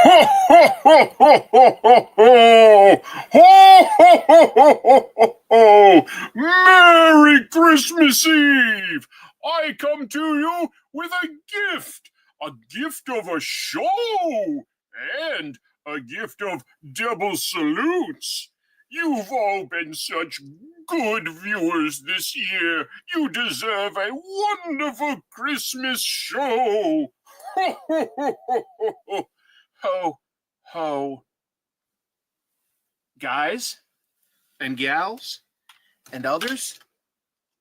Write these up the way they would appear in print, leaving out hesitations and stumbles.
Ho, ho, ho, ho, ho, ho, ho! Ho, ho, ho, ho, ho, ho, ho! Merry Christmas Eve! I come to you with a gift of a show, and a gift of double salutes. You've all been such good viewers this year. You deserve a wonderful Christmas show. Ho, ho, ho, ho, ho, ho. Ho, ho. Guys and gals and others,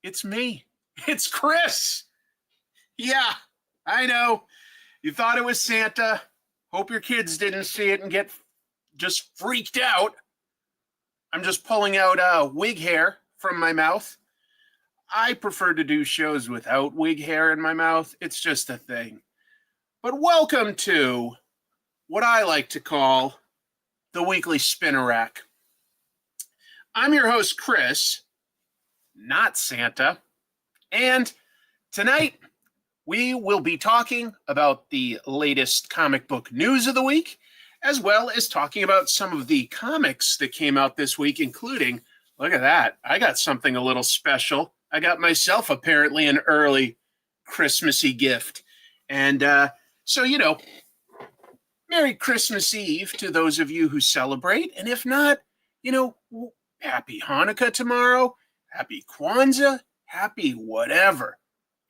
it's me. It's Chris. Yeah, I know. You thought it was Santa. Hope your kids didn't see it and get just freaked out. I'm just pulling out wig hair from my mouth. I prefer to do shows without wig hair in my mouth. It's just a thing. But welcome to what I like to call the Weekly Spinner Rack. I'm your host, Chris, not Santa. And tonight, we will be talking about the latest comic book news of the week, as well as talking about some of the comics that came out this week, including, look at that, I got something a little special. I got myself apparently an early Christmassy gift. And so, Merry Christmas Eve to those of you who celebrate. And if not, Happy Hanukkah tomorrow, Happy Kwanzaa, Happy whatever.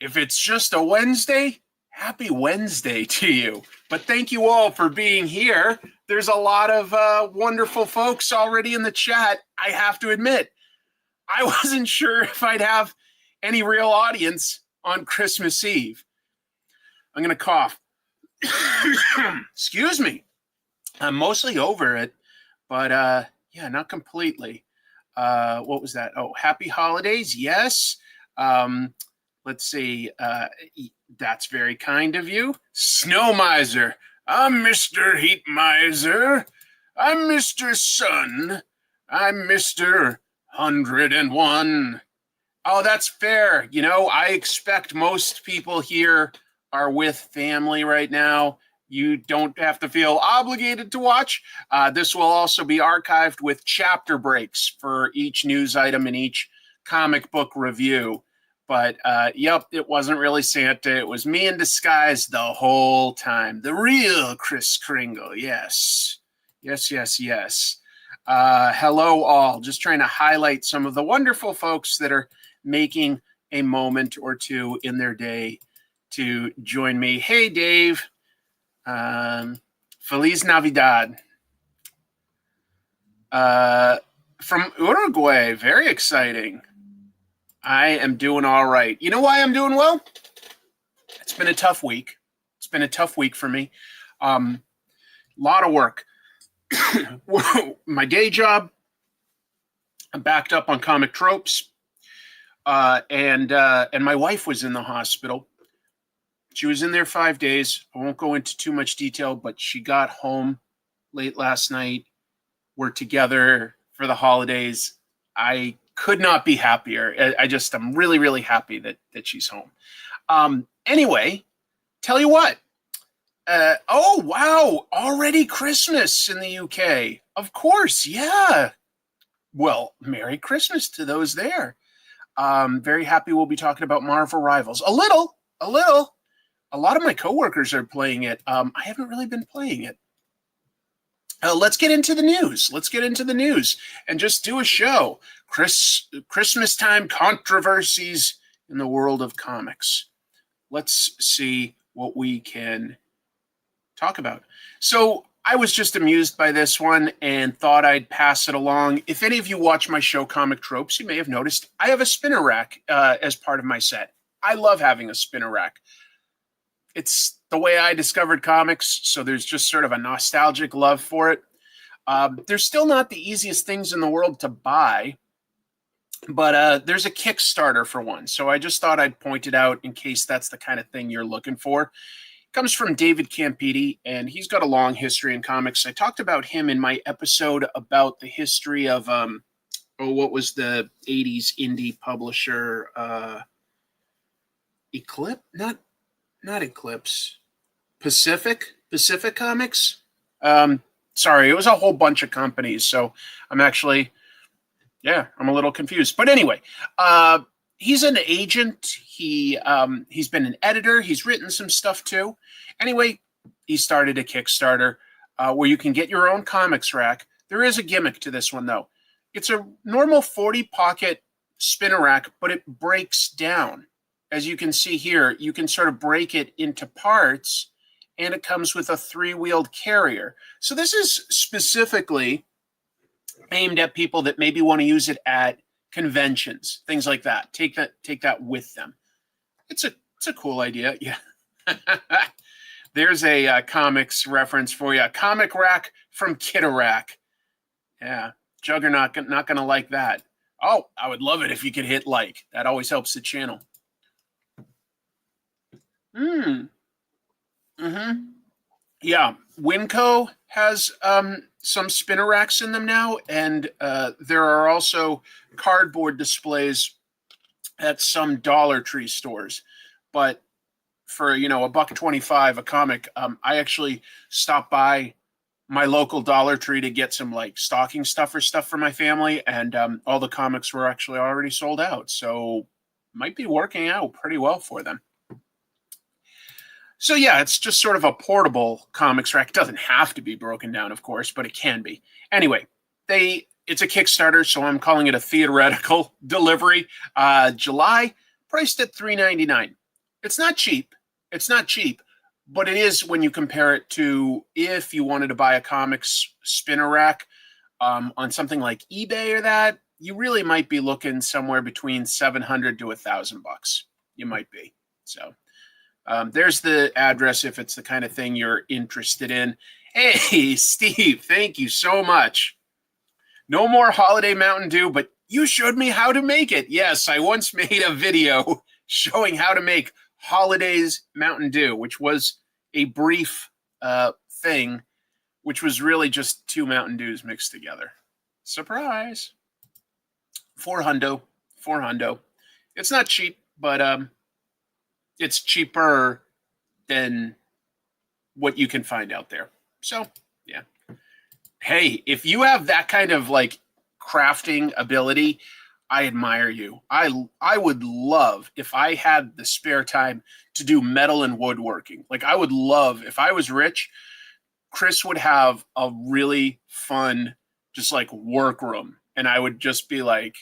If it's just a Wednesday, Happy Wednesday to you. But thank you all for being here. There's a lot of wonderful folks already in the chat. I have to admit, I wasn't sure if I'd have any real audience on Christmas Eve. I'm going to cough. Excuse me. I'm mostly over it, but not completely. What was that? Oh, happy holidays. Yes. Let's see. That's very kind of you. Snow Miser. I'm Mr. Heat Miser. I'm Mr. Sun. I'm Mr. 101. Oh, that's fair. I expect most people here are with family right now. You don't have to feel obligated to watch. This will also be archived with chapter breaks for each news item and each comic book review. But, it wasn't really Santa. It was me in disguise the whole time. The real Kris Kringle, yes. Yes. Hello, all. Just trying to highlight some of the wonderful folks that are making a moment or two in their day to join me. Hey, Dave. Feliz Navidad. From Uruguay. Very exciting. I am doing all right. You know why I'm doing well? It's been a tough week. It's been a tough week for me. Lot of work. My day job, I'm backed up on comic tropes. And my wife was in the hospital. She was in there 5 days. I won't go into too much detail, but she got home late last night. We're together for the holidays. I could not be happier. I'm really, really happy that she's home. Anyway, tell you what. Oh, wow. Already Christmas in the UK. Of course, yeah. Well, Merry Christmas to those there. Very happy we'll be talking about Marvel Rivals. A little. A lot of my coworkers are playing it. I haven't really been playing it. Let's get into the news. And just do a show. Christmas time controversies in the world of comics. Let's see what we can talk about. So I was just amused by this one and thought I'd pass it along. If any of you watch my show Comic Tropes, you may have noticed I have a spinner rack as part of my set. I love having a spinner rack. It's the way I discovered comics, so there's just sort of a nostalgic love for it. They're still not the easiest things in the world to buy, but there's a Kickstarter for one, so I just thought I'd point it out in case that's the kind of thing you're looking for. It comes from David Campiti, and he's got a long history in comics. I talked about him in my episode about the history of, what was the 80s indie publisher? Eclipse? Not Eclipse. Pacific Comics. Sorry, it was a whole bunch of companies. So I'm actually, I'm a little confused. But anyway, he's an agent. He's been an editor. He's written some stuff too. Anyway, he started a Kickstarter where you can get your own comics rack. There is a gimmick to this one though. It's a normal 40 pocket spinner rack, but it breaks down. As you can see here, you can sort of break it into parts, and it comes with a 3-wheeled carrier. So this is specifically aimed at people that maybe want to use it at conventions, things like that. Take that with them. It's a cool idea. Yeah. There's a comics reference for you. A comic rack from Kitterack. Yeah. Juggernaut not going to like that. Oh, I would love it if you could hit like. That always helps the channel. Yeah, Winco has some spinner racks in them now, and there are also cardboard displays at some Dollar Tree stores. But for $1.25 a comic, I actually stopped by my local Dollar Tree to get some like stocking stuffer stuff for my family, and all the comics were actually already sold out. So might be working out pretty well for them. So yeah, it's just sort of a portable comics rack. It doesn't have to be broken down, of course, but it can be. Anyway, it's a Kickstarter, so I'm calling it a theoretical delivery. July, priced at $3.99. It's not cheap. It's not cheap, but it is when you compare it to if you wanted to buy a comics spinner rack on something like eBay or that, you really might be looking somewhere between $700 to $1,000. You might be. So there's the address if it's the kind of thing you're interested in. Hey, Steve, thank you so much. No more holiday Mountain Dew, but you showed me how to make it. Yes, I once made a video showing how to make holidays Mountain Dew, which was a brief thing, which was really just 2 Mountain Dews mixed together. Surprise. $400. It's not cheap, but it's cheaper than what you can find out there. So, yeah. Hey, if you have that kind of like crafting ability, I admire you. I would love if I had the spare time to do metal and woodworking. Like I would love if I was rich, Chris would have a really fun just like workroom, and I would just be like,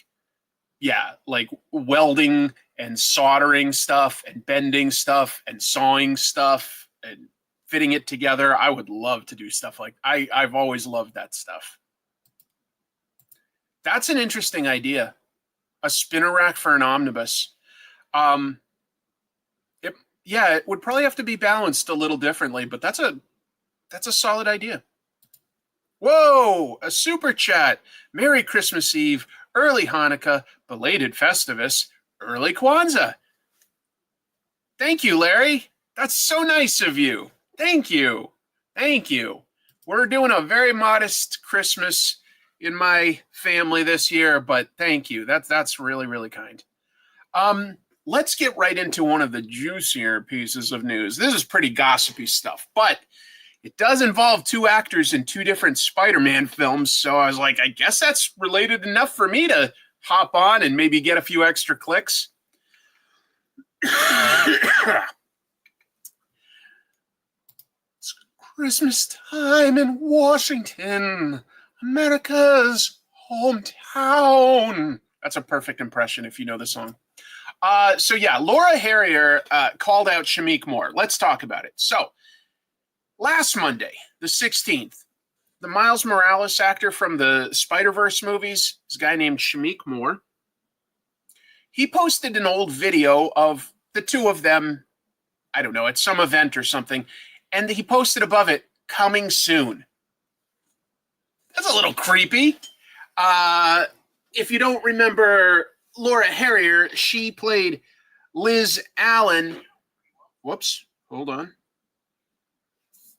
yeah, like welding and soldering stuff and bending stuff and sawing stuff and fitting it together. I would love to do stuff like I've always loved that stuff. That's an interesting idea. A spinner rack for an omnibus. It would probably have to be balanced a little differently, but that's a solid idea. Whoa, a super chat. Merry Christmas Eve, early Hanukkah, belated Festivus, early Kwanzaa. Thank you, Larry. That's so nice of you. Thank you. Thank you. We're doing a very modest Christmas in my family this year, but thank you. That's really, really kind. Let's get right into one of the juicier pieces of news. This is pretty gossipy stuff, but it does involve 2 actors in 2 different Spider-Man films, so I was like, I guess that's related enough for me to hop on and maybe get a few extra clicks. It's Christmas time in Washington, America's hometown. That's a perfect impression if you know the song. So yeah, Laura Harrier called out Shameik Moore. Let's talk about it. So last Monday, the 16th, the Miles Morales actor from the Spider-Verse movies, this guy named Shameik Moore, he posted an old video of the 2 of them, I don't know, at some event or something, and he posted above it, coming soon. That's a little creepy. If you don't remember Laura Harrier, she played Liz Allen. Whoops, hold on.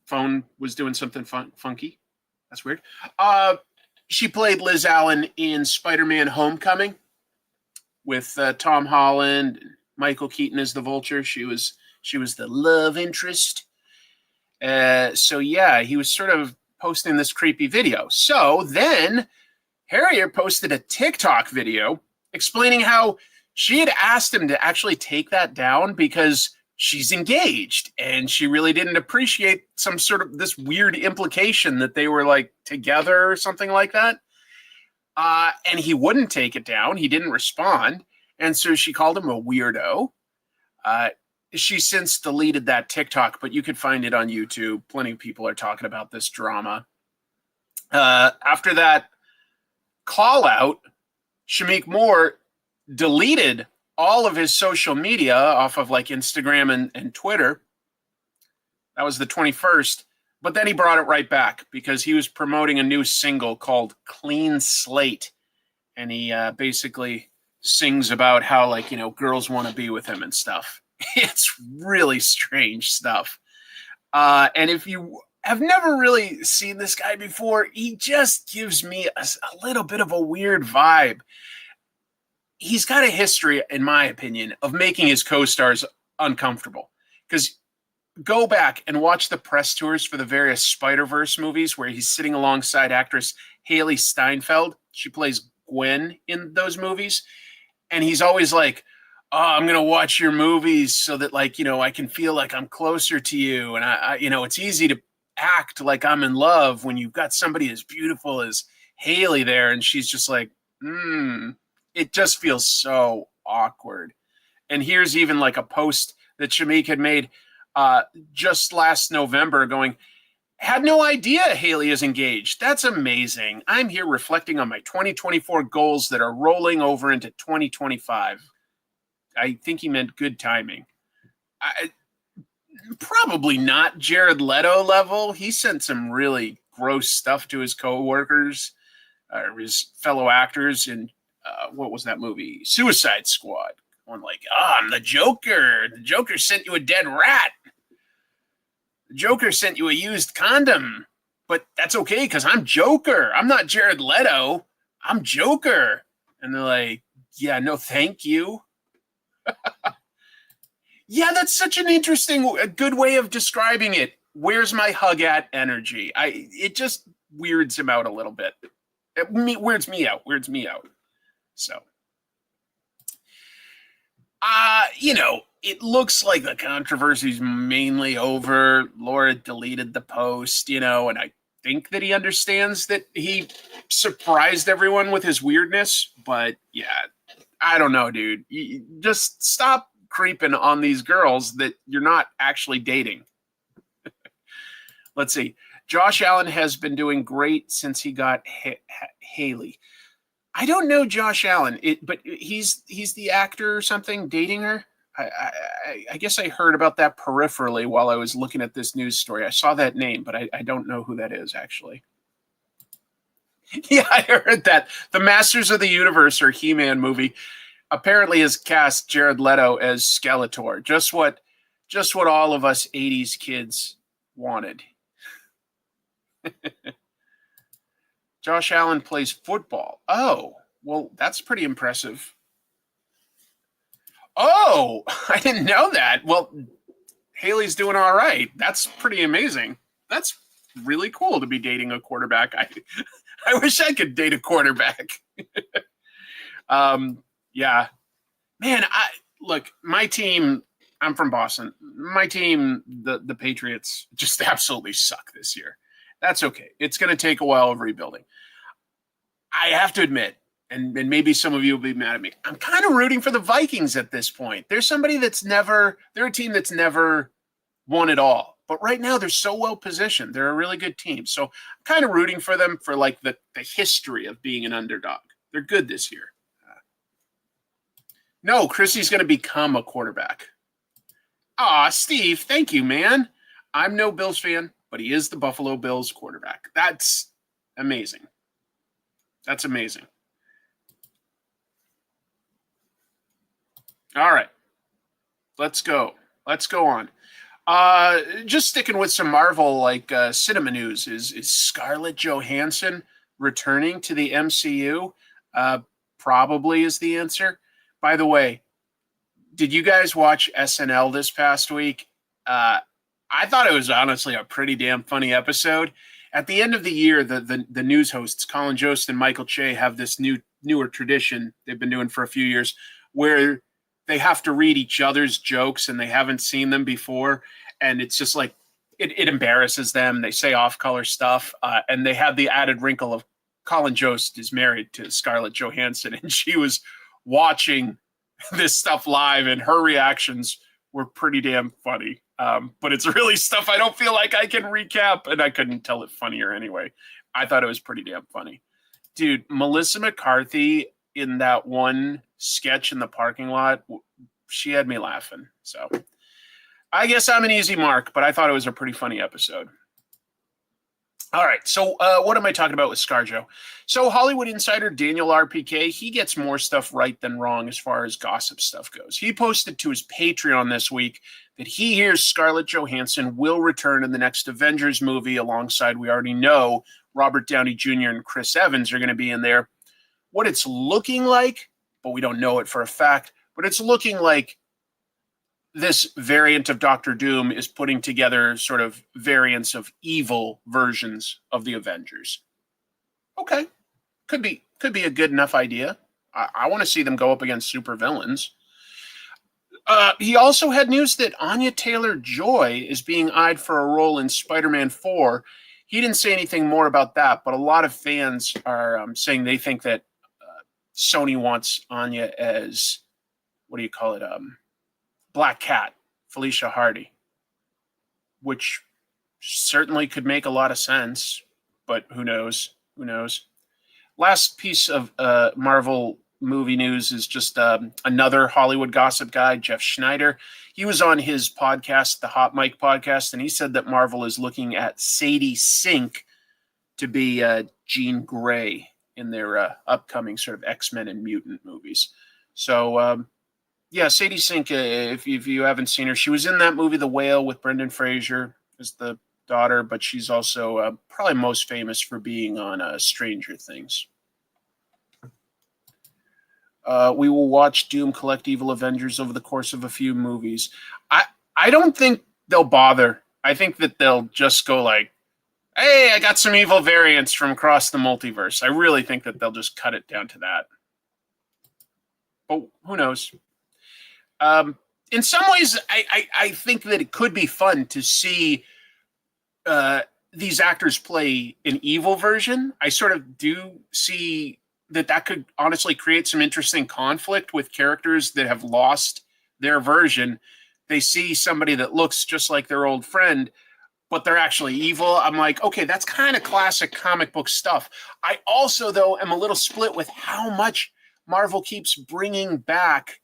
Phone was doing something funky. That's weird. She played Liz Allen in Spider-Man Homecoming with Tom Holland and Michael Keaton as the Vulture. She was the love interest. So yeah, he was sort of posting this creepy video. So then Harrier posted a TikTok video explaining how she had asked him to actually take that down because she's engaged and she really didn't appreciate some sort of this weird implication that they were like together or something like that. And he wouldn't take it down. He didn't respond. And so she called him a weirdo. She since deleted that TikTok, but you could find it on YouTube. Plenty of people are talking about this drama. After that call out, Shameik Moore deleted all of his social media off of like Instagram and Twitter. That was the 21st. But then he brought it right back because he was promoting a new single called Clean Slate. And he basically sings about how, like, you know, girls want to be with him and stuff. It's really strange stuff. And if you have never really seen this guy before, he just gives me a little bit of a weird vibe. He's got a history, in my opinion, of making his co-stars uncomfortable. Because go back and watch the press tours for the various Spider-Verse movies where he's sitting alongside actress Haley Steinfeld. She plays Gwen in those movies. And he's always like, oh, I'm going to watch your movies so that, like, you know, I can feel like I'm closer to you. And, I you know, it's easy to act like I'm in love when you've got somebody as beautiful as Haley there. And she's just like, it just feels so awkward. And here's even like a post that Shameik had made just last November going, had no idea Haley is engaged. That's amazing. I'm here reflecting on my 2024 goals that are rolling over into 2025. I think he meant good timing. Probably not Jared Leto level. He sent some really gross stuff to his coworkers or his fellow actors in what was that movie? Suicide Squad. Going like, I'm the Joker. The Joker sent you a dead rat. The Joker sent you a used condom. But that's okay because I'm Joker. I'm not Jared Leto. I'm Joker. And they're like, yeah, no, thank you. Yeah, that's such an interesting, a good way of describing it. Where's my hug at energy? It just weirds him out a little bit. It weirds me out. So, you know, it looks like the controversy's mainly over. Laura deleted the post, you know, and I think that he understands that he surprised everyone with his weirdness. But yeah, I don't know, dude. You just stop creeping on these girls that you're not actually dating. Let's see. Josh Allen has been doing great since he got Haley. I don't know Josh Allen, but he's the actor or something dating her. I guess I heard about that peripherally while I was looking at this news story. I saw that name, but I don't know who that is actually. Yeah, I heard that. The Masters of the Universe or He-Man movie apparently has cast Jared Leto as Skeletor. Just what all of us 80s kids wanted. Josh Allen plays football. Oh, well, that's pretty impressive. Oh, I didn't know that. Well, Haley's doing all right. That's pretty amazing. That's really cool to be dating a quarterback. I wish I could date a quarterback. Yeah. Man, look, my team, I'm from Boston. My team, the Patriots, just absolutely suck this year. That's okay. It's going to take a while of rebuilding. I have to admit, and maybe some of you will be mad at me, I'm kind of rooting for the Vikings at this point. They're they're a team that's never won it all. But right now, they're so well positioned. They're a really good team. So I'm kind of rooting for them for like the history of being an underdog. They're good this year. No, Chrissy's going to become a quarterback. Aw, Steve, thank you, man. I'm no Bills fan, but he is the Buffalo Bills quarterback. That's amazing. That's amazing. All right. Let's go on. Just sticking with some Marvel like cinema news is Scarlet Johansson returning to the MCU? Probably is the answer. By the way, did you guys watch SNL this past week? I thought it was honestly a pretty damn funny episode. At the end of the year, the news hosts, Colin Jost and Michael Che, have this newer tradition they've been doing for a few years where they have to read each other's jokes and they haven't seen them before. And it's just like, it embarrasses them. They say off-color stuff. And they have the added wrinkle of Colin Jost is married to Scarlet Johansson, and she was watching this stuff live, and her reactions were pretty damn funny. But it's really stuff I don't feel like I can recap, and I couldn't tell it funnier anyway. I thought it was pretty damn funny. Dude, Melissa McCarthy in that one sketch in the parking lot, she had me laughing. So I guess I'm an easy mark, but I thought it was a pretty funny episode. All right, so what am I talking about with ScarJo? So Hollywood insider Daniel RPK, he gets more stuff right than wrong as far as gossip stuff goes. He posted to his Patreon this week that he hears Scarlett Johansson will return in the next Avengers movie alongside, we already know, Robert Downey Jr. and Chris Evans are going to be in there. What it's looking like, but we don't know it for a fact, but it's looking like this variant of Doctor Doom is putting together sort of variants of evil versions of the Avengers. Okay. Could be a good enough idea. I want to see them go up against supervillains. He also had news that Anya Taylor-Joy is being eyed for a role in Spider-Man 4. He didn't say anything more about that, but a lot of fans are saying they think that Sony wants Anya as, what do you call it, Black Cat, Felicia Hardy, which certainly could make a lot of sense, but who knows? Who knows? Last piece of Marvel movie news is just another Hollywood gossip guy, Jeff Schneider. He was on his podcast, the Hot Mic podcast, and he said that Marvel is looking at Sadie Sink to be Jean Grey in their upcoming sort of X-Men and Mutant movies. So, yeah, Sadie Sink, if you haven't seen her, she was in that movie The Whale with Brendan Fraser as the daughter, but she's also probably most famous for being on Stranger Things. We will watch Doom collect evil Avengers over the course of a few movies. I don't think they'll bother. I think that they'll just go like, hey, I got some evil variants from across the multiverse. I really think that they'll just cut it down to that. But who knows? In some ways, I think that it could be fun to see these actors play an evil version. I sort of do see that could honestly create some interesting conflict with characters that have lost their version. They see somebody that looks just like their old friend, but they're actually evil. I'm like, okay, that's kind of classic comic book stuff. I also, though, am a little split with how much Marvel keeps bringing back,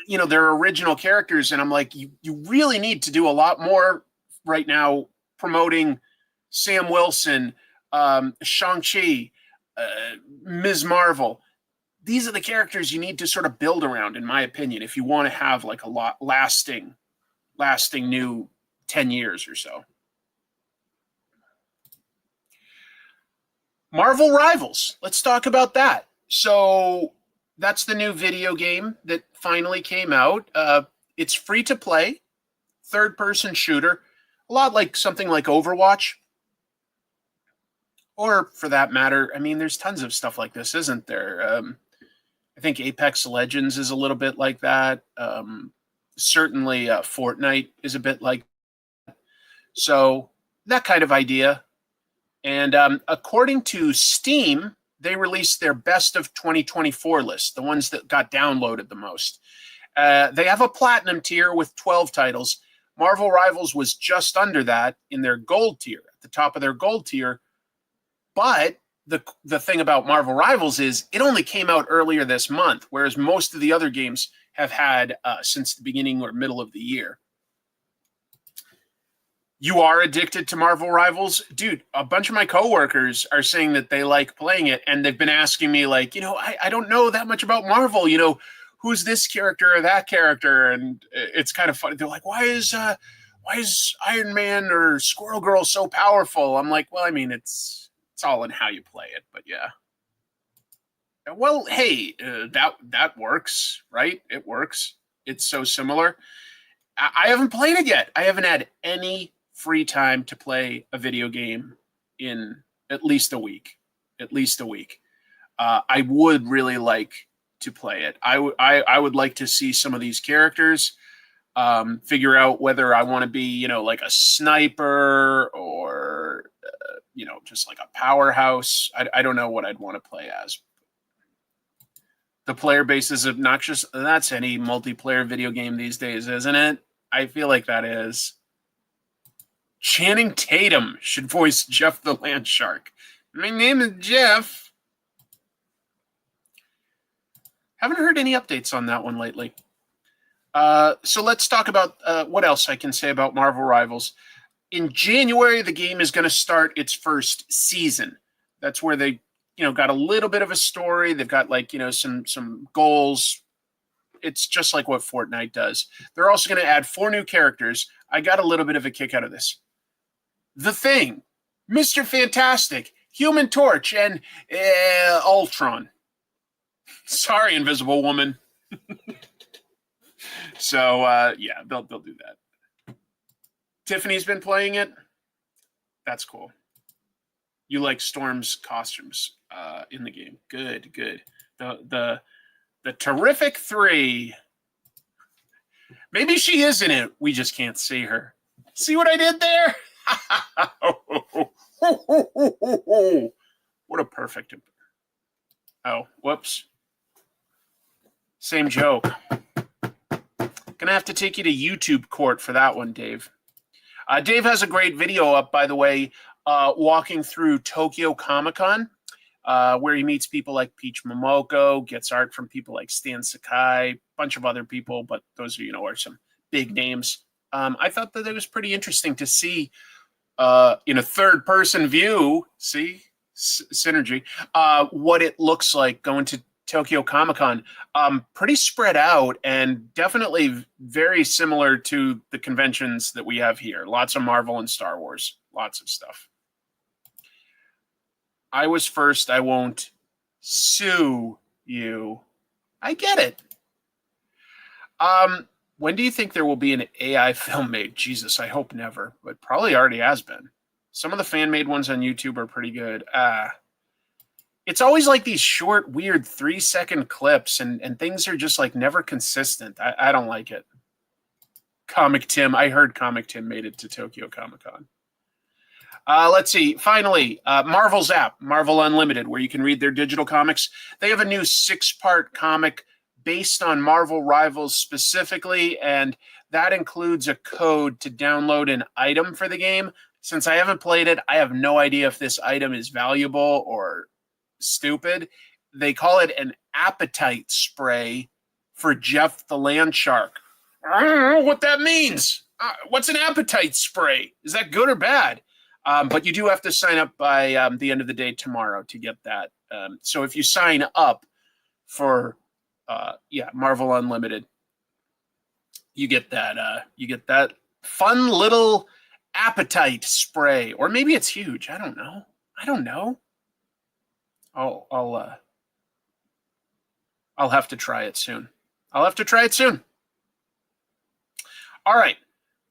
their original characters. And I'm like, you really need to do a lot more right now promoting Sam Wilson, Shang-Chi, Ms. Marvel. These are the characters you need to sort of build around, in my opinion, if you want to have like a lot lasting new 10 years or so. Marvel Rivals. Let's talk about that. So that's the new video game that finally came out. It's free to play, third-person shooter, a lot like something like Overwatch. Or for that matter, I mean, there's tons of stuff like this, isn't there? I think Apex Legends is a little bit like that. Certainly Fortnite is a bit like that. So that kind of idea. And according to Steam, they released their best of 2024 list, the ones that got downloaded the most. They have a platinum tier with 12 titles. Marvel Rivals was just under that in their gold tier, at the top of their gold tier. But the thing about Marvel Rivals is it only came out earlier this month, whereas most of the other games have had since the beginning or middle of the year. You are addicted to Marvel Rivals? Dude, a bunch of my coworkers are saying that they like playing it, and they've been asking me, like, I don't know that much about Marvel. Who's this character or that character? And it's kind of funny. They're like, why is Iron Man or Squirrel Girl so powerful? I'm like, well, I mean, it's all in how you play it, but yeah. Well, hey, that works, right? It works. It's so similar. I haven't played it yet. I haven't had any free time to play a video game in at least a week. I would really like to play it. I would like to see some of these characters, figure out whether I want to be, like a sniper or, just like a powerhouse. I don't know what I'd want to play as. The player base is obnoxious. That's any multiplayer video game these days, isn't it? I feel like that is. Channing Tatum should voice Jeff the Land Shark. My name is Jeff. Haven't heard any updates on that one lately. So let's talk about what else I can say about Marvel Rivals. In January, the game is going to start its first season. That's where they, got a little bit of a story. They've got some goals. It's just like what Fortnite does. They're also going to add 4 new characters. I got a little bit of a kick out of this. The Thing, Mr. Fantastic, Human Torch, and Ultron. Sorry, Invisible Woman. So, yeah, they'll do that. Tiffany's been playing it. That's cool. You like Storm's costumes in the game. Good. The Terrific 3. Maybe she is in it. We just can't see her. See what I did there? What a perfect. Oh, whoops. Same joke. Gonna have to take you to YouTube court for that one, Dave. Dave has a great video up, by the way, walking through Tokyo Comic-Con, where he meets people like Peach Momoko, gets art from people like Stan Sakai, a bunch of other people, but those are some big names. I thought that it was pretty interesting to see in a third-person view, see, synergy, what it looks like going to Tokyo Comic-Con. Pretty spread out and definitely very similar to the conventions that we have here. Lots of Marvel and Star Wars. Lots of stuff. I was first. I won't sue you. I get it. When do you think there will be an AI film made? Jesus, I hope never, but probably already has been. Some of the fan-made ones on YouTube are pretty good. It's always like these short, weird 3-second clips, and things are just like never consistent. I don't like it. Comic Tim. I heard Comic Tim made it to Tokyo Comic-Con. Let's see. Finally, Marvel's app, Marvel Unlimited, where you can read their digital comics. They have a new 6-part comic based on Marvel Rivals specifically, and that includes a code to download an item for the game. Since I haven't played it, I have no idea if this item is valuable or stupid. They call it an appetite spray for Jeff the Land Shark. I don't know what that means. What's an appetite spray? Is that good or bad? But you do have to sign up by the end of the day tomorrow to get that. So if you sign up for Marvel Unlimited, you get that fun little appetite spray, or maybe it's huge. I don't know. I'll have to try it soon. All right.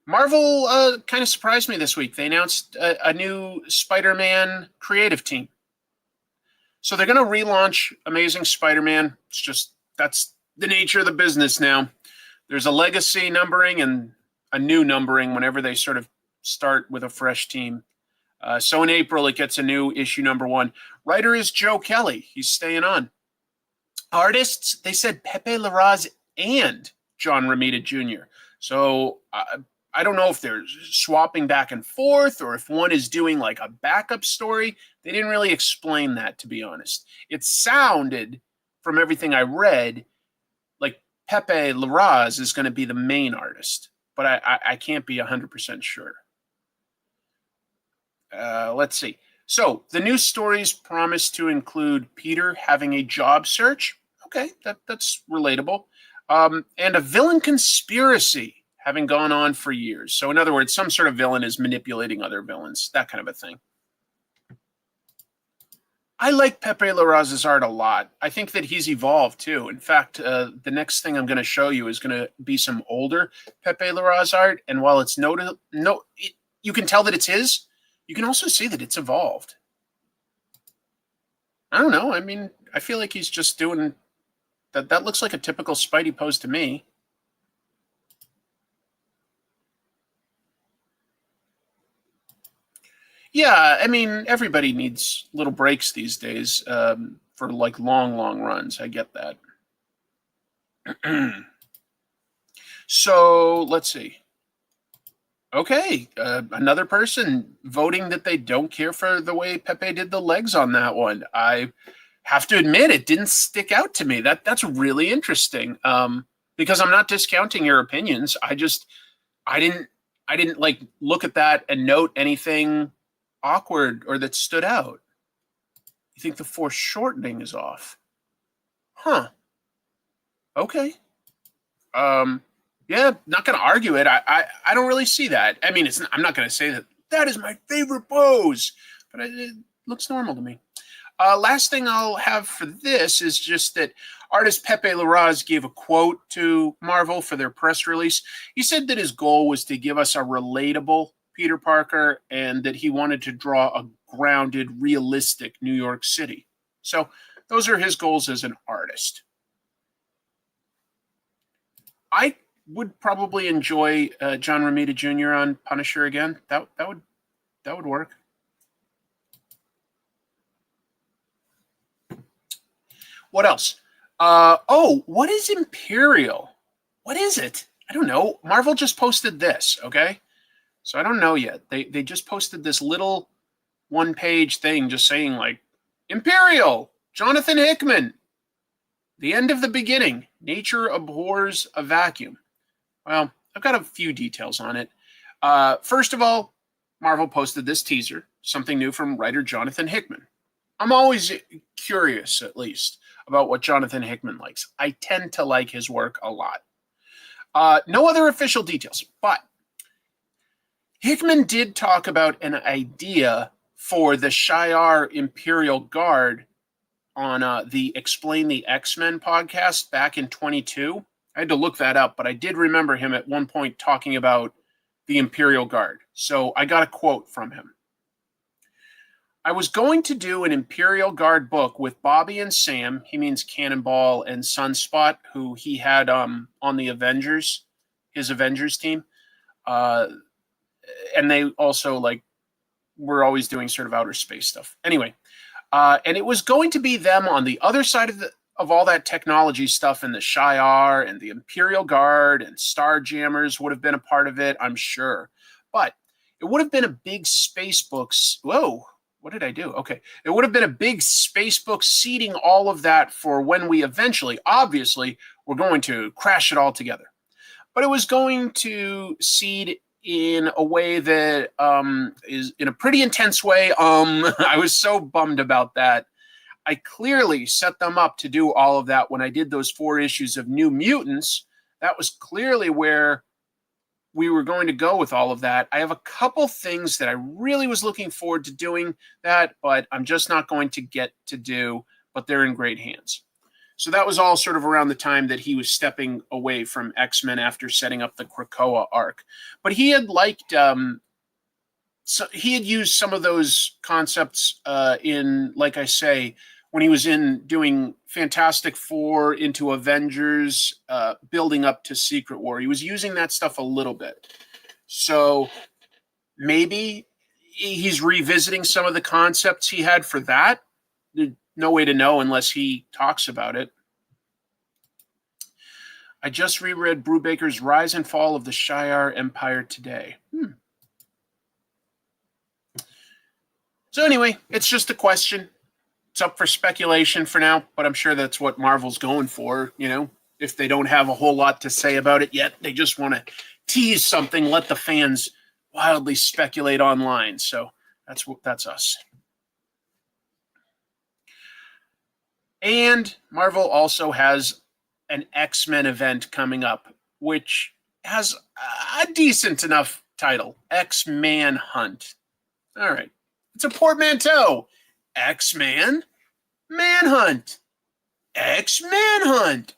Marvel kind of surprised me this week. They announced a new Spider-Man creative team. So they're going to relaunch Amazing Spider-Man. That's the nature of the business now. There's a legacy numbering and a new numbering whenever they sort of start with a fresh team. So in April, it gets a new issue number 1. Writer is Joe Kelly. He's staying on. Artists, they said Pepe Larraz and John Romita Jr. So I don't know if they're swapping back and forth or if one is doing like a backup story. They didn't really explain that, to be honest. It sounded, from everything I read, like Pepe Larraz is going to be the main artist, but I can't be 100% sure. Let's see. So the new stories promise to include Peter having a job search. Okay, that's relatable. And a villain conspiracy having gone on for years. So in other words, some sort of villain is manipulating other villains, that kind of a thing. I like Pepe Larraz's art a lot. I think that he's evolved too. In fact, the next thing I'm going to show you is going to be some older Pepe Larraz art. And while it's you can tell that it's his. You can also see that it's evolved. I don't know. I mean, I feel like he's just doing that. That looks like a typical Spidey pose to me. Yeah, I mean, everybody needs little breaks these days for like long runs. I get that. So let's see. Okay, another person voting that they don't care for the way Pepe did the legs on that one. I have to admit, it didn't stick out to me. That's really interesting. Because I'm not discounting your opinions. I didn't like look at that and note anything awkward or that stood out. You think the foreshortening is off? Huh. Okay. Yeah, not going to argue it. I don't really see that. I mean, I'm not going to say that is my favorite pose, but it looks normal to me. Last thing I'll have for this is just that artist Pepe Larraz gave a quote to Marvel for their press release. He said that his goal was to give us a relatable Peter Parker and that he wanted to draw a grounded, realistic New York City. So those are his goals as an artist. I would probably enjoy John Romita Jr. on Punisher again. That would work. What else? What is Imperial? What is it? I don't know. Marvel just posted this, okay? So I don't know yet. They just posted this little one-page thing just saying, like, Imperial, Jonathan Hickman, the end of the beginning. Nature abhors a vacuum. Well, I've got a few details on it. First of all, Marvel posted this teaser, something new from writer Jonathan Hickman. I'm always curious, at least, about what Jonathan Hickman likes. I tend to like his work a lot. No other official details, but Hickman did talk about an idea for the Shi'ar Imperial Guard on the Explain the X-Men podcast back in 22. I had to look that up, but I did remember him at one point talking about the Imperial Guard. So I got a quote from him. I was going to do an Imperial Guard book with Bobby and Sam. He means Cannonball and Sunspot, who he had on the Avengers, his Avengers team. And they also were always doing sort of outer space stuff. Anyway, and it was going to be them on the other side of all that technology stuff, and the Shi'ar and the Imperial Guard and Starjammers would have been a part of it, I'm sure. But it would have been a big space books. Whoa, what did I do? Okay. It would have been a big space book seeding all of that for when we eventually, obviously, we're going to crash it all together. But it was going to seed in a way that is in a pretty intense way. I was so bummed about that. I clearly set them up to do all of that when I did those 4 issues of New Mutants. That was clearly where we were going to go with all of that. I have a couple things that I really was looking forward to doing that, but I'm just not going to get to do, but they're in great hands. So that was all sort of around the time that he was stepping away from X-Men after setting up the Krakoa arc. But he had he had used some of those concepts in, like I say, when he was in doing Fantastic Four into Avengers, building up to Secret War. He was using that stuff a little bit. So maybe he's revisiting some of the concepts he had for that. No way to know unless he talks about it. I just reread Brubaker's Rise and Fall of the Shi'ar Empire today. So anyway, it's just a question. It's up for speculation for now, but I'm sure that's what Marvel's going for. You know, if they don't have a whole lot to say about it yet, they just want to tease something, let the fans wildly speculate online. So that's us. And Marvel also has an X-Men event coming up, which has a decent enough title, X-Manhunt. All right. It's a portmanteau. X-Man, Manhunt. X-Manhunt.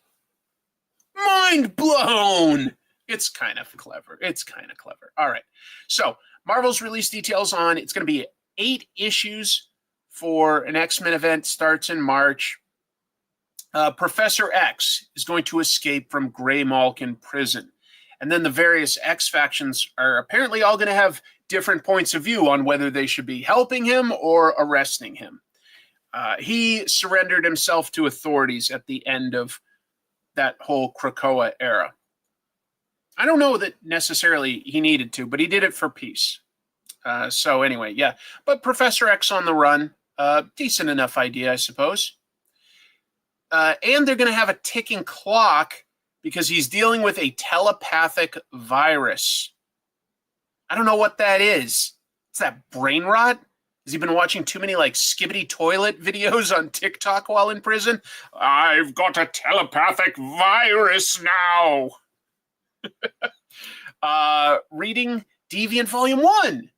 Mind blown. It's kind of clever. All right. So Marvel's released details on it's going to be 8 issues for an X-Men event, starts in March. Professor X is going to escape from Grey Malkin prison. And then the various X factions are apparently all going to have different points of view on whether they should be helping him or arresting him. He surrendered himself to authorities at the end of that whole Krakoa era. I don't know that necessarily he needed to, but he did it for peace. So anyway, yeah. But Professor X on the run, decent enough idea, I suppose. And they're going to have a ticking clock because he's dealing with a telepathic virus. I don't know what that is. Is that brain rot? Has he been watching too many like skibbity toilet videos on TikTok while in prison? I've got a telepathic virus now. Reading Deviant Volume 1.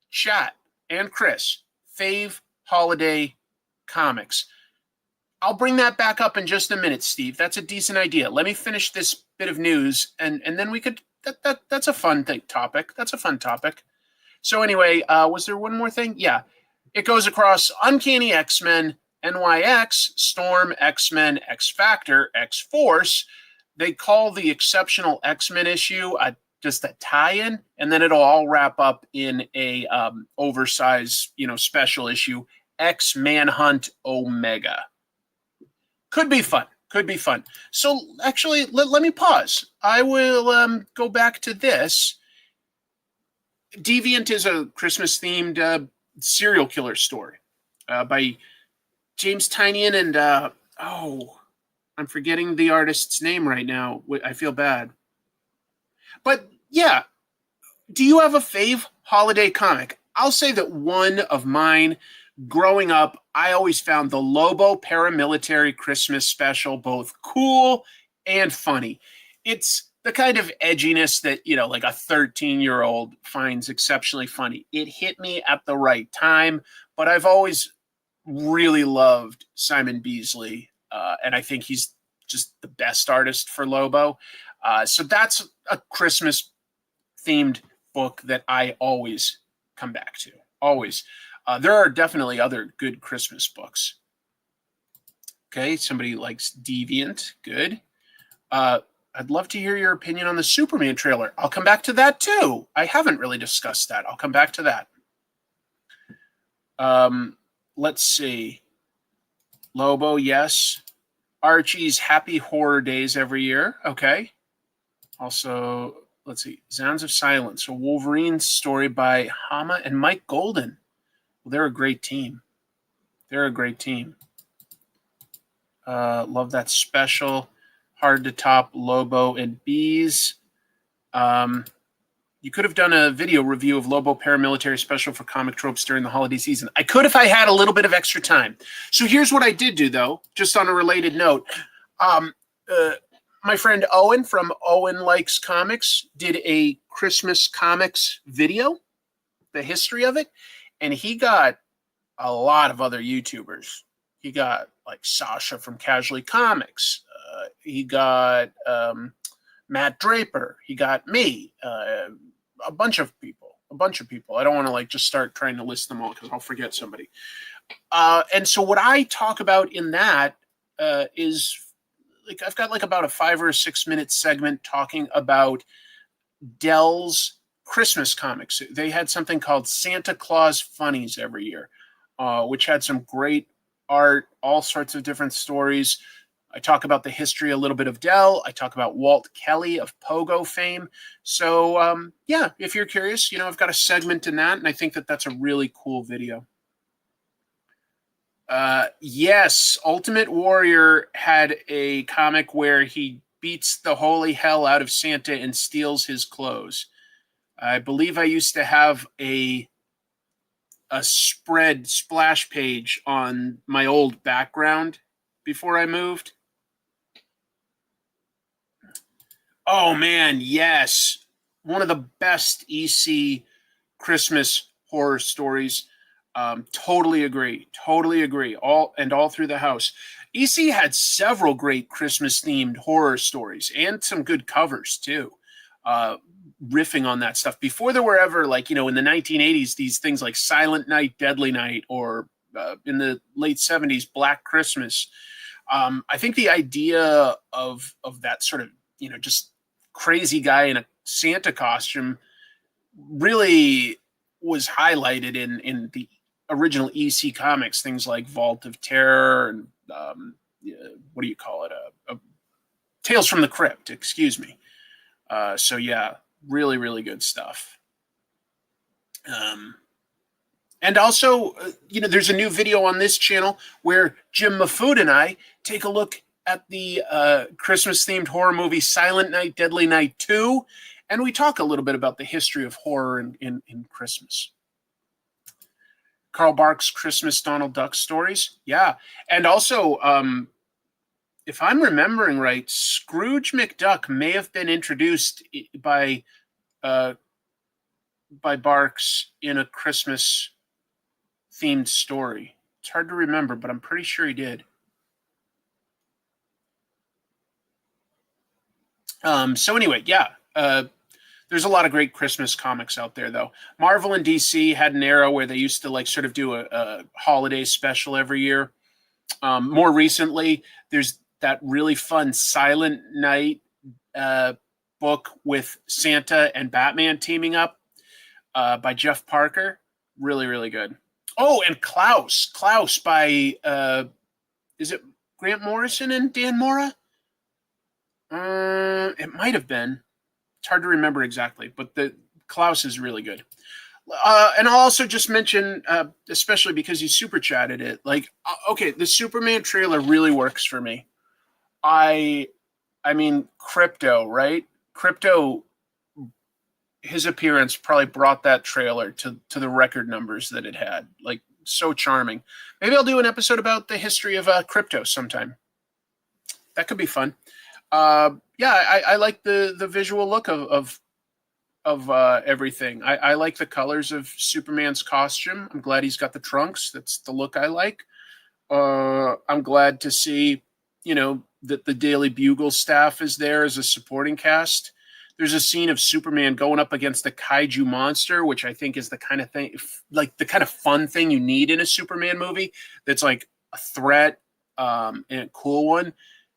Chat and Chris. Fav Holiday Comics. I'll bring that back up in just a minute, Steve. That's a decent idea. Let me finish this bit of news, and then we could... That's a fun topic. That's a fun topic. So anyway, was there one more thing? Yeah. It goes across Uncanny X-Men, NYX, Storm, X-Men, X-Factor, X-Force. They call the Exceptional X-Men issue just a tie-in, and then it'll all wrap up in a oversized, special issue, X-Manhunt Omega. Could be fun. Could be fun. So actually, let me pause. I will go back to this. Deviant is a Christmas-themed serial killer story by James Tynion and, I'm forgetting the artist's name right now. I feel bad. But, yeah, do you have a fave holiday comic? I'll say that one of mine, growing up, I always found the Lobo Paramilitary Christmas Special both cool and funny. It's the kind of edginess that, like a 13-year-old finds exceptionally funny. It hit me at the right time, but I've always really loved Simon Beasley, and I think he's just the best artist for Lobo. So that's a Christmas-themed book that I always come back to. Always. There are definitely other good Christmas books. Okay, somebody likes Deviant. Good. I'd love to hear your opinion on the Superman trailer. I'll come back to that too. I haven't really discussed that. I'll come back to that. Let's see. Lobo, yes. Archie's Happy Horror Days every year. Okay. Also, let's see. Sounds of Silence, a Wolverine story by Hama and Mike Golden. Well, they're a great team. They're a great team. Love that special. Hard to top Lobo and Bees. You could have done a video review of Lobo Paramilitary Special for Comic Tropes during the holiday season. I could if I had a little bit of extra time. So here's what I did do, though, just on a related note. My friend Owen from Owen Likes Comics did a Christmas comics video, the history of it, and he got a lot of other YouTubers. He got like Sasha from Casually Comics. He got Matt Draper. He got me. A bunch of people. I don't want to just start trying to list them all because I'll forget somebody. And so what I talk about in that is I've got about a 5 or 6 minute segment talking about Dell's Christmas comics. They had something called Santa Claus Funnies every year, which had some great art, all sorts of different stories. I talk about the history a little bit of Dell. I talk about Walt Kelly of Pogo fame. So, yeah, if you're curious, I've got a segment in that, and I think that that's a really cool video. Yes, Ultimate Warrior had a comic where he beats the holy hell out of Santa and steals his clothes. I believe I used to have a spread splash page on my old background before I moved. Oh, man, yes. One of the best EC Christmas horror stories. Totally agree. All through the house. EC had several great Christmas-themed horror stories and some good covers, too. riffing on that stuff before there were ever, like, in the 1980s, these things like Silent Night, Deadly Night, or in the late 70s, Black Christmas. I think the idea of that sort of, just crazy guy in a Santa costume really was highlighted in the original EC comics, things like Vault of Terror and what do you call it? Tales from the Crypt, excuse me. So yeah, really, really good stuff. And also, there's a new video on this channel where Jim Mafood and I take a look at the Christmas-themed horror movie Silent Night, Deadly Night 2, and we talk a little bit about the history of horror in Christmas. Carl Barks' Christmas Donald Duck stories. Yeah. And also, if I'm remembering right, Scrooge McDuck may have been introduced by Barks in a Christmas-themed story. It's hard to remember, but I'm pretty sure he did. So anyway, yeah. There's a lot of great Christmas comics out there, though. Marvel and DC had an era where they used to sort of do a holiday special every year. More recently, there's that really fun Silent Night book with Santa and Batman teaming up by Jeff Parker. Really, really good. Oh, and Klaus. Klaus by, is it Grant Morrison and Dan Mora? It might have been. It's hard to remember exactly, but the Klaus is really good. And I'll also just mention, especially because you super chatted it, okay, the Superman trailer really works for me. I mean, Crypto, right? Crypto, his appearance probably brought that trailer to the record numbers that it had. So charming. Maybe I'll do an episode about the history of Crypto sometime. That could be fun. Yeah, I like the visual look of everything. I like the colors of Superman's costume. I'm glad he's got the trunks. That's the look I like. I'm glad to see, that the Daily Bugle staff is there as a supporting cast. There's a scene of Superman going up against the kaiju monster, which I think is the kind of thing, the kind of fun thing you need in a Superman movie. That's like a threat and a cool one.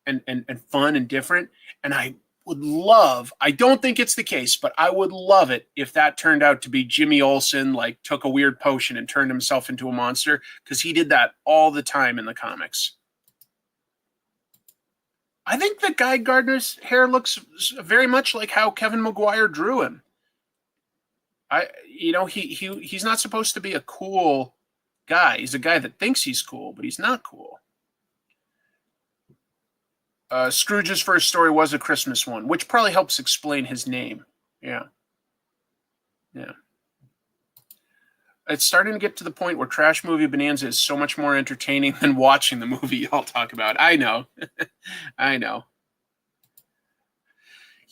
And fun and different. And I would love, I don't think it's the case, but I would love it if that turned out to be Jimmy Olsen, took a weird potion and turned himself into a monster, because he did that all the time in the comics. I think that Guy Gardner's hair looks very much like how Kevin Maguire drew him. He's not supposed to be a cool guy. He's a guy that thinks he's cool, but he's not cool. Scrooge's first story was a Christmas one, which probably helps explain his name. Yeah. It's starting to get to the point where Trash Movie Bonanza is so much more entertaining than watching the movie y'all talk about. I know. I know.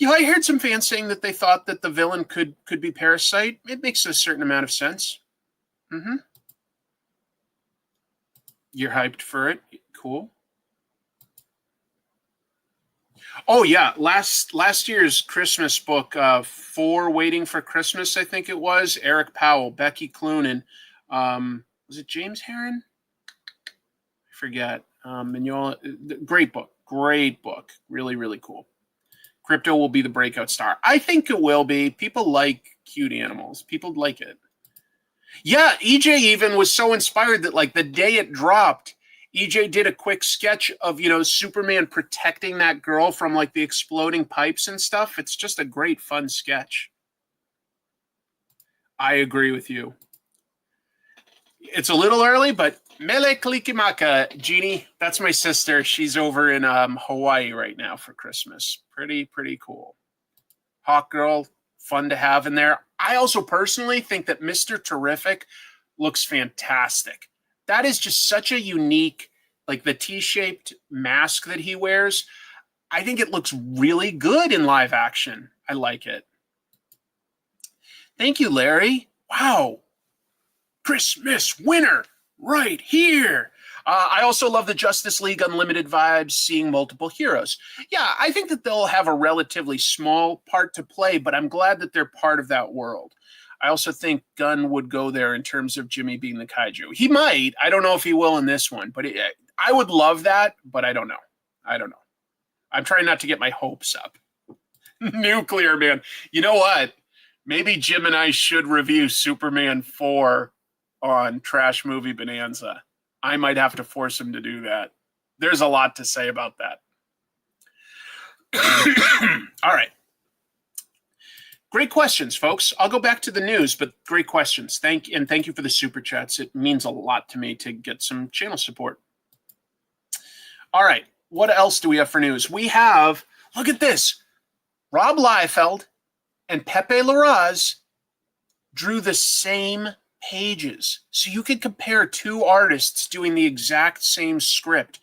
I heard some fans saying that they thought that the villain could be Parasite. It makes a certain amount of sense. Mm-hmm. You're hyped for it. Cool. Oh yeah, last year's Christmas book, For Waiting for Christmas, I think it was. Eric Powell, Becky Cloonan, was it James Herron? I forget. Great book, really, really cool. Crypto will be the breakout star. I think it will be. People like cute animals. People like it. Yeah, EJ even was so inspired that the day it dropped, EJ did a quick sketch of, Superman protecting that girl from the exploding pipes and stuff. It's just a great, fun sketch. I agree with you. It's a little early, but Mele Kalikimaka, Jeannie, that's my sister. She's over in Hawaii right now for Christmas. Pretty cool. Hawk Girl, fun to have in there. I also personally think that Mr. Terrific looks fantastic. That is just such a unique, the T-shaped mask that he wears. I think it looks really good in live action. I like it. Thank you, Larry. Wow. Christmas winner. right here. I also love the Justice League Unlimited vibes, seeing multiple heroes. Yeah, I think that they'll have a relatively small part to play, but I'm glad that they're part of that world. I also think Gunn would go there in terms of Jimmy being the kaiju. He might. I don't know if he will in this one, but I would love that, but I don't know. I don't know. I'm trying not to get my hopes up. Nuclear Man. You know what? Maybe Jim and I should review Superman 4 on Trash Movie Bonanza. I might have to force him to do that. There's a lot to say about that. All right. Great questions, folks. I'll go back to the news, but great questions. Thank you for the super chats. It means a lot to me to get some channel support. All right. What else do we have for news? We have, look at this. Rob Liefeld and Pepe Larraz drew the same pages. So you could compare two artists doing the exact same script.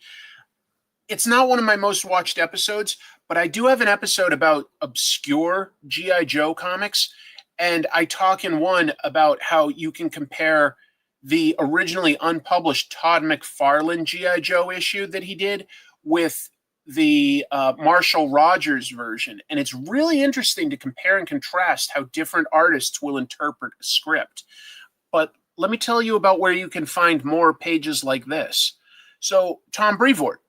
It's not one of my most watched episodes, but I do have an episode about obscure G.I. Joe comics, and I talk in one about how you can compare the originally unpublished Todd McFarlane G.I. Joe issue that he did with the Marshall Rogers version. And it's really interesting to compare and contrast how different artists will interpret a script. But let me tell you about where you can find more pages like this. So Tom Brevoort,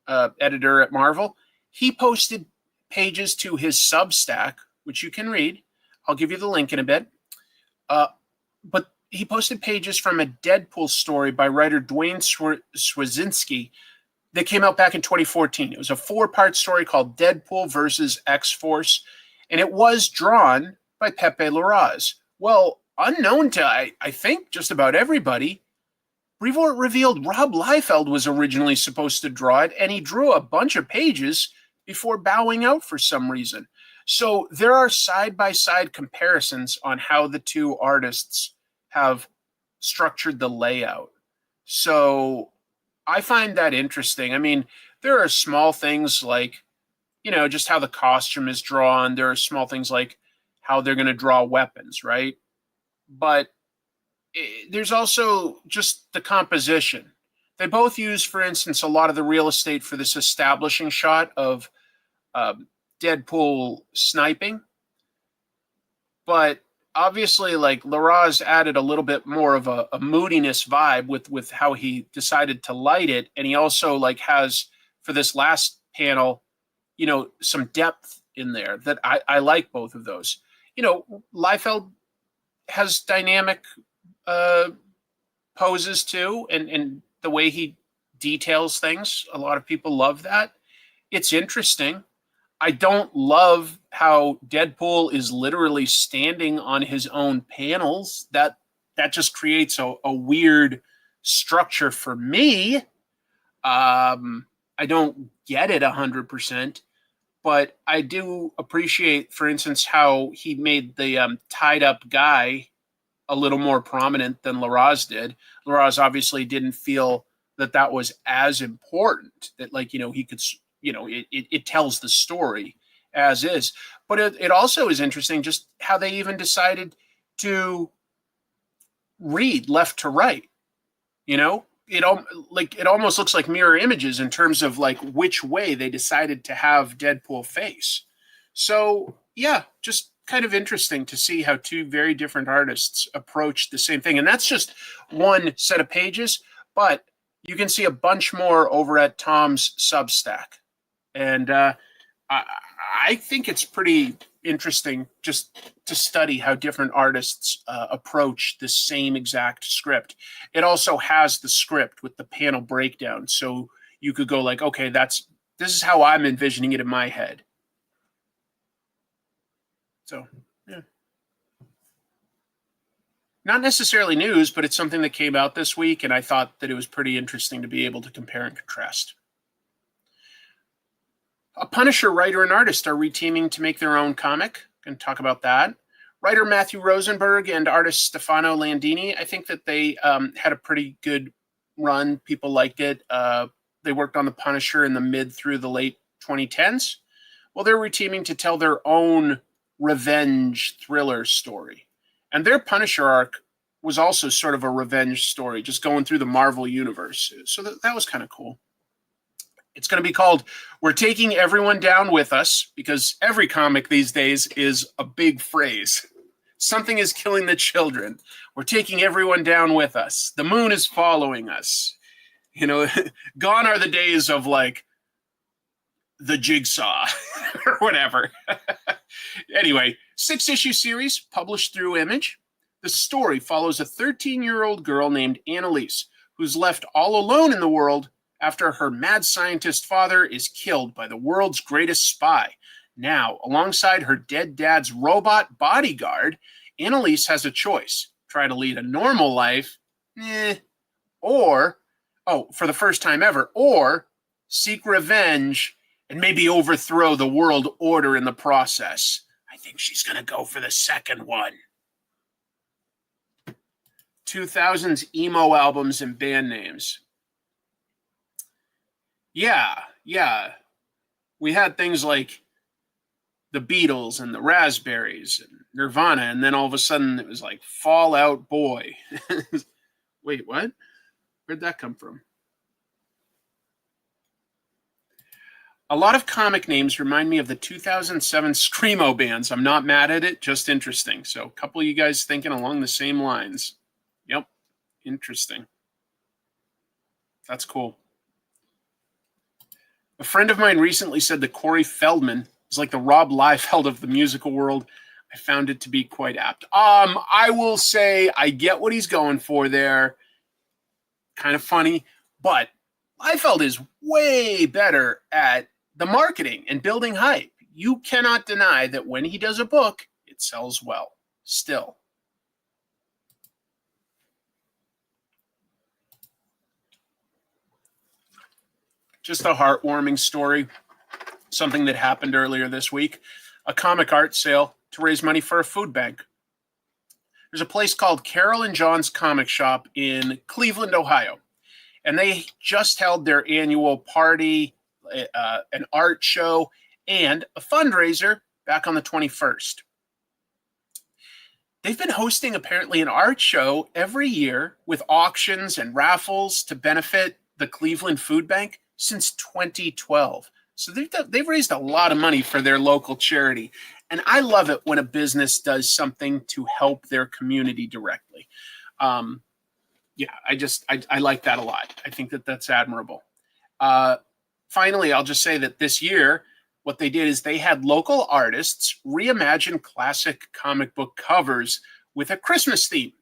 editor at Marvel, he posted pages to his Substack, which you can read. I'll give you the link in a bit. But he posted pages from a Deadpool story by writer Dwayne Swazinski that came out back in 2014. It was a 4-part story called Deadpool versus X-Force, and it was drawn by Pepe Larraz. Well, unknown to, I think, just about everybody, Brevoort revealed Rob Liefeld was originally supposed to draw it, and he drew a bunch of pages before bowing out for some reason. So there are side-by-side comparisons on how the two artists have structured the layout. So I find that interesting. I mean, there are small things like, just how the costume is drawn. There are small things like how they're going to draw weapons, right? But there's also just the composition. They both use, for instance, a lot of the real estate for this establishing shot of Deadpool sniping. But obviously, like, Larraz added a little bit more of a moodiness vibe with how he decided to light it. And he also, like, has, for this last panel, some depth in there that I like both of those. Liefeld has dynamic poses too, and the way he details things, a lot of people love that. It's interesting. I don't love how Deadpool is literally standing on his own panels. That just creates a weird structure for me. I don't get it 100%, but I do appreciate, for instance, how he made the tied up guy a little more prominent than Larraz did. Larraz obviously didn't feel that was as important, that, like, he could, it tells the story as is. But it also is interesting just how they even decided to read left to right. It almost looks like mirror images in terms of, like, which way they decided to have Deadpool face. So yeah, just kind of interesting to see how two very different artists approach the same thing. And that's just one set of pages, but you can see a bunch more over at Tom's Substack. And I think it's pretty interesting just to study how different artists approach the same exact script. It also has the script with the panel breakdown. So you could go like, okay, this is how I'm envisioning it in my head. So, yeah. Not necessarily news, but it's something that came out this week, and I thought that it was pretty interesting to be able to compare and contrast. A Punisher writer and artist are reteaming to make their own comic. Going to talk about that. Writer Matthew Rosenberg and artist Stefano Landini, I think that they had a pretty good run. People liked it. They worked on the Punisher in the mid through the late 2010s. Well, they're reteaming to tell their own revenge thriller story. And their Punisher arc was also sort of a revenge story, just going through the Marvel universe. So that was kind of cool. It's going to be called We're Taking Everyone Down With Us, because every comic these days is a big phrase. Something is killing the children. We're taking everyone down with us. The moon is following us. You know, gone are the days of like the Jigsaw or whatever. Anyway, 6-issue series published through Image. The story follows a 13-year-old girl named Annalise, who's left all alone in the world after her mad scientist father is killed by the world's greatest spy. Now, alongside her dead dad's robot bodyguard, Annalise has a choice. Try to lead a normal life, or, for the first time ever, or seek revenge and maybe overthrow the world order in the process. I think she's going to go for the second one. 2000s emo albums and band names. Yeah. We had things like the Beatles and the Raspberries and Nirvana, and then all of a sudden it was like Fall Out Boy. Wait, what? Where'd that come from? A lot of comic names remind me of the 2007 Screamo bands. I'm not mad at it, just interesting. So a couple of you guys thinking along the same lines. Yep, interesting. That's cool. A friend of mine recently said that Corey Feldman is like the Rob Liefeld of the musical world. I found it to be quite apt. I will say I get what he's going for there. Kind of funny, but Liefeld is way better at the marketing and building hype. You cannot deny that when he does a book, it sells well. Still. Just a heartwarming story. Something that happened earlier this week. A comic art sale to raise money for a food bank. There's a place called Carol and John's Comic Shop in Cleveland, Ohio. And they just held their annual party, an art show, and a fundraiser back on the 21st. They've been hosting apparently an art show every year with auctions and raffles to benefit the Cleveland Food Bank since 2012. So they've raised a lot of money for their local charity. And I love it when a business does something to help their community directly. I like that a lot. I think that that's admirable. Finally, I'll just say that this year, what they did is they had local artists reimagine classic comic book covers with a Christmas theme.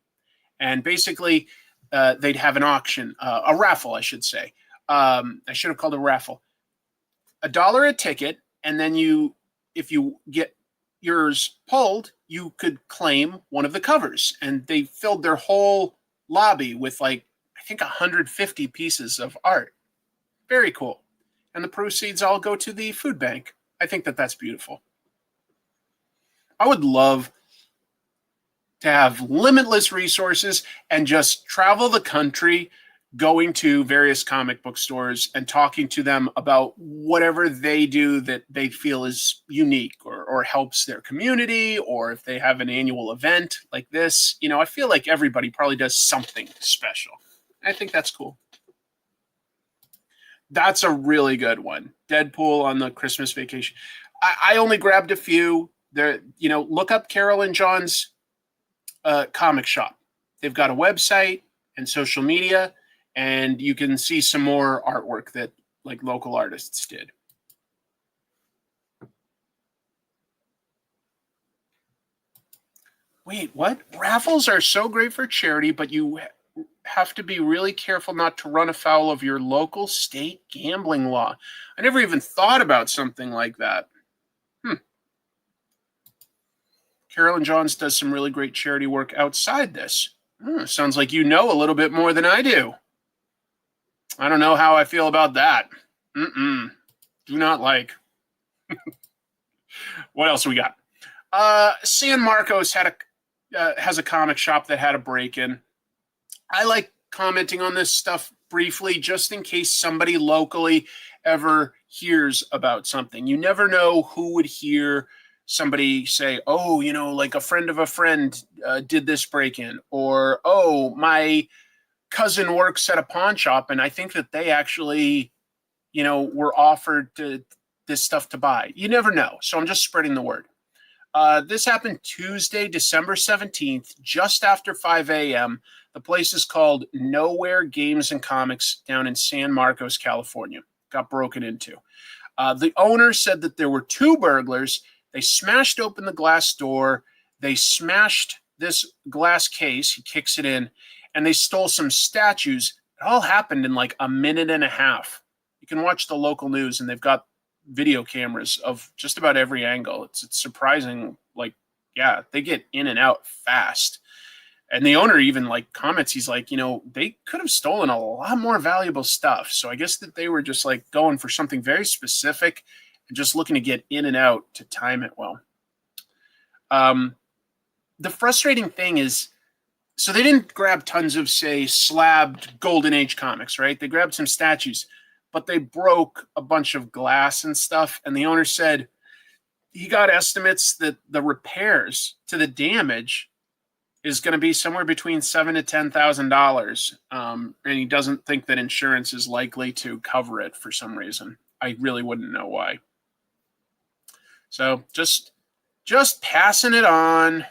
And basically, they'd have an auction, a raffle, I should say. I should have called it a raffle. $1 a ticket, and then if you get yours pulled, you could claim one of the covers. And they filled their whole lobby with I think 150 pieces of art. Very cool. And the proceeds all go to the food bank. I think that that's beautiful. I would love to have limitless resources and just travel the country, going to various comic book stores and talking to them about whatever they do that they feel is unique or helps their community, or if they have an annual event like this. You know, I feel like everybody probably does something special. I think that's cool. That's a really good one. Deadpool on the Christmas Vacation. I only grabbed a few. There, look up Carol and John's comic shop. They've got a website and social media, and you can see some more artwork that local artists did. Wait, what? Raffles are so great for charity, but you have to be really careful not to run afoul of your local state gambling law. I never even thought about something like that. Carol and John's does some really great charity work outside this. Sounds like you know a little bit more than I do. I don't know how I feel about that. Do not like. What else we got? San Marcos has a comic shop that had a break-in. I like commenting on this stuff briefly, just in case somebody locally ever hears about something. You never know who would hear somebody say, oh, like a friend of a friend did this break-in, or, oh, my cousin works at a pawn shop and I think that they actually, were offered this stuff to buy. You never know. So I'm just spreading the word. This happened Tuesday, December 17th, just after 5 a.m. The place is called Nowhere Games and Comics down in San Marcos, California. Got broken into. The owner said that there were two burglars. They smashed open the glass door. They smashed this glass case. He kicks it in. And they stole some statues. It all happened in like a minute and a half. You can watch the local news, and they've got video cameras of just about every angle. It's surprising. Like, yeah, they get in and out fast. And the owner even like comments, he's like, they could have stolen a lot more valuable stuff. So I guess that they were just like going for something very specific and just looking to get in and out to time it well. The frustrating thing is, so they didn't grab tons of, say, slabbed Golden Age comics, right? They grabbed some statues, but they broke a bunch of glass and stuff. And the owner said he got estimates that the repairs to the damage is going to be somewhere between $7,000 to $10,000. And he doesn't think that insurance is likely to cover it for some reason. I really wouldn't know why. So just passing it on.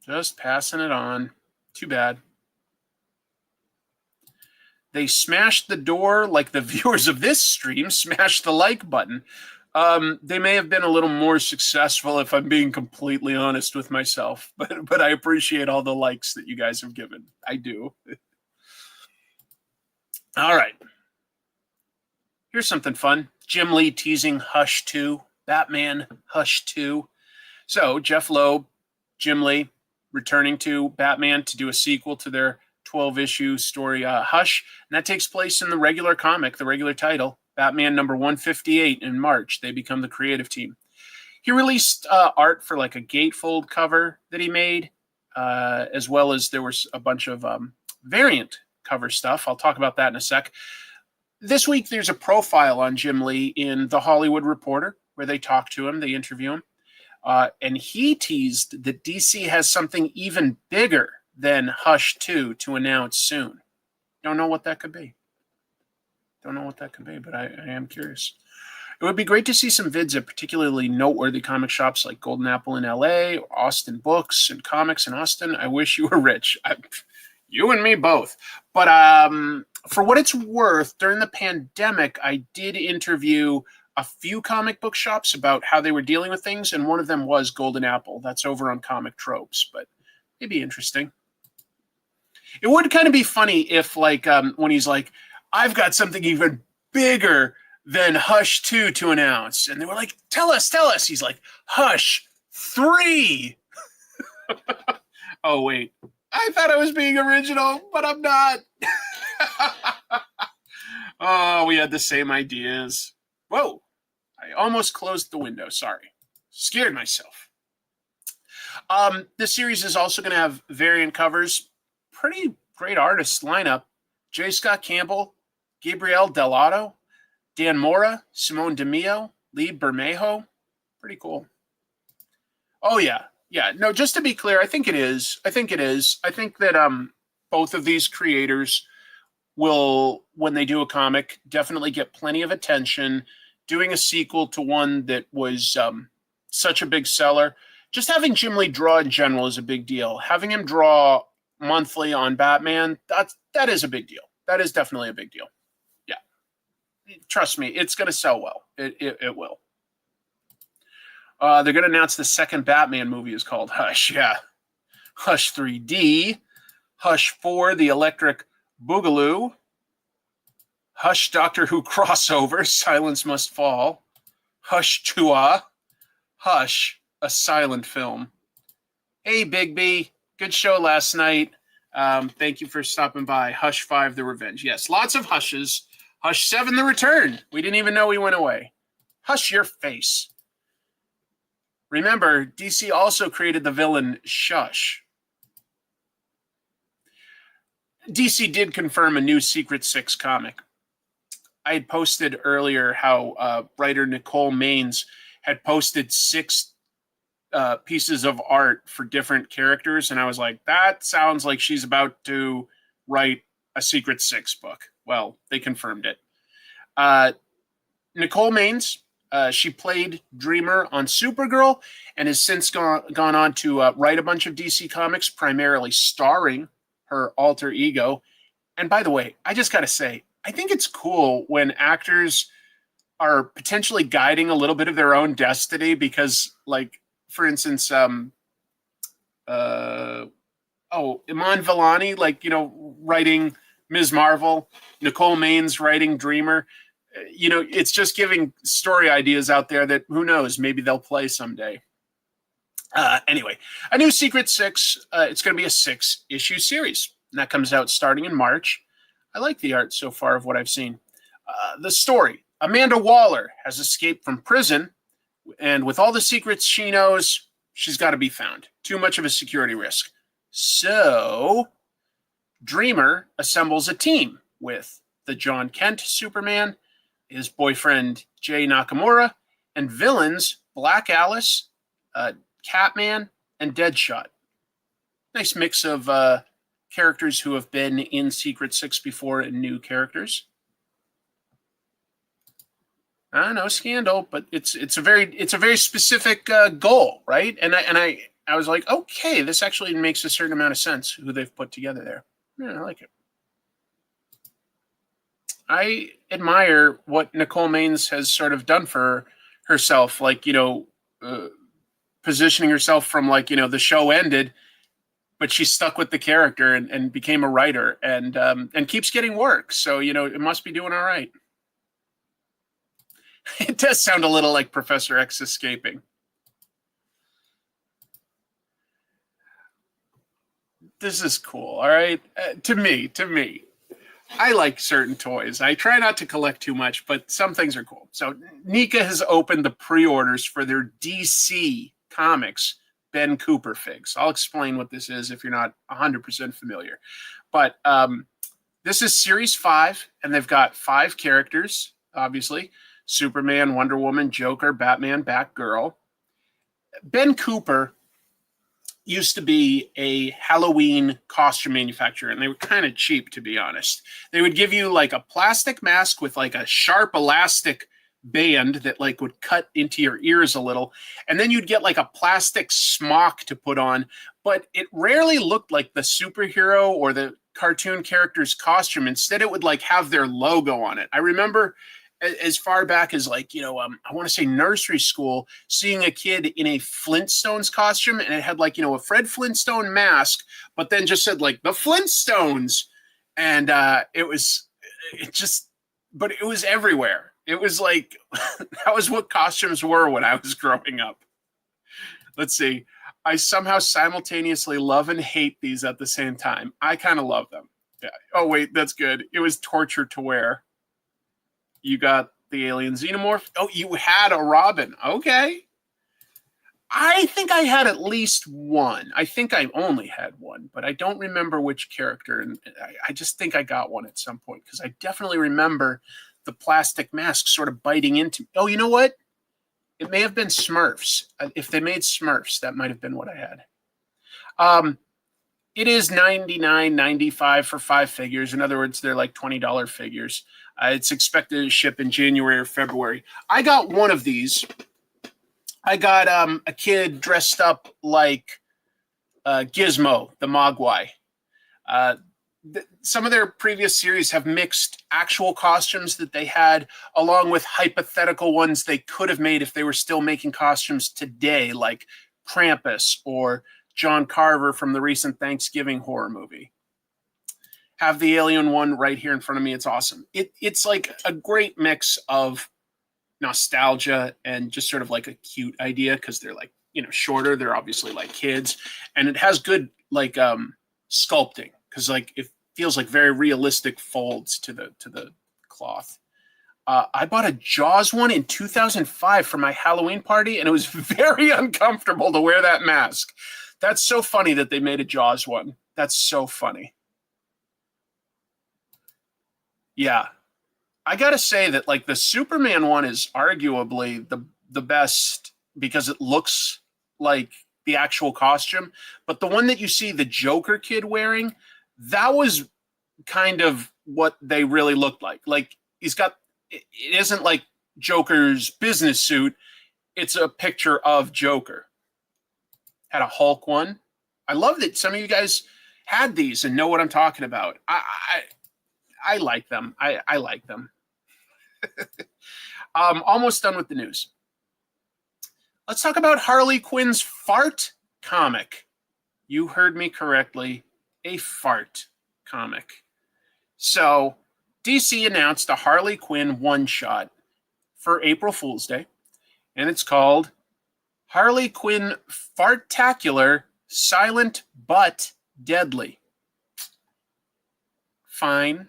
Just passing it on. Too bad. They smashed the door like the viewers of this stream smashed the like button. They may have been a little more successful if I'm being completely honest with myself, but I appreciate all the likes that you guys have given. I do. All right. Here's something fun. Jim Lee teasing Hush 2, Batman Hush 2. So Jeff Loeb, Jim Lee, returning to Batman to do a sequel to their 12-issue story, Hush. And that takes place in the regular comic, the regular title, Batman number 158 in March. They become the creative team. He released art for like a gatefold cover that he made, as well as there was a bunch of variant cover stuff. I'll talk about that in a sec. This week, there's a profile on Jim Lee in The Hollywood Reporter where they talk to him, they interview him. And he teased that DC has something even bigger than Hush 2 to announce soon. Don't know what that could be. Don't know what that could be, but I am curious. It would be great to see some vids at particularly noteworthy comic shops like Golden Apple in LA, or Austin Books and Comics in Austin. I wish you were rich. You and me both. But for what it's worth, during the pandemic, I did interview a few comic book shops about how they were dealing with things, and one of them was Golden Apple. That's over on Comic Tropes, but it'd be interesting. It would kind of be funny if, like, when he's like, I've got something even bigger than Hush 2 to announce. And they were like, tell us. He's like, Hush 3. Oh, wait. I thought I was being original, but I'm not. Oh, we had the same ideas. Whoa. I almost closed the window. Sorry. Scared myself. The series is also going to have variant covers. Pretty great artist lineup. J. Scott Campbell, Gabriel Dell'Otto, Dan Mora, Simone DeMeo, Lee Bermejo. Pretty cool. Oh, yeah. Yeah. No, just to be clear, I think it is. I think that both of these creators will, when they do a comic, definitely get plenty of attention. Doing a sequel to one that was such a big seller. Just having Jim Lee draw in general is a big deal. Having him draw monthly on Batman, that is a big deal. That is definitely a big deal. Yeah. Trust me, it's going to sell well. It will. They're going to announce the second Batman movie is called Hush. Yeah. Hush 3D. Hush 4, The Electric Boogaloo. Hush Doctor Who crossover, Silence Must Fall. Hush 2A. Hush, a silent film. Hey, Bigby. Good show last night. Thank you for stopping by. Hush 5, The Revenge. Yes, lots of Hushes. Hush 7, The Return. We didn't even know he went away. Hush your face. Remember, DC also created the villain Shush. DC did confirm a new Secret Six comic. I had posted earlier how writer Nicole Maines had posted 6 pieces of art for different characters, and I was like, that sounds like she's about to write a Secret Six book. Well, they confirmed it. Nicole Maines, she played Dreamer on Supergirl and has since gone on to write a bunch of DC comics, primarily starring her alter ego. And by the way, I just got to say, I think it's cool when actors are potentially guiding a little bit of their own destiny because, like, for instance, Iman Vellani, like, you know, writing Ms. Marvel, Nicole Maines writing Dreamer. You know, it's just giving story ideas out there that, who knows, maybe they'll play someday. Anyway, a new Secret Six. It's going to be a 6-issue series. And that comes out starting in March. I like the art so far of what I've seen. The story. Amanda Waller has escaped from prison, and with all the secrets she knows, she's got to be found. Too much of a security risk. So, Dreamer assembles a team with the John Kent Superman, his boyfriend Jay Nakamura, and villains Black Alice, Catman, and Deadshot. Nice mix of characters who have been in Secret Six before and new characters. I know, Scandal, but it's a very specific goal, right? And I was like, okay, this actually makes a certain amount of sense who they've put together there. Yeah, I like it. I admire what Nicole Maines has sort of done for herself, like, you know, positioning herself from, like, you know, the show ended, but she stuck with the character and became a writer and keeps getting work. So, you know, it must be doing all right. It does sound a little like Professor X escaping. This is cool, all right? To me. I like certain toys. I try not to collect too much, but some things are cool. So NECA has opened the pre-orders for their DC Comics Ben Cooper figs. I'll explain what this is if you're not 100% familiar. But this is Series 5, and they've got 5 characters, obviously. Superman, Wonder Woman, Joker, Batman, Batgirl. Ben Cooper used to be a Halloween costume manufacturer, and they were kind of cheap, to be honest. They would give you like a plastic mask with like a sharp elastic band that like would cut into your ears a little, and then you'd get like a plastic smock to put on, but it rarely looked like the superhero or the cartoon character's costume. Instead, it would like have their logo on it. I remember as far back as, like, you know, I want to say nursery school, seeing a kid in a Flintstones costume, and it had like, you know, a Fred Flintstone mask, but then just said like the Flintstones, and it was everywhere. It was like that was what costumes were when I was growing up. Let's see. I somehow simultaneously love and hate these at the same time. I kind of love them. Yeah. Oh wait, that's good. It was torture to wear. You got the alien xenomorph. Oh, you had a Robin. Okay. I think I had at least one. I think I only had one, but I don't remember which character. And I just think I got one at some point because I definitely remember the plastic mask sort of biting into me. Oh, you know what? It may have been Smurfs. If they made Smurfs, that might have been what I had. It is $99.95 for 5 figures. In other words, they're like $20 figures. It's expected to ship in January or February. I got one of these. I got a kid dressed up like Gizmo, the Mogwai. Some of their previous series have mixed actual costumes that they had along with hypothetical ones they could have made if they were still making costumes today, like Krampus or John Carver from the recent Thanksgiving horror movie. Have the alien one right here in front of me. It's awesome. It's like a great mix of nostalgia and just sort of like a cute idea because they're like, you know, shorter. They're obviously like kids, and it has good like sculpting because like it feels like very realistic folds to the cloth. I bought a Jaws one in 2005 for my Halloween party, and it was very uncomfortable to wear that mask. That's so funny that they made a Jaws one. That's so funny. Yeah. I got to say that like the Superman one is arguably the best because it looks like the actual costume, but the one that you see the Joker kid wearing, that was kind of what they really looked like. Like he's got, it isn't like Joker's business suit. It's a picture of Joker. Had a Hulk one. I love that some of you guys had these and know what I'm talking about. I like them. I like them. Almost done with the news. Let's talk about Harley Quinn's fart comic. You heard me correctly. A fart comic. So DC announced a Harley Quinn one-shot for April Fool's Day, and it's called Harley Quinn Fartacular, Silent but Deadly. Fine.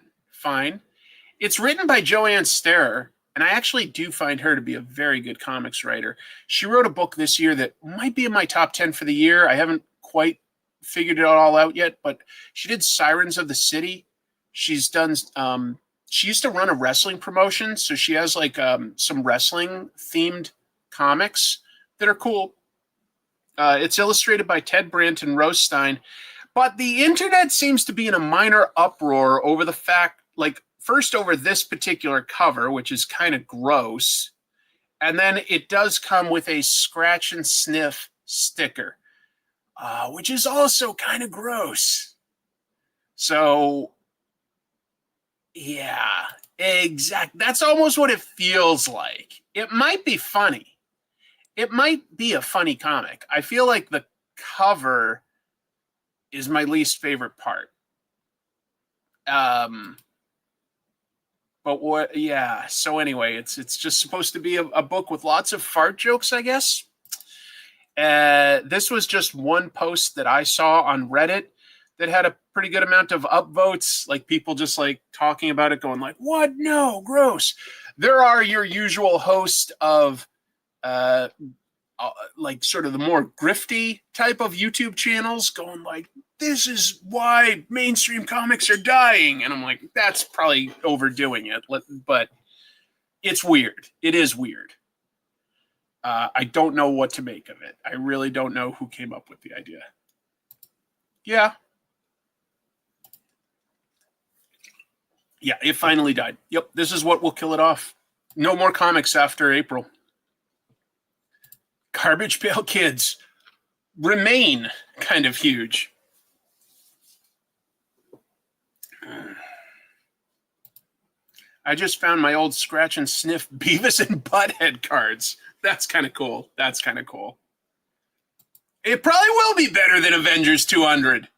It's written by Johansson, and I actually do find her to be a very good comics writer. She wrote a book this year that might be in my top 10 for the year. I haven't quite figured it all out yet, but she did Sirens of the City. She's done, she used to run a wrestling promotion, so she has like some wrestling themed comics that are cool. It's illustrated by Ted Brandt and Rose Stein, but the internet seems to be in a minor uproar over the fact, like, first over this particular cover, which is kind of gross, and then it does come with a scratch and sniff sticker, which is also kind of gross. So, yeah, exactly. That's almost what it feels like. It might be funny. It might be a funny comic. I feel like the cover is my least favorite part. But what? Yeah. So anyway, it's just supposed to be a book with lots of fart jokes, I guess. This was just one post that I saw on Reddit that had a pretty good amount of upvotes, like people just like talking about it, going like, "What? No, gross." There are your usual host of like sort of the more grifty type of YouTube channels going like, "This is why mainstream comics are dying." And I'm like, that's probably overdoing it, but it's weird. It is weird. I don't know what to make of it. I really don't know who came up with the idea. Yeah, it finally died. Yep, this is what will kill it off. No more comics after April. Garbage Pail Kids remain kind of huge. I just found my old scratch and sniff Beavis and Butthead cards. That's kind of cool. It probably will be better than Avengers 200.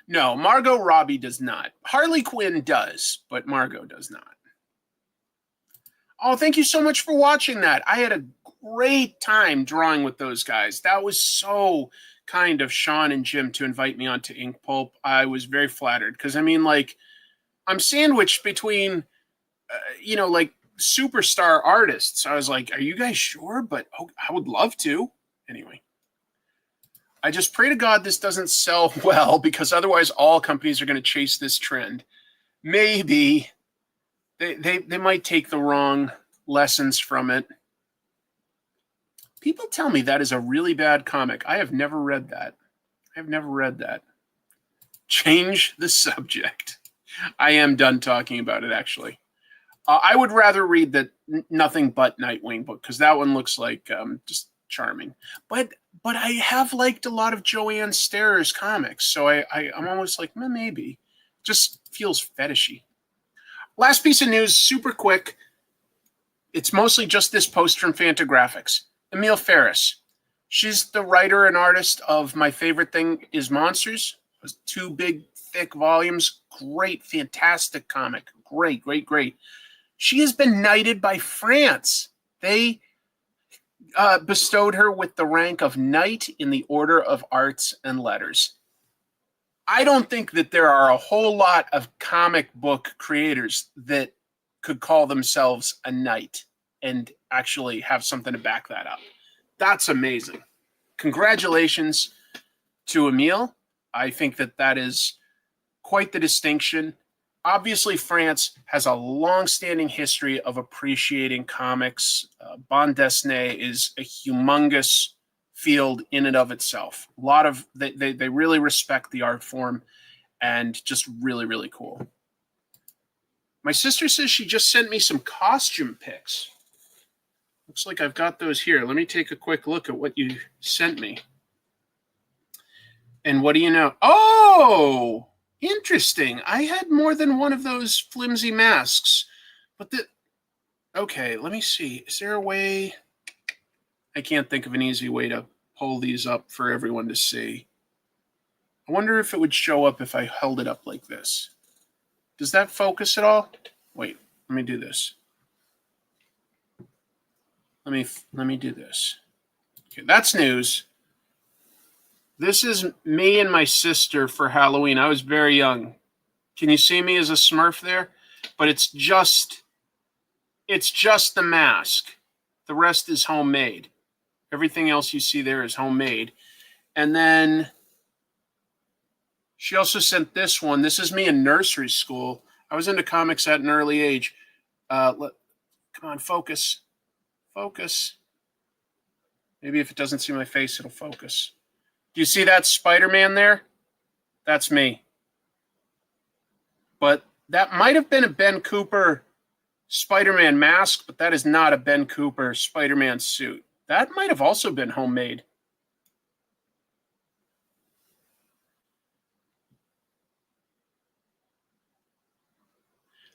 No, Margot Robbie does not. Harley Quinn does, but Margot does not. Oh, thank you so much for watching that. I had a great time drawing with those guys. That was so kind of Sean and Jim to invite me onto Ink Pulp. I was very flattered because, I mean, like, I'm sandwiched between, like superstar artists. I was like, are you guys sure? But I would love to. Anyway, I just pray to God this doesn't sell well, because otherwise all companies are going to chase this trend. Maybe they might take the wrong lessons from it. People tell me that is a really bad comic. I have never read that. Change the subject. I am done talking about it, actually. I would rather read the Nothing But Nightwing book, because that one looks like just charming. But I have liked a lot of Joanne Sterer's comics, so I'm almost like, maybe. Just feels fetishy. Last piece of news, super quick. It's mostly just this post from Fantagraphics. Emile Ferris. She's the writer and artist of My Favorite Thing Is Monsters. It was 2 big, thick volumes. Great, fantastic comic. Great. She has been knighted by France. They bestowed her with the rank of Knight in the Order of Arts and Letters. I don't think that there are a whole lot of comic book creators that could call themselves a knight and actually have something to back that up. That's amazing. Congratulations to Emile. I think that is quite the distinction. obviously, France has a long-standing history of appreciating comics. Bande dessinée is a humongous field in and of itself. A lot of they really respect the art form, and just really, really cool. My sister says she just sent me some costume pics. Looks like I've got those here. Let me take a quick look at what you sent me. And what do you know? Oh, interesting. I had more than one of those flimsy masks. But okay, let me see. Is there a way? I can't think of an easy way to pull these up for everyone to see. I wonder if it would show up if I held it up like this. Does that focus at all? Wait, let me do this. Let me do this. Okay, that's news. This is me and my sister for Halloween. I was very young. Can you see me as a Smurf there? But it's just the mask. The rest is homemade. Everything else you see there is homemade. And then she also sent this one. This is me in nursery school. I was into comics at an early age. Come on, focus. Focus. Maybe if it doesn't see my face, it'll focus. Do you see that Spider-Man there? That's me. But that might have been a Ben Cooper Spider-Man mask, but that is not a Ben Cooper Spider-Man suit. That might have also been homemade.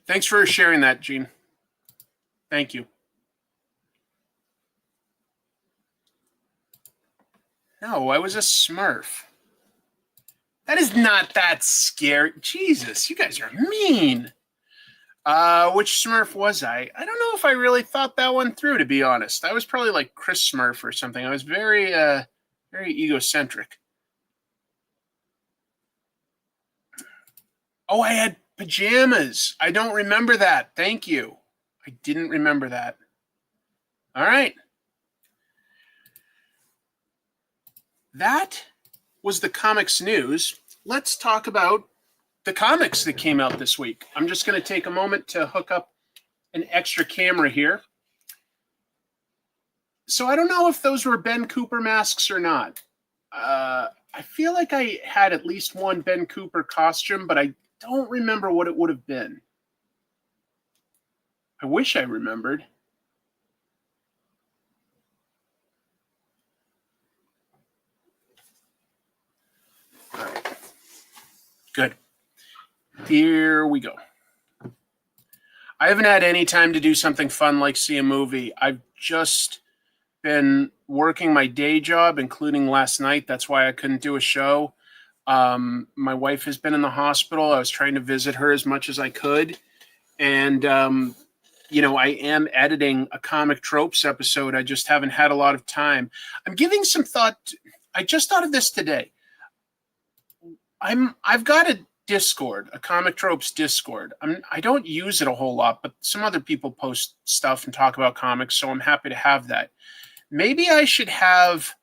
Thanks for sharing that, Gene. Thank you. No, I was a Smurf. That is not that scary. Jesus, you guys are mean. Which Smurf was I? I don't know if I really thought that one through, to be honest. I was probably like Chris Smurf or something. I was very egocentric. Oh, I had pajamas. I don't remember that. Thank you. I didn't remember that. All right. That was the comics news. Let's talk about the comics that came out this week. I'm just going to take a moment to hook up an extra camera here. So I don't know if those were Ben Cooper masks or not. I feel like I had at least one Ben Cooper costume, but I don't remember what it would have been. I wish I remembered. All right. Good. Here we go. I haven't had any time to do something fun like see a movie. I've just been working my day job, including last night. That's why I couldn't do a show. My wife has been in the hospital. I was trying to visit her as much as I could. And, I am editing a Comic Tropes episode. I just haven't had a lot of time. I'm giving some thought. I just thought of this today. I've got a Discord, a Comic Tropes Discord. I don't use it a whole lot, but some other people post stuff and talk about comics, so I'm happy to have that. Maybe I should have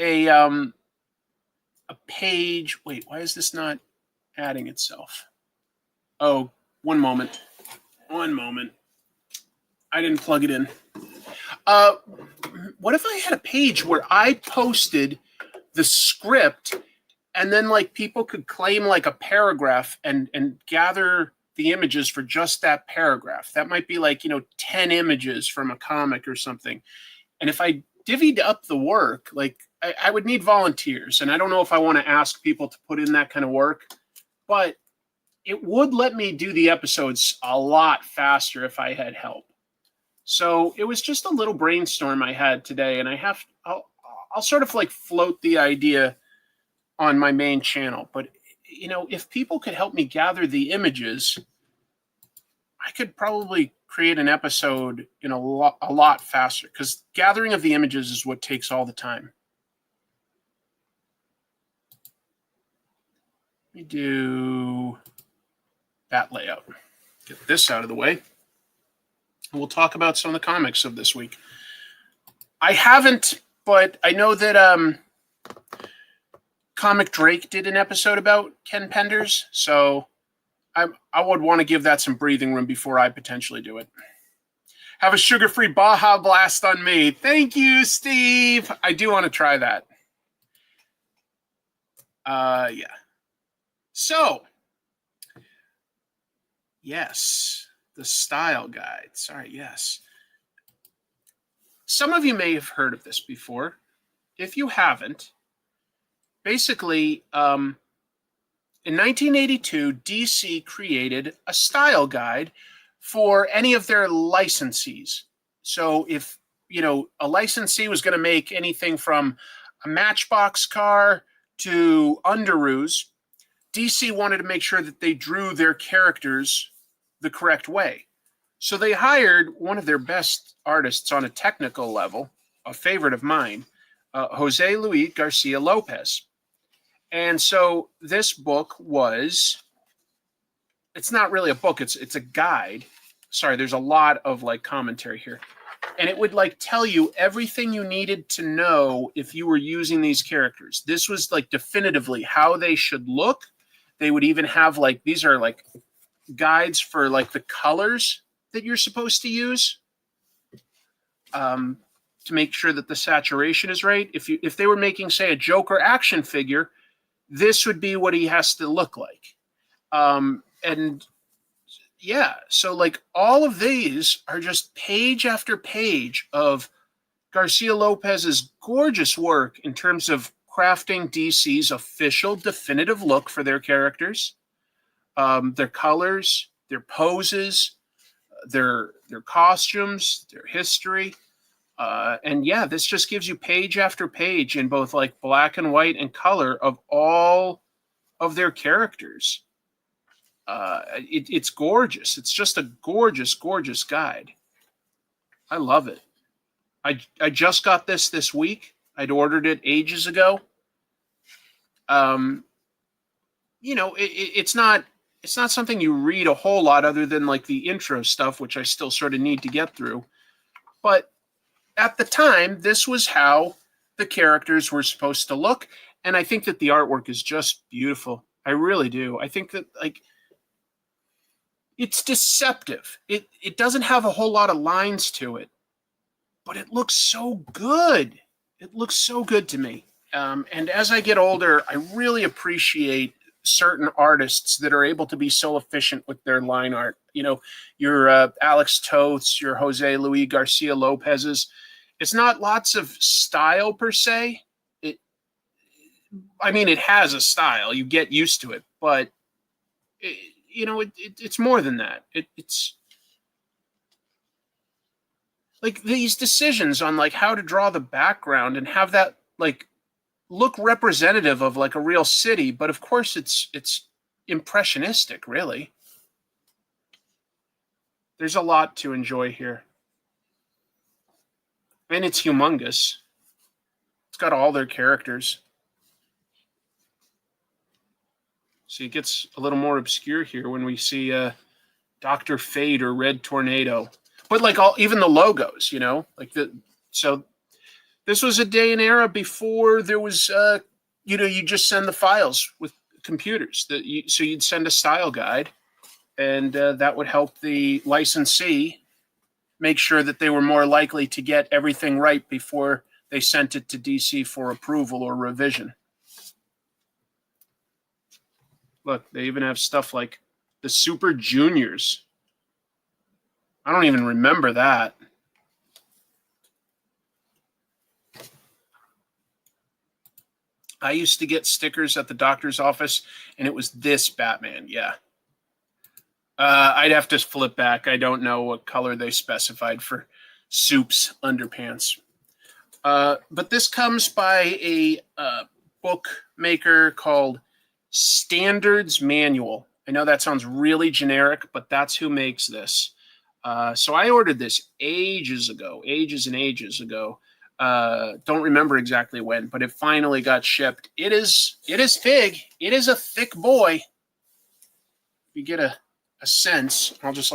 a page. Wait, why is this not adding itself? Oh, one moment. One moment. I didn't plug it in. What if I had a page where I posted the script and then like people could claim like a paragraph and gather the images for just that paragraph? That might be like, 10 images from a comic or something. And if I divvied up the work, like I would need volunteers. And I don't know if I want to ask people to put in that kind of work, but it would let me do the episodes a lot faster if I had help. So it was just a little brainstorm I had today, and I'll sort of like float the idea on my main channel. But, if people could help me gather the images, I could probably create an episode in a lot faster, because gathering of the images is what takes all the time. Let me do that layout. Get this out of the way. And we'll talk about some of the comics of this week. I haven't, but I know that Comic Drake did an episode about Ken Penders, so I would want to give that some breathing room before I potentially do it. Have a sugar-free Baja Blast on me. Thank you, Steve. I do want to try that. Yeah. So, yes, the style guide. Sorry, yes. Some of you may have heard of this before. If you haven't, basically, in 1982, DC created a style guide for any of their licensees. So if, a licensee was going to make anything from a Matchbox car to Underoos, DC wanted to make sure that they drew their characters the correct way. So they hired one of their best artists on a technical level, a favorite of mine, Jose Luis Garcia Lopez. And so this book was, it's not really a book, it's a guide. Sorry, there's a lot of commentary here. And it would tell you everything you needed to know if you were using these characters. This was definitively how they should look. They would even have these are guides for the colors that you're supposed to use to make sure that the saturation is right. If they were making, say, a Joker action figure, this would be what he has to look like. And yeah, so all of these are just page after page of Garcia Lopez's gorgeous work in terms of crafting DC's official definitive look for their characters, their colors, their poses, their costumes, their history. And yeah, this just gives you page after page in both black and white and color of all of their characters. It's gorgeous. It's just a gorgeous, gorgeous guide. I love it. I just got this week. I'd ordered it ages ago. It's not something you read a whole lot other than the intro stuff, which I still sort of need to get through. But at the time, this was how the characters were supposed to look. And I think that the artwork is just beautiful. I really do. I think that it's deceptive. It doesn't have a whole lot of lines to it, but it looks so good. It looks so good to me. And as I get older, I really appreciate certain artists that are able to be so efficient with their line art. Your Alex Toths, your Jose Luis Garcia Lopez's. It's not lots of style per se. It has a style. You get used to it, but it's more than that. It's these decisions on how to draw the background and have that look representative of a real city, but of course it's impressionistic, really. There's a lot to enjoy here. And it's humongous. It's got all their characters. So it gets a little more obscure here when we see Dr. Fate or Red Tornado. But even the logos, so this was a day and era before there was you just send the files with computers so you'd send a style guide, and that would help the licensee make sure that they were more likely to get everything right before they sent it to DC for approval or revision. Look, they even have stuff like the Super Juniors. I don't even remember that. I used to get stickers at the doctor's office, and it was this Batman, yeah. I'd have to flip back. I don't know what color they specified for Soup's underpants. But this comes by a bookmaker called Standards Manual. I know that sounds really generic, but that's who makes this. So I ordered this ages and ages ago. Don't remember exactly when, but it finally got shipped. It is big. It is a thick boy. You get a sense. I'll just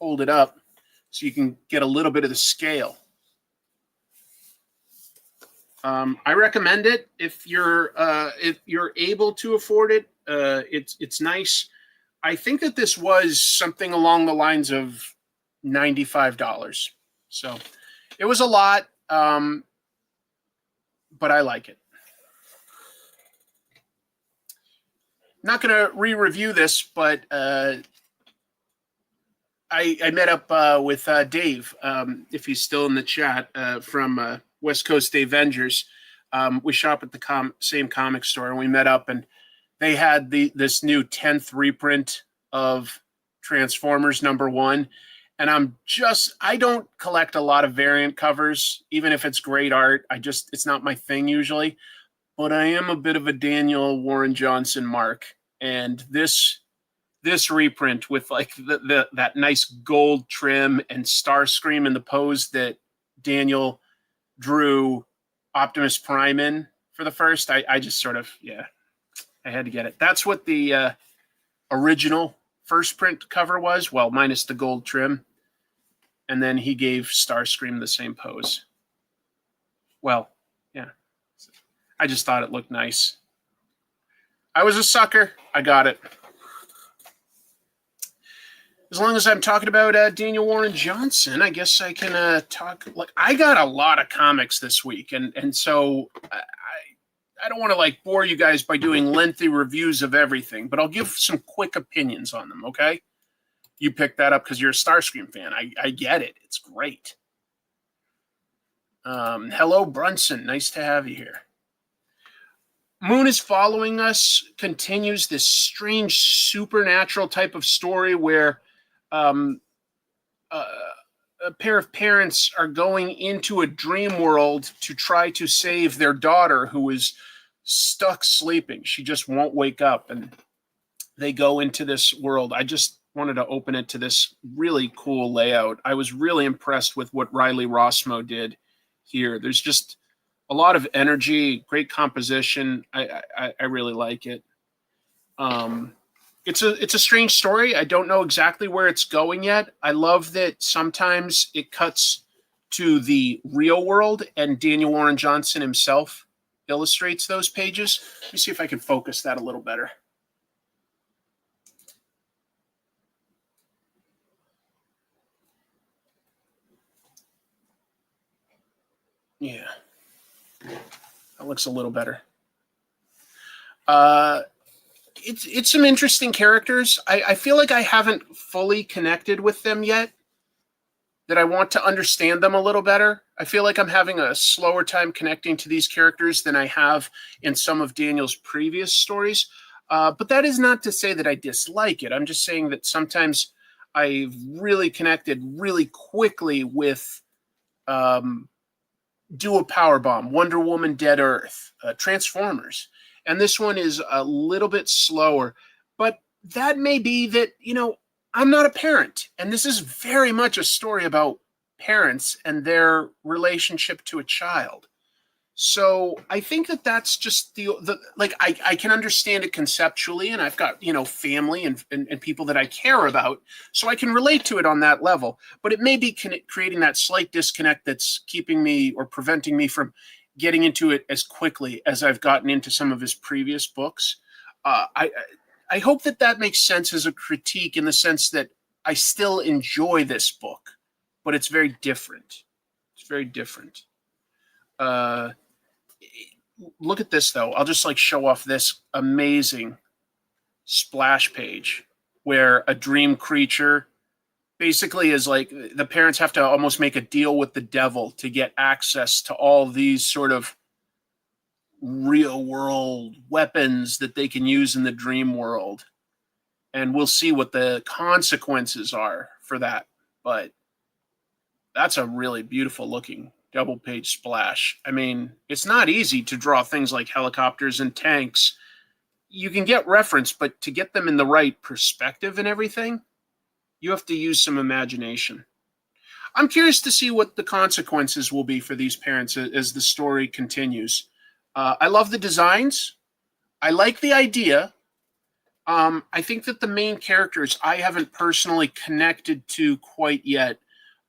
hold it up so you can get a little bit of the scale. I recommend it if you're able to afford it. It's nice. I think that this was something along the lines of $95. So it was a lot, but I like it. Not going to re-review this, but I met up with Dave, if he's still in the chat, from West Coast Avengers. We shop at the same comic store, and we met up, and they had this new 10th reprint of Transformers #1. And I don't collect a lot of variant covers, even if it's great art. It's not my thing usually, but I am a bit of a Daniel Warren Johnson mark. And this reprint with like that nice gold trim and Starscream in the pose that Daniel drew Optimus Prime in for the first, I just sort of, I had to get it. That's what the original first print cover was, well, minus the gold trim. And then he gave Starscream the same pose. Well, yeah. I just thought it looked nice. I was a sucker. I got it. As long as I'm talking about Daniel Warren Johnson, I guess I can talk. Like, I got a lot of comics this week, and so I don't want to like bore you guys by doing lengthy reviews of everything, but I'll give some quick opinions on them. Okay, you picked that up because you're a Starscream fan. I get it. It's great. Hello, Brunson. Nice to have you here. Moon is Following Us continues this strange supernatural type of story where a pair of parents are going into a dream world to try to save their daughter who is stuck sleeping. She just won't wake up, and they go into this world. I just wanted to open it to this really cool layout. I was really impressed with what Riley Rossmo did here. There's just a lot of energy, great composition. I really like it. It's a strange story. I don't know exactly where it's going yet. I love that sometimes it cuts to the real world and Daniel Warren Johnson himself illustrates those pages. Let me see if I can focus that a little better. Yeah. That looks a little better. It's some interesting characters. I feel like I haven't fully connected with them yet, that I want to understand them a little better. I feel like I'm having a slower time connecting to these characters than I have in some of Daniel's previous stories. But that is not to say that I dislike it. I'm just saying that sometimes I've really connected really quickly with Do a Powerbomb, Wonder Woman, Dead Earth, Transformers. And this one is a little bit slower. But that may be that, I'm not a parent. And this is very much a story about parents and their relationship to a child. So I think that that's just I can understand it conceptually, and I've got, family and people that I care about, so I can relate to it on that level. But it may be creating that slight disconnect that's keeping me or preventing me from getting into it as quickly as I've gotten into some of his previous books. I hope that makes sense as a critique, in the sense that I still enjoy this book, but it's very different. It's very different. Look at this, though. I'll just show off this amazing splash page where a dream creature basically is the parents have to almost make a deal with the devil to get access to all these sort of real world weapons that they can use in the dream world. And we'll see what the consequences are for that. But that's a really beautiful looking double page splash. I mean, it's not easy to draw things like helicopters and tanks. You can get reference, but to get them in the right perspective and everything, you have to use some imagination. I'm curious to see what the consequences will be for these parents as the story continues. I love the designs. I like the idea. I think that the main characters I haven't personally connected to quite yet,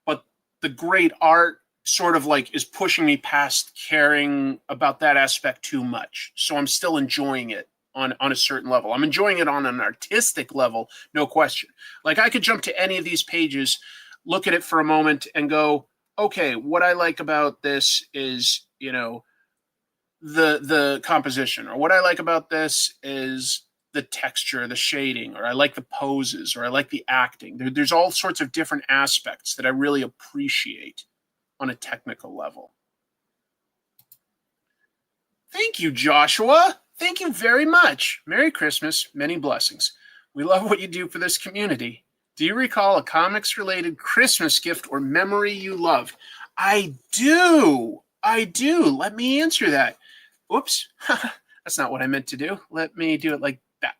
but the great art sort of is pushing me past caring about that aspect too much. So I'm still enjoying it on a certain level. I'm enjoying it on an artistic level, no question. Like I could jump to any of these pages, look at it for a moment and go, okay, what I like about this is, you know, the composition, or what I like about this is the texture, the shading, or I like the poses, or I like the acting. There's all sorts of different aspects that I really appreciate on a technical level. Thank you, Joshua. Thank you very much. Merry Christmas, many blessings. We love what you do for this community. Do you recall a comics-related Christmas gift or memory you loved? I do. Let me answer that. Oops. That's not what I meant to do. Let me do it like that.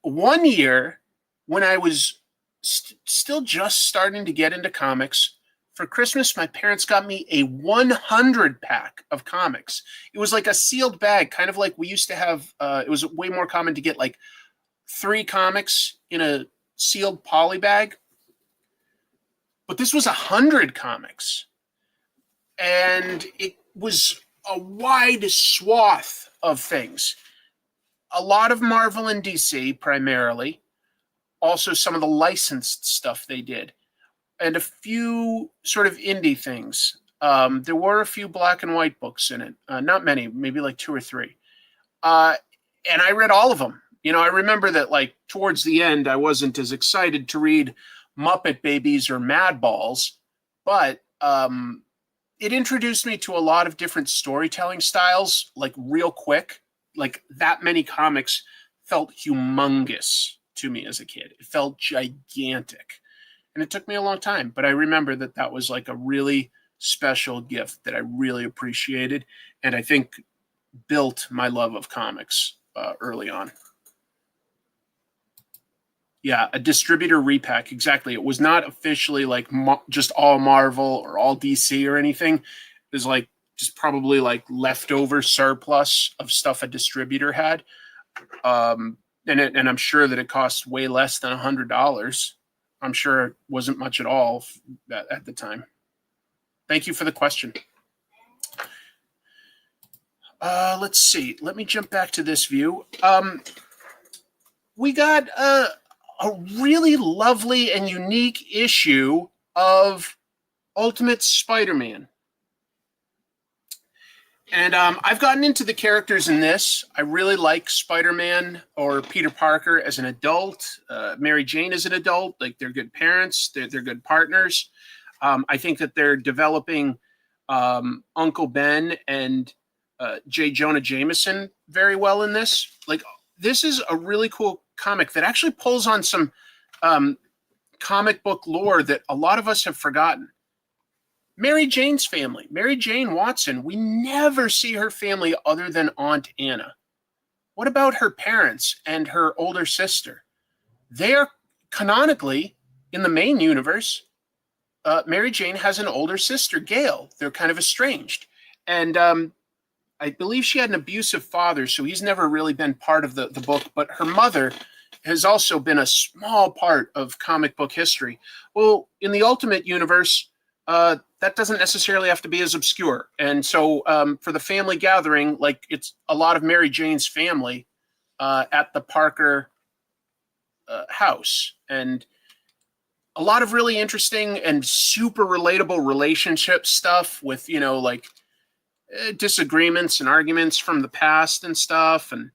One year, when I was still just starting to get into comics, for Christmas, my parents got me a 100 pack of comics. It was like a sealed bag, kind of like we used to have. It was way more common to get like 3 comics in a sealed poly bag. But this was 100 comics. And it was a wide swath of things. A lot of Marvel and DC, primarily. Also, some of the licensed stuff they did. And a few sort of indie things. There were a few black and white books in it. Not many, maybe like 2 or 3. And I read all of them. You know, I remember that like towards the end, I wasn't as excited to read Muppet Babies or Madballs, but it introduced me to a lot of different storytelling styles, like real quick. Like that many comics felt humongous to me as a kid. It felt gigantic. And it took me a long time, but I remember that that was like a really special gift that I really appreciated, and I think built my love of comics early on. Yeah, a distributor repack, exactly. It was not officially like just all Marvel or all DC or anything. It was like just probably like leftover surplus of stuff a distributor had. And I'm sure that it cost way less than $100. I'm sure it wasn't much at all at the time. Thank you for the question. Let's see. Let me jump back to this view. We got a really lovely and unique issue of Ultimate Spider-Man. And I've gotten into the characters in this. I really like Spider-Man or Peter Parker as an adult. Mary Jane as an adult. Like, they're good parents. They're good partners. I think that they're developing Uncle Ben and J. Jonah Jameson very well in this. Like, this is a really cool comic that actually pulls on some comic book lore that a lot of us have forgotten. Mary Jane's family, Mary Jane Watson, we never see her family other than Aunt Anna. What about her parents and her older sister? They are canonically, in the main universe, Mary Jane has an older sister, Gail. They're kind of estranged. And I believe she had an abusive father, so he's never really been part of the book. But her mother has also been a small part of comic book history. Well, in the Ultimate Universe, that doesn't necessarily have to be as obscure. And so for the family gathering, like, it's a lot of Mary Jane's family at the Parker house. And a lot of really interesting and super relatable relationship stuff with, you know, like disagreements and arguments from the past and stuff. And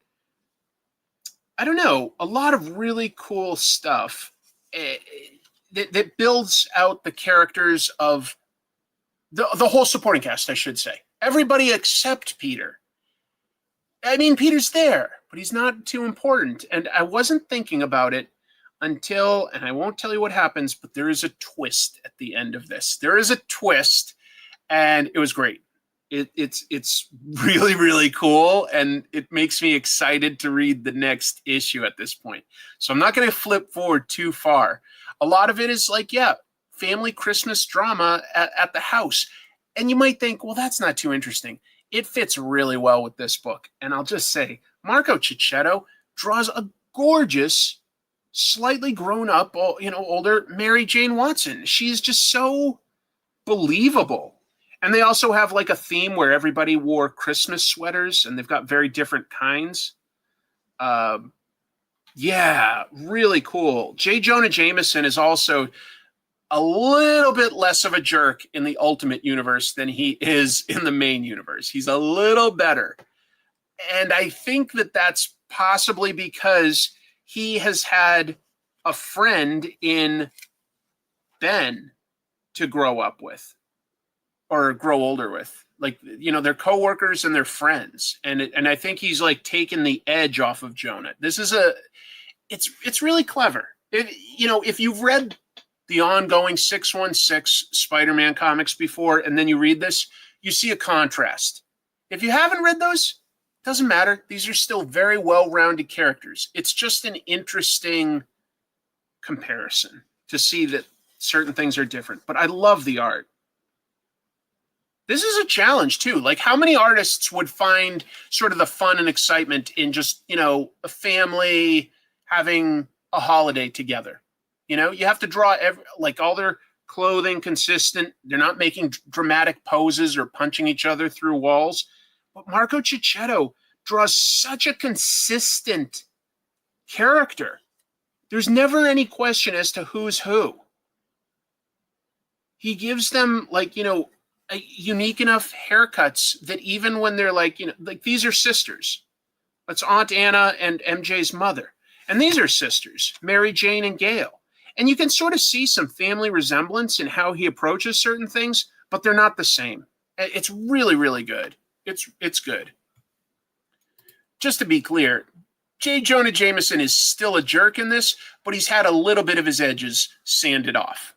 I don't know, a lot of really cool stuff that builds out the characters of the whole supporting cast, I should say. Everybody except Peter. I mean, Peter's there, but he's not too important. And I wasn't thinking about it until, and I won't tell you what happens, but there is a twist at the end of this. There is a twist, and it was great. It's really, really cool, and it makes me excited to read the next issue at this point. So I'm not going to flip forward too far. A lot of it is like, yeah, family Christmas drama at the house. And you might think, well, that's not too interesting. It fits really well with this book. And I'll just say, Marco Cicchetto draws a gorgeous, slightly grown up, older Mary Jane Watson. She's just so believable. And they also have like a theme where everybody wore Christmas sweaters, and they've got very different kinds. Yeah, really cool. J. Jonah Jameson is also a little bit less of a jerk in the Ultimate Universe than he is in the main universe. He's a little better. And I think that that's possibly because he has had a friend in Ben to grow up with or grow older with. Like, you know, they're coworkers and they're friends. And I think he's like taken the edge off of Jonah. This is it's really clever. If you've read the ongoing 616 Spider-Man comics before, and then you read this, you see a contrast. If you haven't read those, doesn't matter. These are still very well-rounded characters. It's just an interesting comparison to see that certain things are different. But I love the art. This is a challenge, too. Like, how many artists would find sort of the fun and excitement in just, a family having a holiday together? You have to draw all their clothing consistent. They're not making dramatic poses or punching each other through walls. But Marco Cicchetto draws such a consistent character. There's never any question as to who's who. He gives them, unique enough haircuts that even when they're these are sisters. That's Aunt Anna and MJ's mother. And these are sisters, Mary Jane and Gail. And you can sort of see some family resemblance in how he approaches certain things, but they're not the same. It's really, really good. It's good. Just to be clear, J. Jonah Jameson is still a jerk in this, but he's had a little bit of his edges sanded off.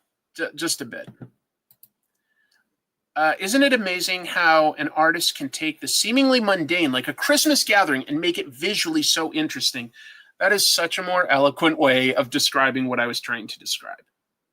Just a bit. Isn't it amazing how an artist can take the seemingly mundane, like a Christmas gathering, and make it visually so interesting? That is such a more eloquent way of describing what I was trying to describe.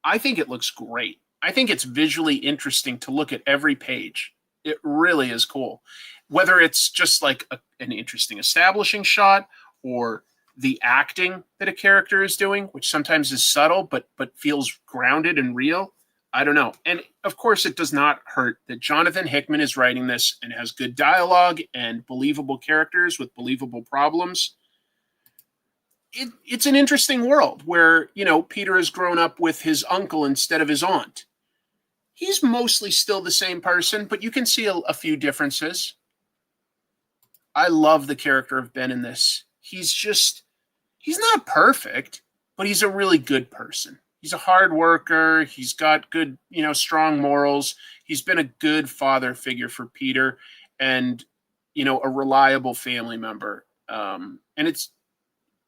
I think it looks great. I think it's visually interesting to look at every page. It really is cool. Whether it's just like an interesting establishing shot or the acting that a character is doing, which sometimes is subtle but feels grounded and real. I don't know. And of course, it does not hurt that Jonathan Hickman is writing this and has good dialogue and believable characters with believable problems. It's an interesting world where, Peter has grown up with his uncle instead of his aunt. He's mostly still the same person, but you can see a few differences. I love the character of Ben in this. He's not perfect, but he's a really good person. He's a hard worker. He's got good, strong morals. He's been a good father figure for Peter and, a reliable family member.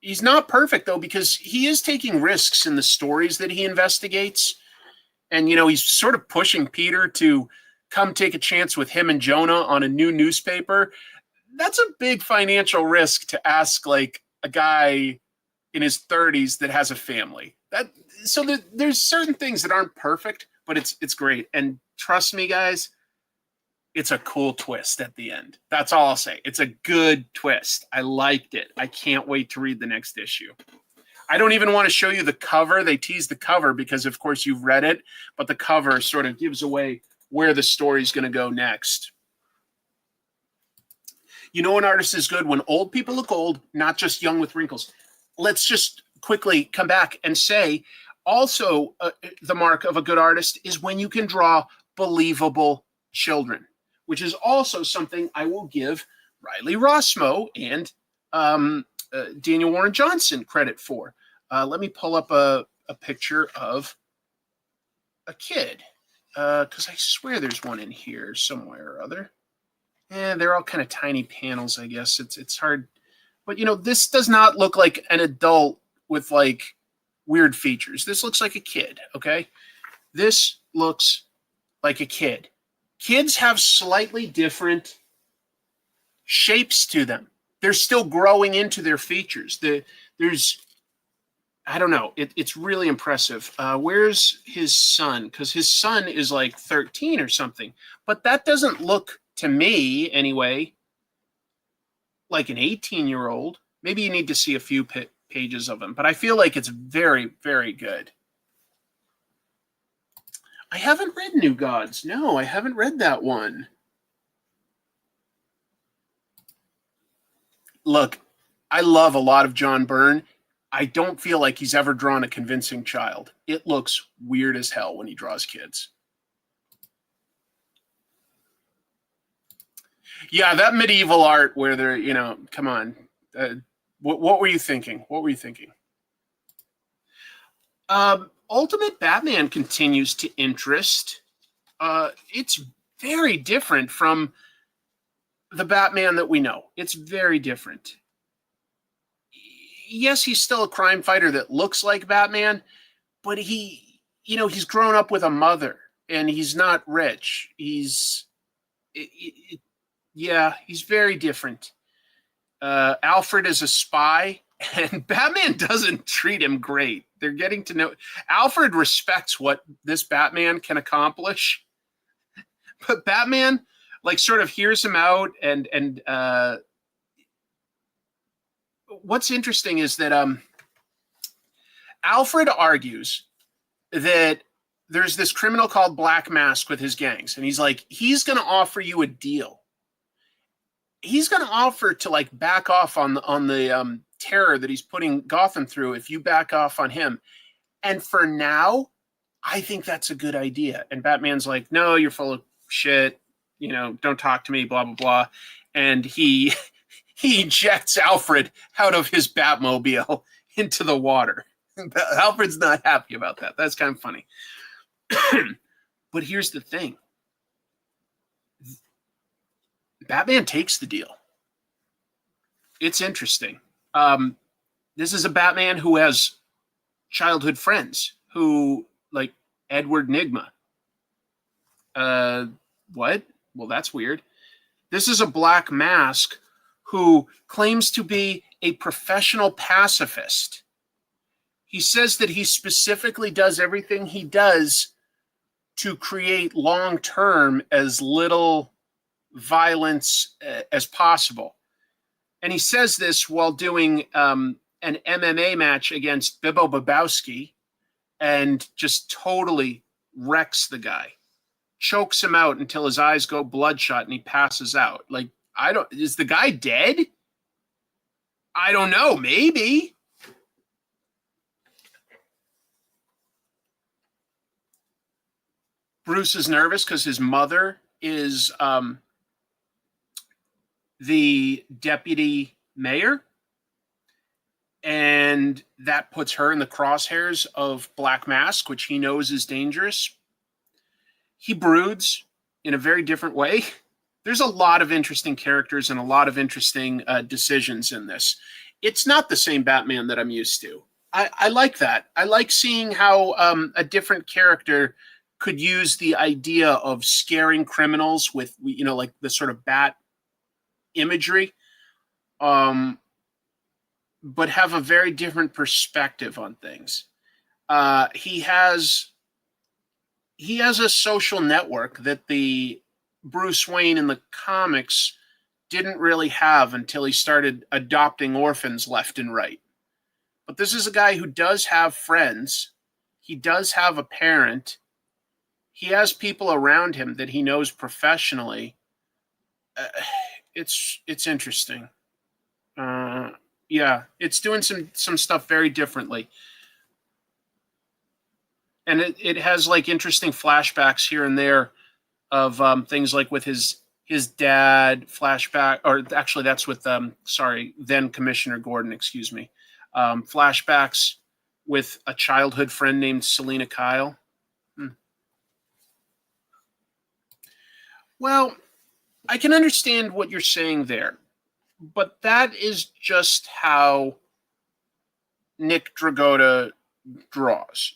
He's not perfect, though, because he is taking risks in the stories that he investigates. And, he's sort of pushing Peter to come take a chance with him and Jonah on a new newspaper. That's a big financial risk to ask, a guy in his 30s that has a family. There's certain things that aren't perfect, but it's great. And trust me, guys, it's a cool twist at the end. That's all I'll say. It's a good twist. I liked it. I can't wait to read the next issue. I don't even want to show you the cover. They tease the cover because, of course, you've read it, but the cover sort of gives away where the story's going to go next. An artist is good when old people look old, not just young with wrinkles. Let's just quickly come back and say, also, the mark of a good artist is when you can draw believable children, which is also something I will give Riley Rossmo and Daniel Warren Johnson credit for. Let me pull up a picture of a kid, because I swear there's one in here somewhere or other. And they're all kind of tiny panels, I guess. It's hard. But, this does not look like an adult with, weird features. This looks like a kid, okay? This looks like a kid. Kids have slightly different shapes to them. They're still growing into their features. I don't know. It's really impressive. Where's his son? Because his son is 13 or something. But that doesn't look, to me anyway, like an 18-year-old. Maybe you need to see a few pages of him. But I feel like it's very, very good. I haven't read New Gods. No, I haven't read that one. Look, I love a lot of John Byrne. I don't feel like he's ever drawn a convincing child. It looks weird as hell when he draws kids. Yeah, that medieval art where they're, come on. What were you thinking? What were you thinking? Ultimate Batman continues to interest. It's very different from the Batman that we know. It's very different. Yes, he's still a crime fighter that looks like Batman, but he's grown up with a mother and he's not rich. He's very different. Alfred is a spy, and Batman doesn't treat him great. They're getting to know. Alfred respects what this Batman can accomplish, but Batman sort of hears him out. And what's interesting is that Alfred argues that there's this criminal called Black Mask with his gangs, and he's going to offer you a deal. He's going to offer to back off on the terror that he's putting Gotham through if you back off on him. And for now, I think that's a good idea. And Batman's like, no, you're full of shit. Don't talk to me, blah, blah, blah. And he ejects Alfred out of his Batmobile into the water. Alfred's not happy about that. That's kind of funny. But here's the thing. Batman takes the deal. It's interesting. This is a Batman who has childhood friends who, like Edward Nygma. What? Well, that's weird. This is a Black Mask who claims to be a professional pacifist. He says that he specifically does everything he does to create long-term as little violence as possible. And he says this while doing an MMA match against Bibo Babowski and just totally wrecks the guy. Chokes him out until his eyes go bloodshot and he passes out. Is the guy dead? I don't know, maybe. Bruce is nervous because his mother is the deputy mayor, and that puts her in the crosshairs of Black Mask, which he knows is dangerous. He broods in a very different way. There's a lot of interesting characters and a lot of interesting decisions in this. It's not the same Batman that I'm used to. I like that. I like seeing how a different character could use the idea of scaring criminals with, the sort of bat imagery, but have a very different perspective on things. He has a social network that the Bruce Wayne in the comics didn't really have until he started adopting orphans left and right. But this is a guy who does have friends. He does have a parent. He has people around him that he knows professionally. It's interesting. It's doing some stuff very differently. And it has interesting flashbacks here and there of things like with his dad flashback, or actually that's with then Commissioner Gordon, excuse me. Flashbacks with a childhood friend named Selina Kyle. Well, I can understand what you're saying there, but that is just how Nick Dragotta draws.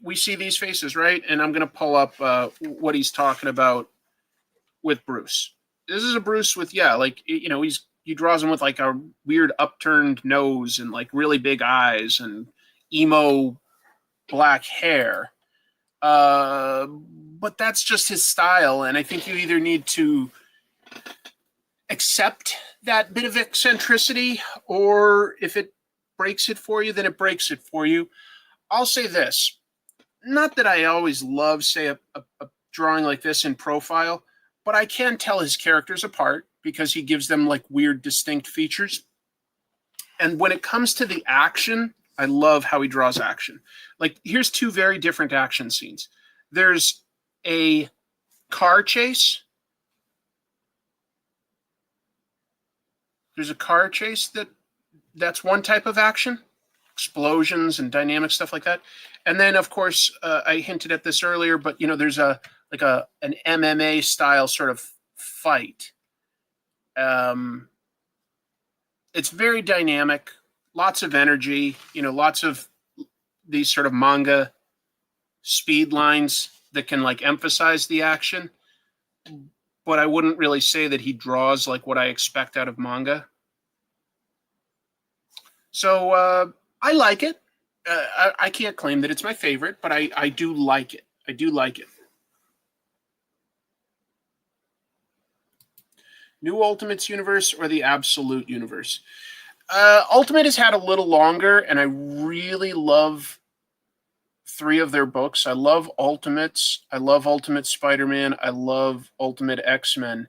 We see these faces, right? And I'm going to pull up what he's talking about with Bruce. This is a Bruce with, he draws him with a weird upturned nose and really big eyes and emo black hair. But that's just his style, and I think you either need to accept that bit of eccentricity, or if it breaks it for you, then it breaks it for you. I'll say this. Not that I always love, say, a drawing like this in profile, but I can tell his characters apart because he gives them weird, distinct features. And when it comes to the action, I love how he draws action. Like, here's two very different action scenes. There's a car chase. There's a car chase that's one type of action. Explosions and dynamic stuff like that. And then, of course, I hinted at this earlier, but, there's an MMA style sort of fight. It's very dynamic, lots of energy, lots of these sort of manga speed lines that can like emphasize the action. But I wouldn't really say that he draws like what I expect out of manga. So I like it. I can't claim that it's my favorite, but I do like it. I do like it. New Ultimates universe or the Absolute universe? Ultimate has had a little longer, and I really love 3 of their books. I love Ultimates. I love Ultimate Spider-Man. I love Ultimate X-Men.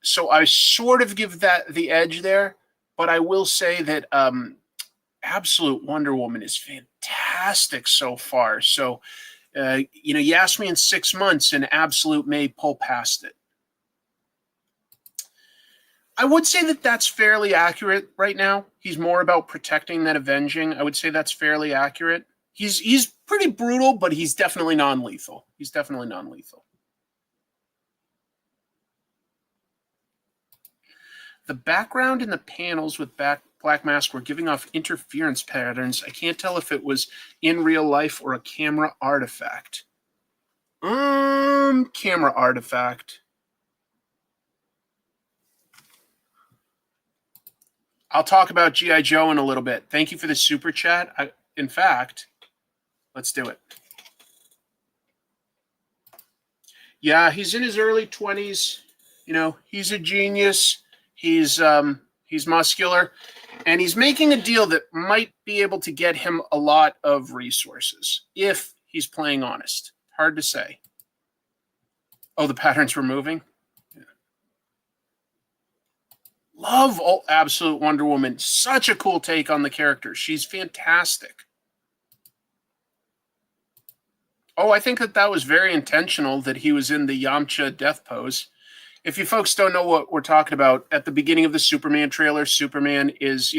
So I sort of give that the edge there, but I will say that Absolute Wonder Woman is fantastic so far. So, you asked me in 6 months, and Absolute may pull past it. I would say that that's fairly accurate right now. He's more about protecting than avenging. I would say that's fairly accurate. He's pretty brutal, but he's definitely non-lethal. He's definitely non-lethal. The background in the panels with Black Mask were giving off interference patterns. I can't tell if it was in real life or a camera artifact. Camera artifact. I'll talk about G.I. Joe in a little bit. Thank you for the super chat. In fact, let's do it. Yeah, he's in his early 20s. He's a genius. He's muscular. And he's making a deal that might be able to get him a lot of resources if he's playing honest. Hard to say. Oh, the patterns were moving? Love Absolute Wonder Woman. Such a cool take on the character. She's fantastic. Oh, I think that was very intentional that he was in the Yamcha death pose. If you folks don't know what we're talking about, at the beginning of the Superman trailer, Superman is,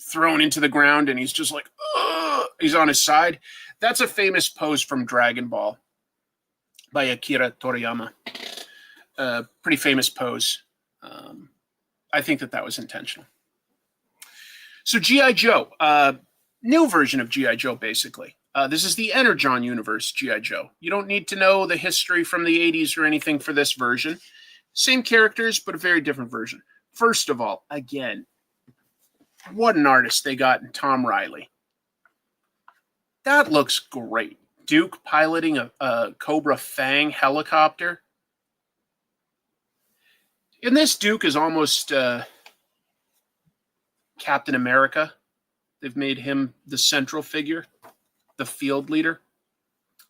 thrown into the ground and he's just like, ugh! He's on his side. That's a famous pose from Dragon Ball by Akira Toriyama. Pretty famous pose. I think that was intentional. So G.I. Joe, new version of G.I. Joe, basically. This is the Energon universe G.I. Joe. You don't need to know the history from the 80s or anything for this version. Same characters, but a very different version. First of all, again, what an artist they got in Tom Riley. That looks great. Duke piloting a Cobra Fang helicopter. And this Duke is almost Captain America. They've made him the central figure, the field leader.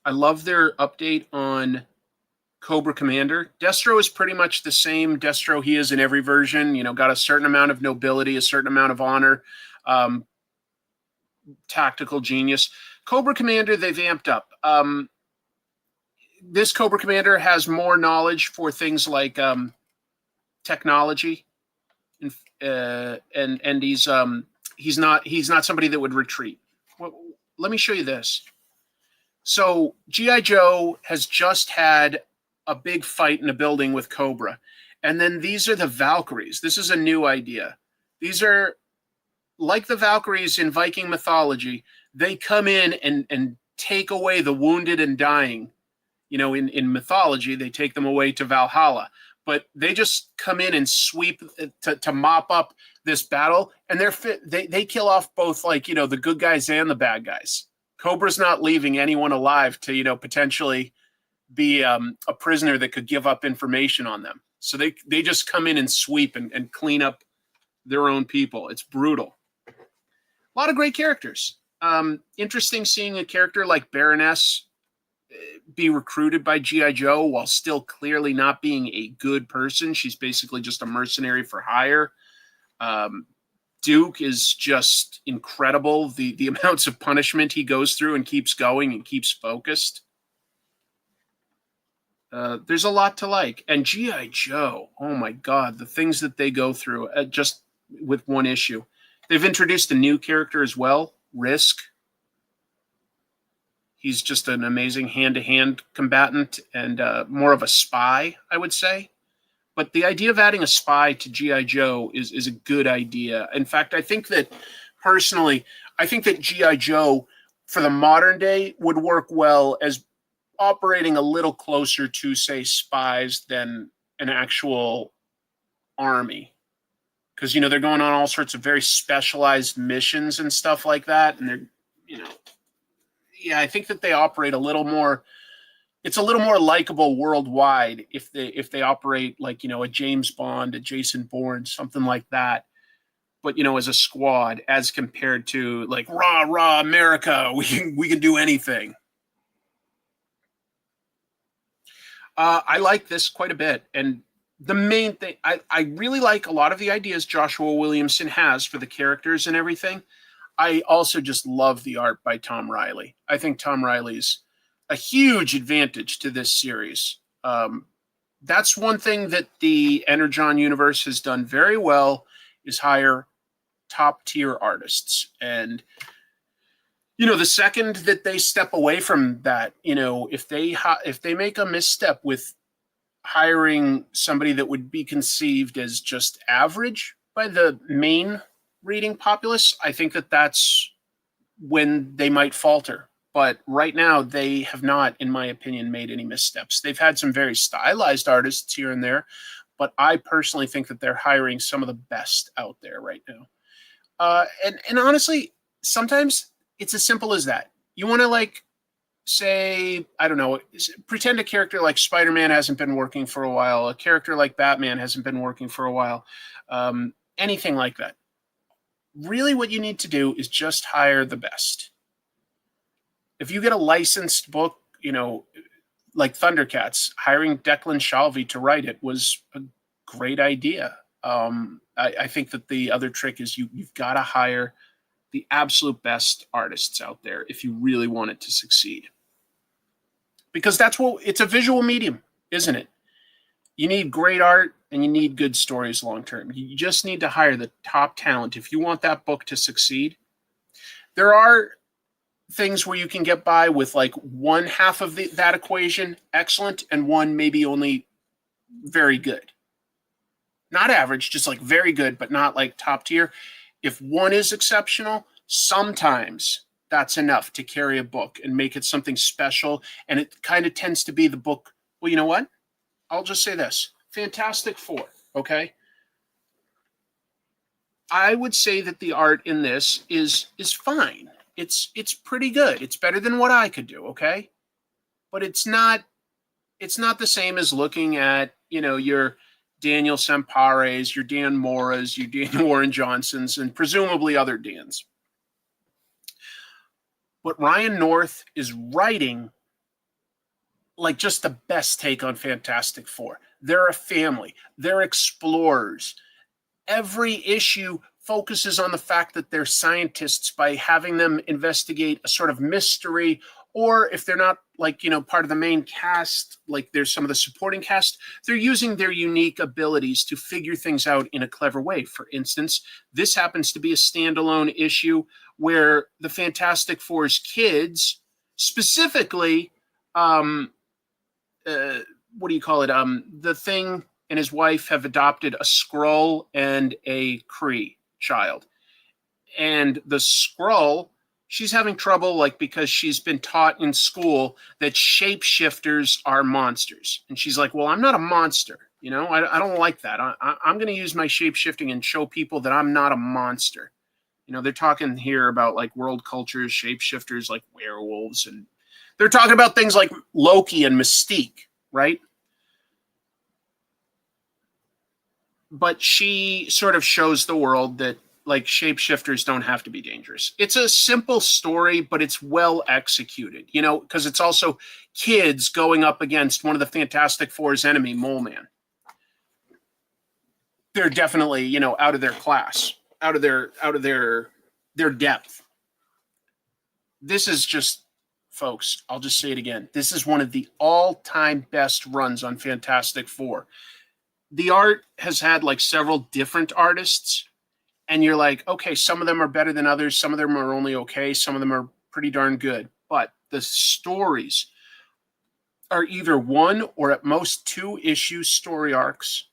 I love their update on Cobra Commander. Destro is pretty much the same Destro he is in every version. Got a certain amount of nobility, a certain amount of honor, tactical genius. Cobra Commander, they've amped up. This Cobra Commander has more knowledge for things like technology, and he's not somebody that would retreat. Well, let me show you this. So G.I. Joe has just had a big fight in a building with Cobra, and then these are the Valkyries. This is a new idea. These are like the Valkyries in Viking mythology. They come in and take away the wounded and dying. In mythology, they take them away to Valhalla. But they just come in and sweep to mop up this battle, and they kill off both the good guys and the bad guys. Cobra's not leaving anyone alive to potentially be a prisoner that could give up information on them. So they just come in and sweep and clean up their own people. It's brutal. A lot of great characters. Interesting seeing a character like Baroness be recruited by G.I. Joe while still clearly not being a good person. She's basically just a mercenary for hire. Duke is just incredible. The amounts of punishment he goes through and keeps going and keeps focused. There's a lot to like. And G.I. Joe, oh my God, the things that they go through just with one issue. They've introduced a new character as well, Risk. He's just an amazing hand-to-hand combatant and more of a spy, I would say. But the idea of adding a spy to G.I. Joe is a good idea. In fact, I think that, personally, I think that G.I. Joe, for the modern day, would work well as operating a little closer to, say, spies than an actual army. Because, you know, they're going on all sorts of very specialized missions and stuff like that. And they're, you know, yeah, I think that they operate a little more. It's a little more likable worldwide if they operate like, you know, a James Bond, a Jason Bourne, something like that. But, you know, as a squad, as compared to like rah America, we can do anything. I like this quite a bit, and the main thing I really like a lot of the ideas Joshua Williamson has for the characters and everything. I also just love the art by Tom Riley. I think Tom Riley's a huge advantage to this series. That's one thing that the Energon universe has done very well, is hire top tier artists. And, you know, the second that they step away from that, you know, if they make a misstep with hiring somebody that would be conceived as just average by the main reading populace, I think that that's when they might falter. But right now, they have not, in my opinion, made any missteps. They've had some very stylized artists here and there, but I personally think that they're hiring some of the best out there right now. And honestly, sometimes it's as simple as that. You want to, like, say, I don't know, pretend a character like Spider-Man hasn't been working for a while, a character like Batman hasn't been working for a while, anything like that. Really what you need to do is just hire the best. If you get a licensed book, you know, like Thundercats, hiring Declan Shalvey to write it was a great idea. I think that the other trick is you've got to hire the absolute best artists out there if you really want it to succeed. Because it's a visual medium, isn't it? You need great art and you need good stories long term. You just need to hire the top talent if you want that book to succeed. There are things where you can get by with like one half of that equation, excellent, and one maybe only very good. Not average, just like very good, but not like top tier. If one is exceptional, sometimes that's enough to carry a book and make it something special. And it kind of tends to be the book. Well, you know what? I'll just say this. Fantastic Four, okay? I would say that the art in this is fine. It's pretty good. It's better than what I could do, okay? But it's not the same as looking at, you know, your Daniel Sampares, your Dan Moras, your Dan Warren Johnsons, and presumably other Dans. But Ryan North is writing like just the best take on Fantastic Four. They're a family. They're explorers. Every issue focuses on the fact that they're scientists by having them investigate a sort of mystery, or if they're not, like, you know, part of the main cast, like there's some of the supporting cast, they're using their unique abilities to figure things out in a clever way. For instance, this happens to be a standalone issue where the Fantastic Four's kids, specifically, what do you call it? The Thing and his wife have adopted a Skrull and a Kree child. And the Skrull, she's having trouble, like, because she's been taught in school that shapeshifters are monsters. And she's like, well, I'm not a monster. You know, I don't like that. I'm going to use my shapeshifting and show people that I'm not a monster. You know, they're talking here about, like, world cultures, shapeshifters, like werewolves. And they're talking about things like Loki and Mystique, right? But she sort of shows the world that, like, shapeshifters don't have to be dangerous. It's a simple story, but it's well executed, you know, because it's also kids going up against one of the Fantastic Four's enemy, Mole Man. They're definitely, you know, out of their class. out of their depth. This is just, folks, I'll just say it again. This is one of the all-time best runs on Fantastic Four. The art has had like several different artists, and you're like, okay, some of them are better than others. Some of them are only okay. Some of them are pretty darn good. But the stories are either one or at most two issue story arcs,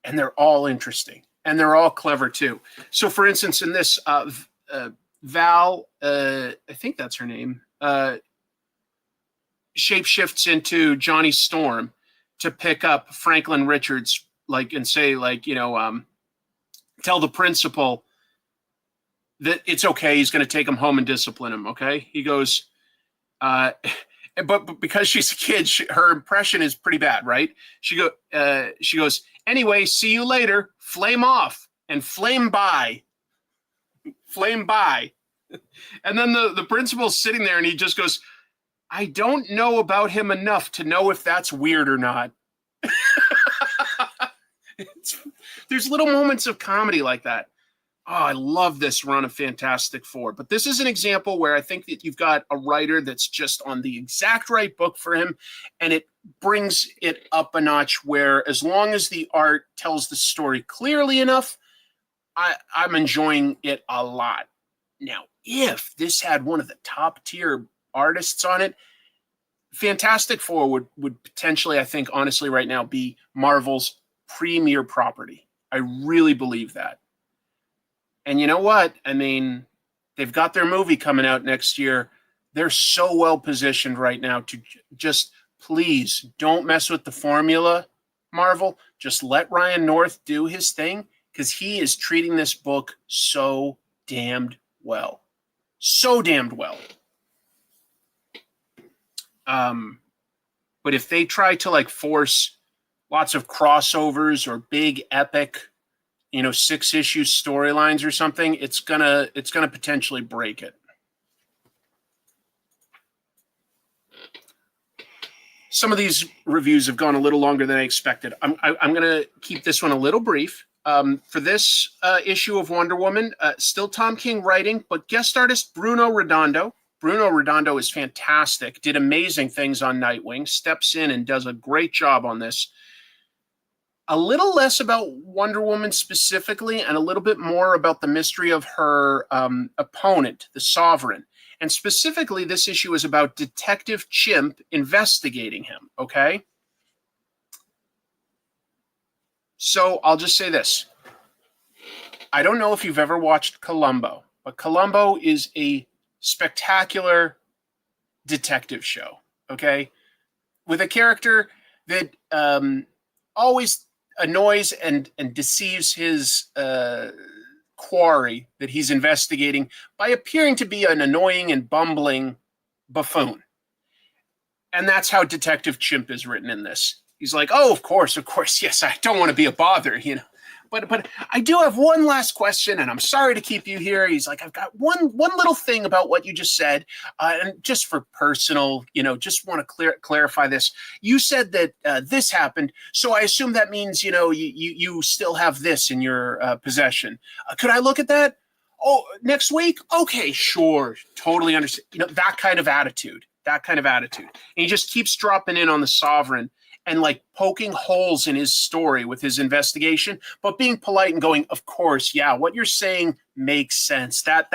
and they're all interesting, and they're all clever too. So, for instance, in this, Val, I think that's her name, shapeshifts into Johnny Storm to pick up Franklin Richards, like, and say, like, you know, tell the principal that it's okay. He's going to take him home and discipline him. Okay. He goes, but because she's a kid, her impression is pretty bad, right? She goes, anyway, see you later. Flame off and flame by. Flame by. And then the principal's sitting there and he just goes, I don't know about him enough to know if that's weird or not. There's little moments of comedy like that. Oh, I love this run of Fantastic Four. But this is an example where I think that you've got a writer that's just on the exact right book for him, and it brings it up a notch where as long as the art tells the story clearly enough, I'm enjoying it a lot. Now, if this had one of the top tier artists on it, Fantastic Four would potentially, I think, honestly, right now, be Marvel's premier property. I really believe that. And you know what? I mean, they've got their movie coming out next year. They're so well positioned right now to just, please don't mess with the formula, Marvel. Just let Ryan North do his thing, because he is treating this book so damned well. So damned well. But if they try to like force lots of crossovers or big epic, 6-issue storylines or something, it's gonna potentially break it. Some of these reviews have gone a little longer than I expected. I'm gonna keep this one a little brief. For this issue of Wonder Woman, still Tom King writing, but guest artist Bruno Redondo. Bruno Redondo is fantastic, did amazing things on Nightwing, steps in and does a great job on this. A little less about Wonder Woman specifically, and a little bit more about the mystery of her opponent, the Sovereign. And specifically, this issue is about Detective Chimp investigating him, okay? So I'll just say this. I don't know if you've ever watched Columbo, but Columbo is a spectacular detective show, okay? With a character that always annoys and deceives his quarry that he's investigating by appearing to be an annoying and bumbling buffoon. And that's how Detective Chimp is written in this. He's like, oh, of course, yes, I don't want to be a bother, But I do have one last question, and I'm sorry to keep you here. He's like, I've got one little thing about what you just said, and just for personal, just want to clarify this. You said that this happened, so I assume that means, you still have this in your possession. Could I look at that? Oh, next week? Okay, sure, totally understand. That kind of attitude. And he just keeps dropping in on the Sovereign and like poking holes in his story with his investigation, but being polite and going, of course, yeah, what you're saying makes sense. That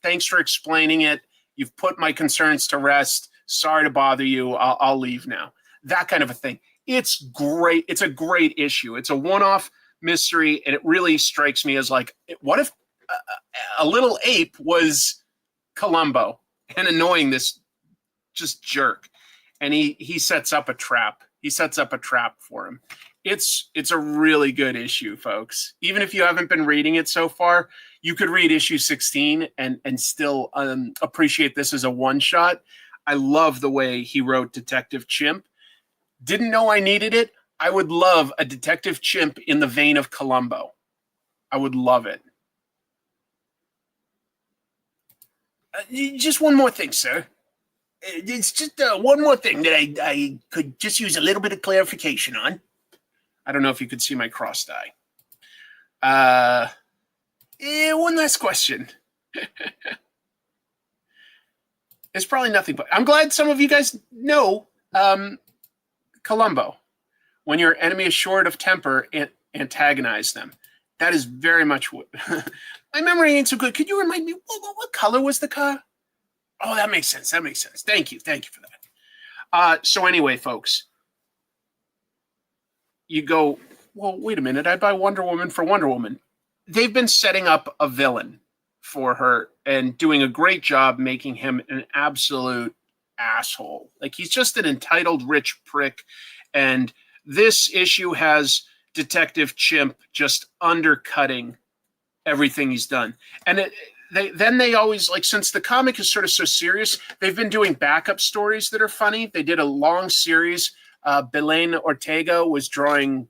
thanks for explaining it. You've put my concerns to rest. Sorry to bother you. I'll leave now. That kind of a thing. It's great. It's a great issue. It's a one-off mystery, and it really strikes me as like, what if a little ape was Columbo and annoying this just jerk? And he sets up a trap. He sets up a trap for him. It's a really good issue, folks. Even if you haven't been reading it so far, you could read issue 16 and still appreciate this as a one-shot. I love the way he wrote Detective Chimp. Didn't know I needed it. I would love a Detective Chimp in the vein of Columbo. I would love it. Just one more thing, sir. It's just one more thing that I could just use a little bit of clarification on. I don't know if you could see my crossed eye. One last question. It's probably nothing, but I'm glad some of you guys know Columbo. When your enemy is short of temper, antagonize them. That is very much what... My memory ain't so good. Could you remind me, what color was the car? Oh, that makes sense. That makes sense. Thank you. Thank you for that. So anyway, folks, you go, well, wait a minute. I'd buy Wonder Woman for Wonder Woman. They've been setting up a villain for her and doing a great job making him an absolute asshole. Like, he's just an entitled rich prick. And this issue has Detective Chimp just undercutting everything he's done. And they always, like, since the comic is sort of so serious, they've been doing backup stories that are funny. They did a long series. Belen Ortega was drawing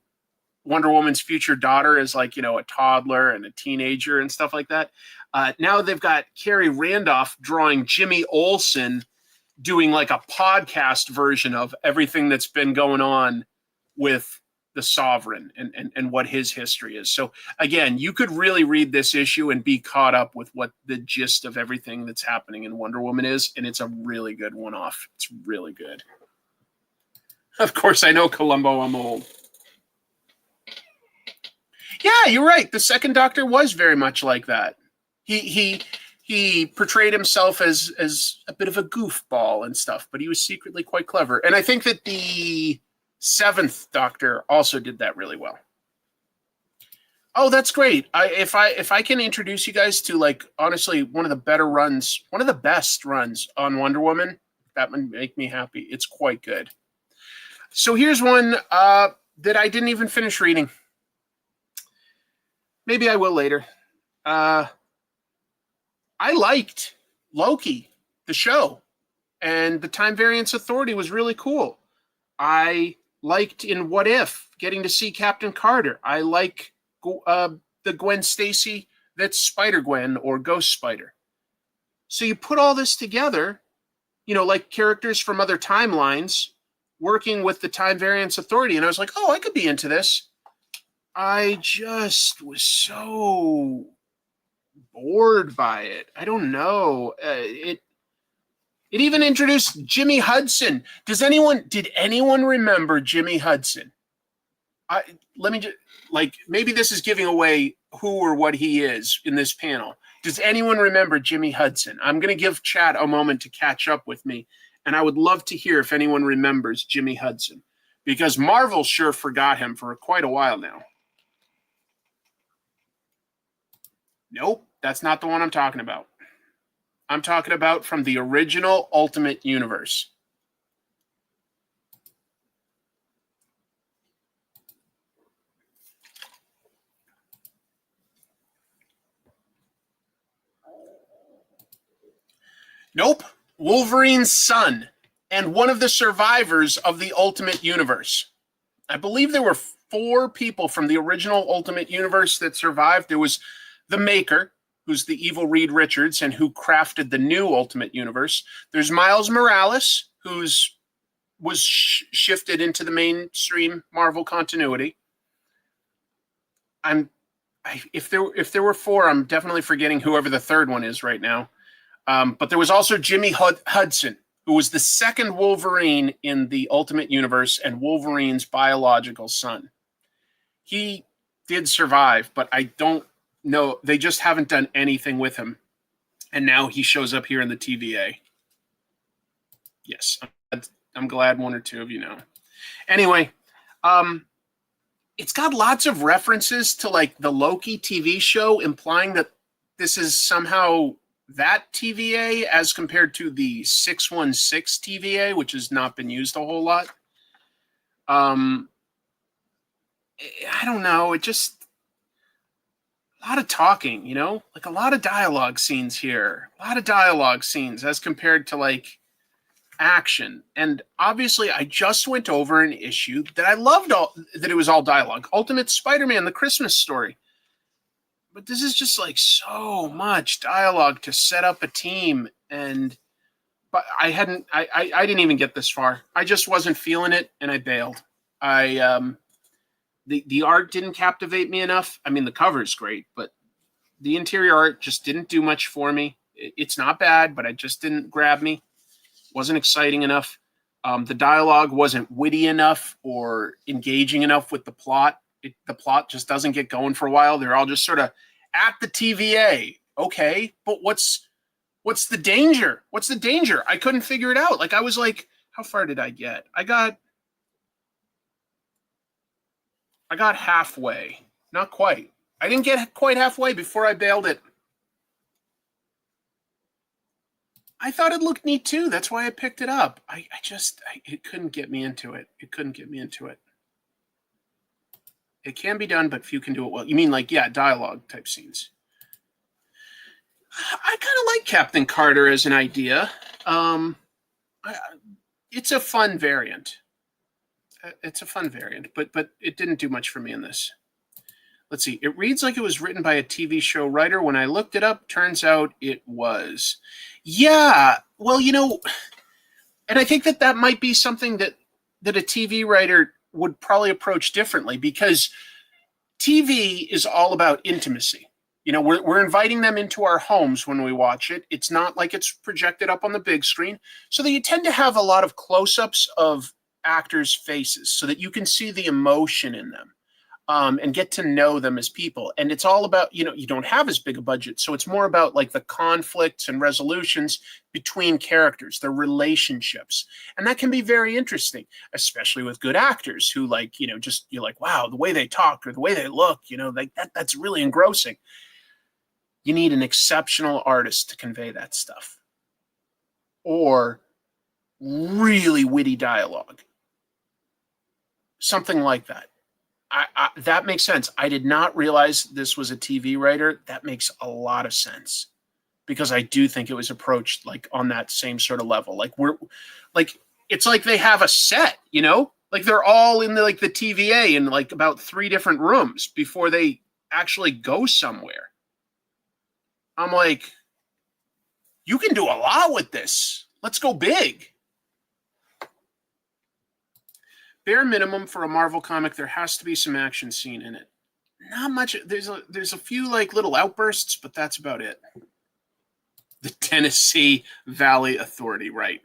Wonder Woman's future daughter as, like, you know, a toddler and a teenager and stuff like that. Now they've got Carrie Randolph drawing Jimmy Olsen, doing like a podcast version of everything that's been going on with the Sovereign and what his history is. So again, you could really read this issue and be caught up with what the gist of everything that's happening in Wonder Woman is. And it's a really good one-off. It's really good. Of course, I know Columbo, I'm old. Yeah, you're right. The second Doctor was very much like that. He portrayed himself as a bit of a goofball and stuff, but he was secretly quite clever. And I think that the seventh Doctor also did that really well. Oh, that's great. If I can introduce you guys to, like, honestly, one of the best runs on Wonder Woman, that would make me happy. It's quite good. So here's one that I didn't even finish reading. Maybe I will later. I liked Loki, the show, and the Time Variance Authority was really cool. I liked in What If, getting to see Captain Carter. I like the Gwen Stacy that's Spider-Gwen or Ghost Spider. So you put all this together, you know, like characters from other timelines working with the Time Variance Authority, and I was like, oh, I could be into this. I just was so bored by it. I don't know. It even introduced Jimmy Hudson. Did anyone remember Jimmy Hudson? Let me just, like, maybe this is giving away who or what he is in this panel. Does anyone remember Jimmy Hudson? I'm going to give chat a moment to catch up with me, and I would love to hear if anyone remembers Jimmy Hudson, because Marvel sure forgot him for quite a while now. Nope, that's not the one I'm talking about. I'm talking about from the original Ultimate Universe. Nope, Wolverine's son and one of the survivors of the Ultimate Universe. I believe there were 4 people from the original Ultimate Universe that survived. There was the Maker, who's the evil Reed Richards and who crafted the new Ultimate Universe. There's Miles Morales, who's was shifted into the mainstream Marvel continuity. If there were 4, I'm definitely forgetting whoever the third one is right now. But there was also Jimmy Hudson, who was the second Wolverine in the Ultimate Universe and Wolverine's biological son. He did survive, but I don't know. They just haven't done anything with him. And now he shows up here in the TVA. Yes, I'm glad 1 or 2 of you know. Anyway, it's got lots of references to, like, the Loki TV show, implying that this is somehow that TVA as compared to the 616 TVA, which has not been used a whole lot. I don't know. It just, a lot of talking, you know, like a lot of dialogue scenes here, a lot of dialogue scenes as compared to, like, action. And obviously I just went over an issue that I loved, that it was all dialogue. Ultimate Spider-Man, the Christmas story. But this is just, like, so much dialogue to set up a team. But I didn't even get this far. I just wasn't feeling it, and I bailed. The art didn't captivate me enough. I mean, the cover's great, but The interior art just didn't do much for me. It's not bad, but it just didn't grab me. Wasn't exciting enough. The dialogue wasn't witty enough or engaging enough with the plot. The plot just doesn't get going for a while. They're all just sort of at the TVA. Okay, but what's the danger? What's the danger? I couldn't figure it out. Like, I was like, how far did I get? I got halfway. Not quite. I didn't get quite halfway before I bailed it. I thought it looked neat too. That's why I picked it up. It couldn't get me into it. It couldn't get me into it. It can be done, but few can do it well. You mean like, yeah, dialogue type scenes. I kind of like Captain Carter as an idea. It's a fun variant. But it didn't do much for me in this. Let's see. It reads like it was written by a TV show writer. When I looked it up, turns out it was. Yeah. Well, and I think that might be something that a TV writer would probably approach differently, because TV is all about intimacy. We're inviting them into our homes when we watch it. It's not like it's projected up on the big screen. So that you tend to have a lot of close-ups of actors' faces so that you can see the emotion in them. And get to know them as people. And it's all about, you don't have as big a budget. So it's more about like the conflicts and resolutions between characters, their relationships. And that can be very interesting, especially with good actors who you're like, wow, the way they talk or the way they look, that's really engrossing. You need an exceptional artist to convey that stuff. Or really witty dialogue. Something like that. That makes sense. I did not realize this was a TV writer. That makes a lot of sense, because I do think it was approached like on that same sort of level. It's like they have a set, like they're all in the TVA in like about 3 different rooms before they actually go somewhere. I'm like, you can do a lot with this. Let's go big. Bare minimum for a Marvel comic, there has to be some action scene in it. Not much. There's a few like little outbursts, but that's about it. The Tennessee Valley Authority, right?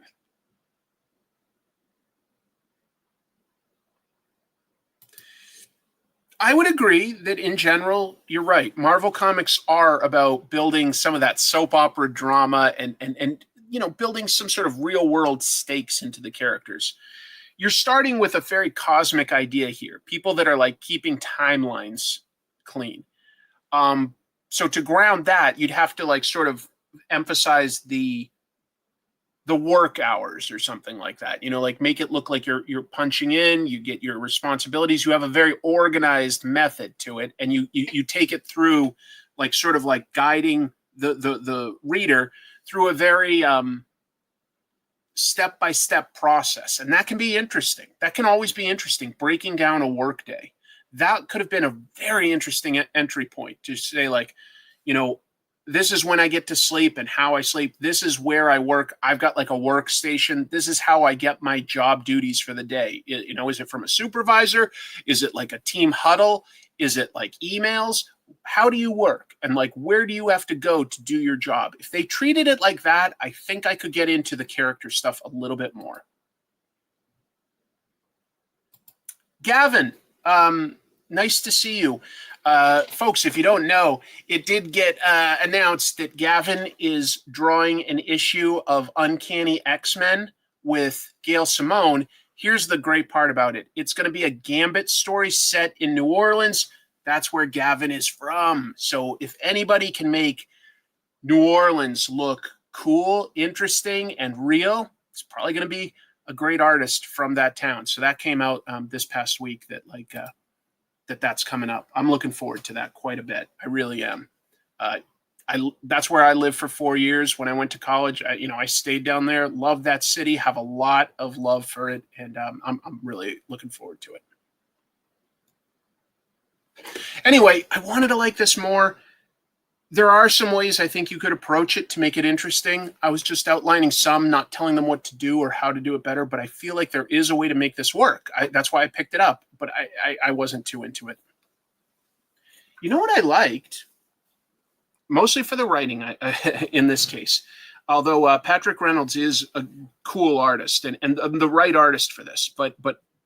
I would agree that in general, you're right. Marvel comics are about building some of that soap opera drama and building some sort of real world stakes into the characters. You're starting with a very cosmic idea here. People that are like keeping timelines clean. So to ground that, you'd have to like sort of emphasize the work hours or something like that. Like make it look like you're punching in, you get your responsibilities, you have a very organized method to it, and you take it through like sort of like guiding the reader through a very step-by-step process. And that can be interesting. That can always be interesting, breaking down a workday. That could have been a very interesting entry point to say like, this is when I get to sleep and how I sleep. This is where I work. I've got like a workstation. This is how I get my job duties for the day. Is it from a supervisor? Is it like a team huddle? Is it like emails? How do you work? And like, where do you have to go to do your job? If they treated it like that, I think I could get into the character stuff a little bit more. Gavin, nice to see you. Folks, if you don't know, it did get announced that Gavin is drawing an issue of Uncanny X-Men with Gail Simone. Here's the great part about it. It's going to be a Gambit story set in New Orleans. That's where Gavin is from. So if anybody can make New Orleans look cool, interesting, and real, it's probably going to be a great artist from that town. So that came out this past week that's coming up. I'm looking forward to that quite a bit. I really am. That's where I lived for 4 years when I went to college. I stayed down there, loved that city, have a lot of love for it, and I'm really looking forward to it. Anyway, I wanted to like this more. There are some ways I think you could approach it to make it interesting. I was just outlining some, not telling them what to do or how to do it better, but I feel like there is a way to make this work. That's why I picked it up, but I wasn't too into it. You know what I liked? mostly for the writing in this case. Although Patrick Reynolds is a cool artist and the right artist for this, but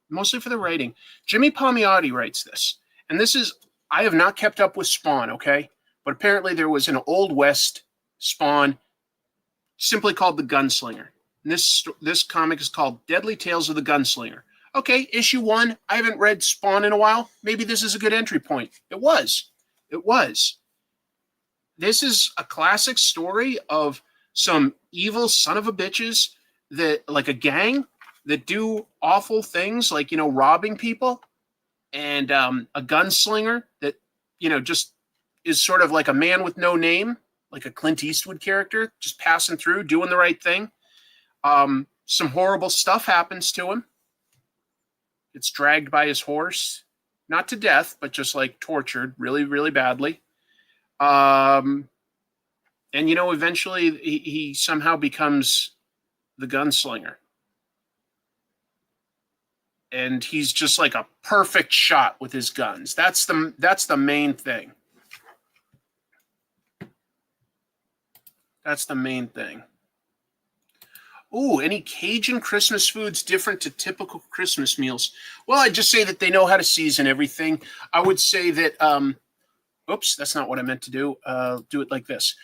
mostly for the writing. Jimmy Palmiotti writes this, and this is, I have not kept up with Spawn, okay? But apparently there was an Old West Spawn simply called The Gunslinger. And this comic is called Deadly Tales of the Gunslinger. Okay, issue 1. I haven't read Spawn in a while. Maybe this is a good entry point. It was. This is a classic story of some evil son of a bitches that, like a gang that do awful things, like, robbing people, and a gunslinger that, just is sort of like a man with no name, like a Clint Eastwood character, just passing through, doing the right thing. Some horrible stuff happens to him. Gets dragged by his horse, not to death, but just like tortured really, really badly. And, eventually he somehow becomes the gunslinger. And he's just like a perfect shot with his guns. That's the main thing. That's the main thing. Ooh, any Cajun Christmas foods different to typical Christmas meals? Well, I'd just say that they know how to season everything. I would say that, oops, that's not what I meant to do. Do it like this.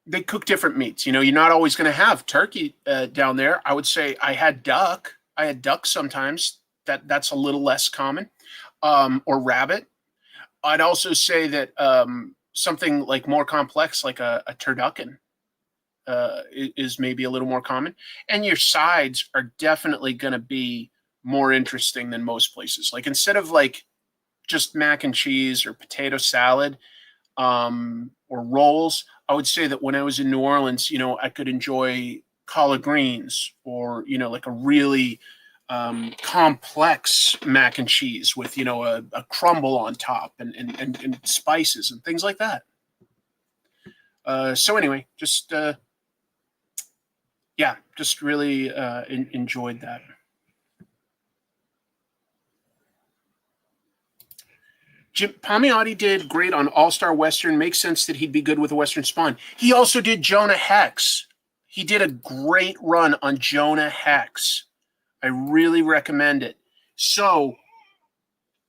They cook different meats. You're not always going to have turkey down there. I would say I had duck. I had duck sometimes. That's a little less common. Or rabbit. I'd also say that something like more complex, like a turducken, is maybe a little more common. And your sides are definitely going to be more interesting than most places. Like instead of like just mac and cheese or potato salad or rolls, I would say that when I was in New Orleans, I could enjoy collard greens or, like a really complex mac and cheese with, a crumble on top and spices and things like that. So anyway, just really enjoyed that. Jim Palmiotti did great on All-Star Western. Makes sense that he'd be good with a Western Spawn. He also did Jonah Hex. He did a great run on Jonah Hex. I really recommend it. So,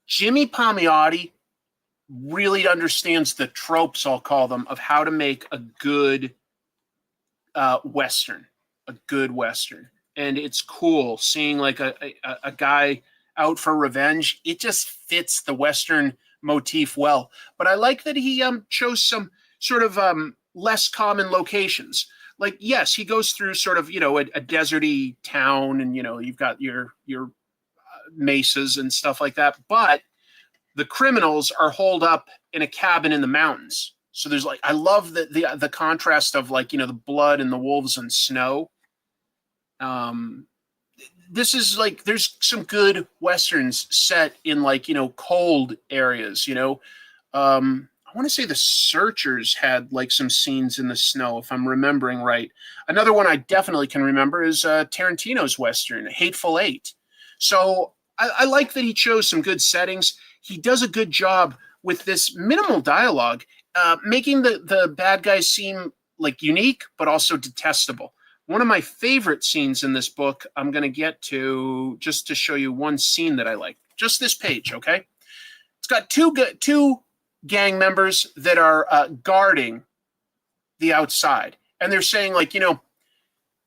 Jimmy Palmiotti really understands the tropes, I'll call them, of how to make a good Western. A good Western. And it's cool seeing like a guy out for revenge. It just fits the Western motif well. But I like that he chose some sort of less common locations. Like, yes, he goes through sort of, a deserty town and, you've got your mesas and stuff like that. But the criminals are holed up in a cabin in the mountains. So there's like, I love the contrast of like, the blood and the wolves and snow. This is like, there's some good Westerns set in like, cold areas, I want to say The Searchers had like some scenes in the snow, if I'm remembering right. Another one I definitely can remember is Tarantino's Western, Hateful Eight. So I like that he chose some good settings. He does a good job with this minimal dialogue, making the bad guys seem like unique, but also detestable. One of my favorite scenes in this book, I'm going to get to just to show you one scene that I like. Just this page, okay? It's got two gang members that are guarding the outside. And they're saying like,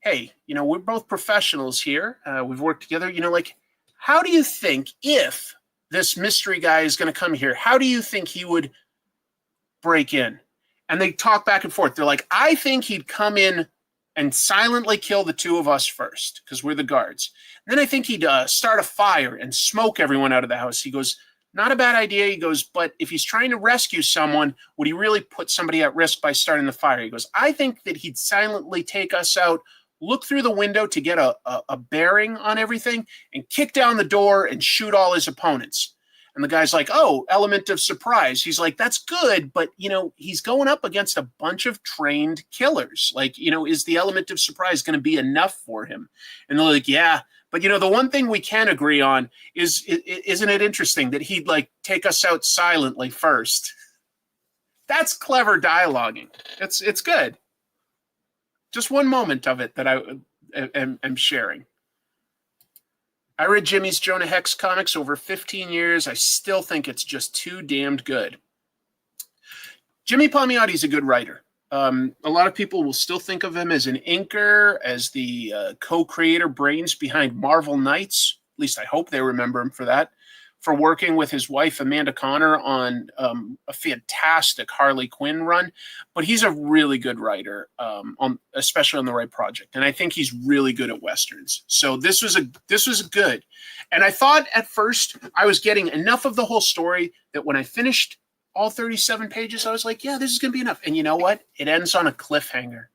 hey, we're both professionals here. We've worked together. Like, how do you think if this mystery guy is going to come here, how do you think he would break in? And they talk back and forth. They're like, I think he'd come in and silently kill the two of us first because we're the guards. And then I think he'd start a fire and smoke everyone out of the house. He goes, not a bad idea. He goes, but if he's trying to rescue someone, would he really put somebody at risk by starting the fire? He goes, I think that he'd silently take us out, look through the window to get a bearing on everything, and kick down the door and shoot all his opponents. And the guy's like, oh, element of surprise. He's like, that's good, but, he's going up against a bunch of trained killers. Like, is the element of surprise going to be enough for him? And they're like, yeah, But, you know, the one thing we can agree on is, isn't it interesting that he'd like take us out silently first? That's clever dialoguing. It's good. Just one moment of it that I am sharing. I read Jimmy's Jonah Hex comics over 15 years. I still think it's just too damned good. Jimmy Palmiotti's a good writer. A lot of people will still think of him as an inker, as the co-creator brains behind Marvel Knights. At least I hope they remember him for that. For working with his wife, Amanda Conner, on a fantastic Harley Quinn run. But he's a really good writer, especially on the right project. And I think he's really good at Westerns. So this was good. And I thought at first I was getting enough of the whole story that when I finished all 37 pages, I was like, yeah, this is going to be enough. And you know what? It ends on a cliffhanger.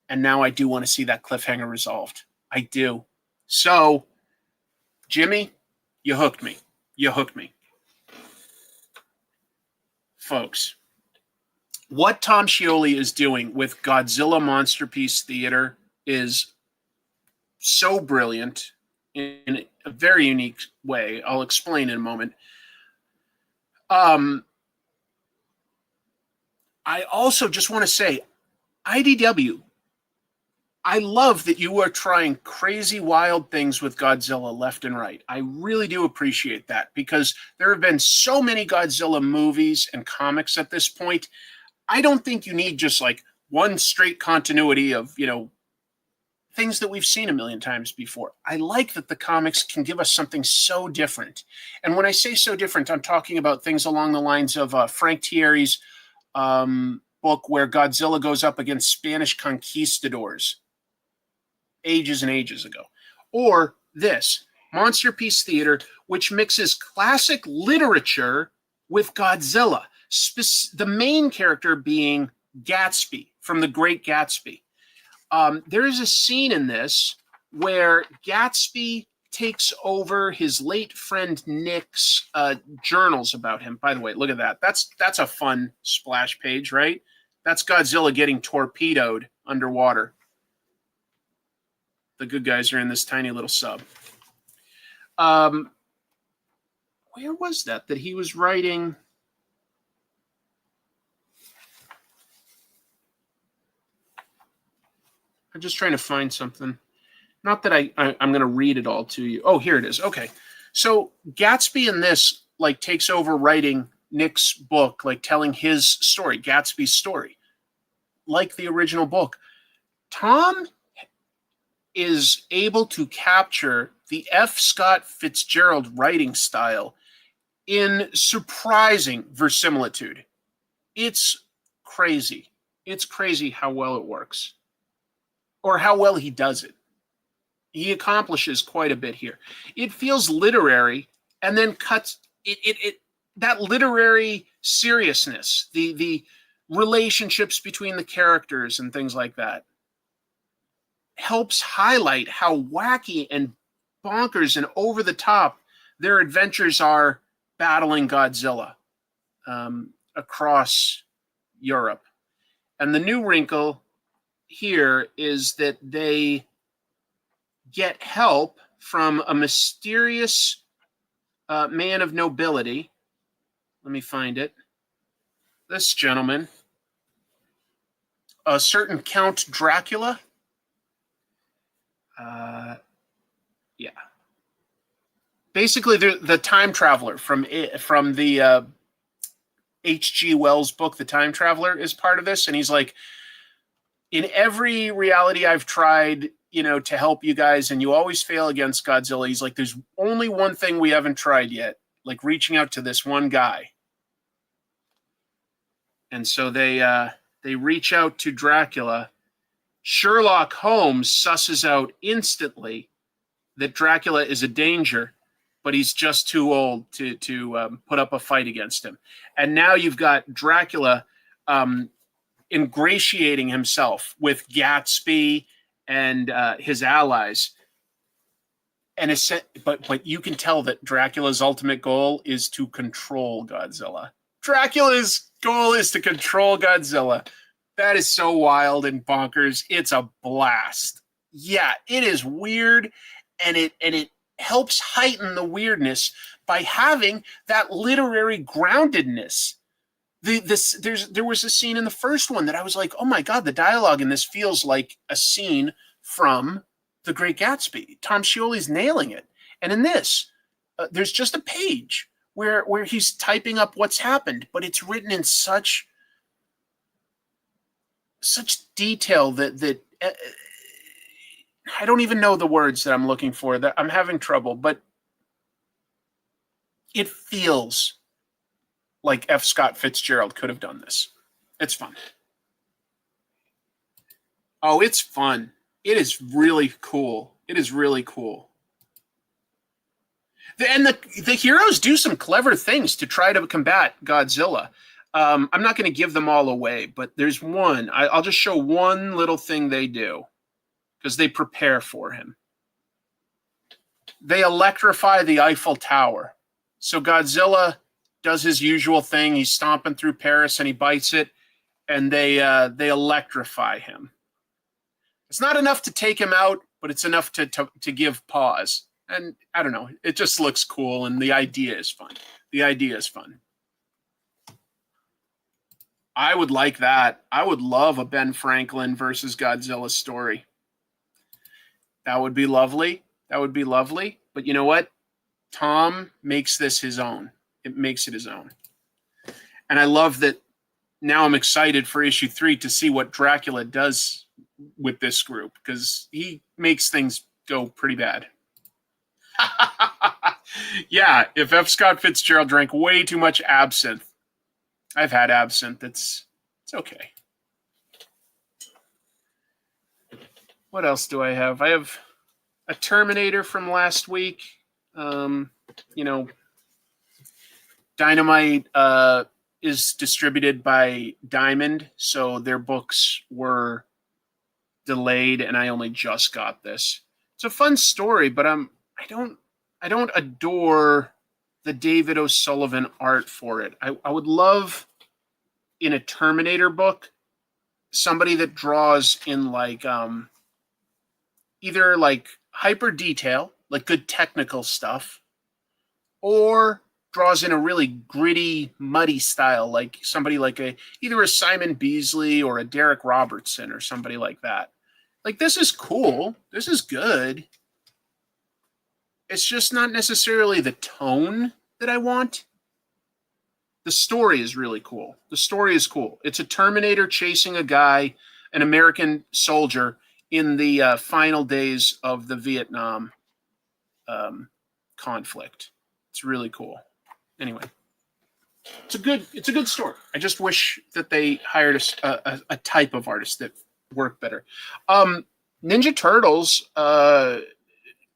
And now I do want to see that cliffhanger resolved. I do. So, Jimmy, you hooked me. You hooked me. Folks, what Tom Scioli is doing with Godzilla Monsterpiece Theater is so brilliant in a very unique way. I'll explain in a moment. I also just want to say, IDW, I love that you are trying crazy, wild things with Godzilla left and right. I really do appreciate that, because there have been so many Godzilla movies and comics at this point. I don't think you need just like one straight continuity of, you know, things that we've seen a million times before. I like that the comics can give us something so different. And when I say so different, I'm talking about things along the lines of Frank Thierry's book where Godzilla goes up against Spanish conquistadors ages and ages ago. Or this, Monsterpiece Theater, which mixes classic literature with Godzilla. The main character being Gatsby from The Great Gatsby. There is a scene in this where Gatsby takes over his late friend Nick's journals about him. By the way, look at that. That's a fun splash page, right? That's Godzilla getting torpedoed underwater. The good guys are in this tiny little sub. Where was that he was writing? I'm just trying to find something. Not that I'm going to read it all to you. Oh, here it is. Okay. So Gatsby in this, like, takes over writing Nick's book, like telling his story, Gatsby's story, like the original book. Tom is able to capture the F. Scott Fitzgerald writing style in surprising verisimilitude. It's crazy. It's crazy how well it works, or how well he does it. He accomplishes quite a bit here. It feels literary, and then cuts that literary seriousness, the relationships between the characters and things like that, helps highlight how wacky and bonkers and over the top their adventures are battling Godzilla across Europe. And the new wrinkle here is that they get help from a mysterious man of nobility. Let me find it. This gentleman, a certain Count Dracula. Yeah. Basically, the time traveler from the H.G. Wells book, The Time Traveler, is part of this, and he's like, in every reality I've tried, to help you guys, and you always fail against Godzilla. He's like, there's only one thing we haven't tried yet, like reaching out to this one guy. And so they reach out to Dracula. Sherlock Holmes susses out instantly that Dracula is a danger, but he's just too old to put up a fight against him. And now you've got Dracula ingratiating himself with Gatsby and his allies, but you can tell that Dracula's ultimate goal is to control Godzilla. Dracula's goal is to control Godzilla. That is so wild and bonkers. It's a blast. Yeah, it is weird and it helps heighten the weirdness by having that literary groundedness. There was a scene in the first one that I was like, oh my God, the dialogue in this feels like a scene from The Great Gatsby. Tom Scioli's nailing it. And in this, there's just a page where he's typing up what's happened, but it's written in such detail that I don't even know the words that I'm looking for. That I'm having trouble, but it feels like F. Scott Fitzgerald could have done this. It's fun. Oh, it's fun. It is really cool. It is really cool. And the heroes do some clever things to try to combat Godzilla. I'm not going to give them all away, but there's one. I'll just show one little thing they do because they prepare for him. They electrify the Eiffel Tower. So Godzilla does his usual thing. He's stomping through Paris and he bites it, and they electrify him. It's not enough to take him out, but it's enough to give pause. And I don't know, it just looks cool, and the idea is fun. The idea is fun. I would like that. I would love a Ben Franklin versus Godzilla story. That would be lovely. That would be lovely. But you know what? Tom makes this his own. It makes it his own. And I love that now I'm excited for issue 3 to see what Dracula does with this group, because he makes things go pretty bad. Yeah, if F. Scott Fitzgerald drank way too much absinthe. I've had absinthe. It's okay. What else do I have? I have a Terminator from last week. Dynamite is distributed by Diamond, so their books were delayed, and I only just got this. It's a fun story, but I don't adore the David O'Sullivan art for it. I would love, in a Terminator book, somebody that draws in like either like hyper detail, like good technical stuff, or draws in a really gritty, muddy style, like somebody like either a Simon Beasley or a Derek Robertson or somebody like that. Like, this is cool. This is good. It's just not necessarily the tone that I want. The story is really cool. The story is cool. It's a Terminator chasing a guy, an American soldier, in the final days of the Vietnam conflict. It's really cool. Anyway, it's a good story. I just wish that they hired a type of artist that worked better. Ninja Turtles.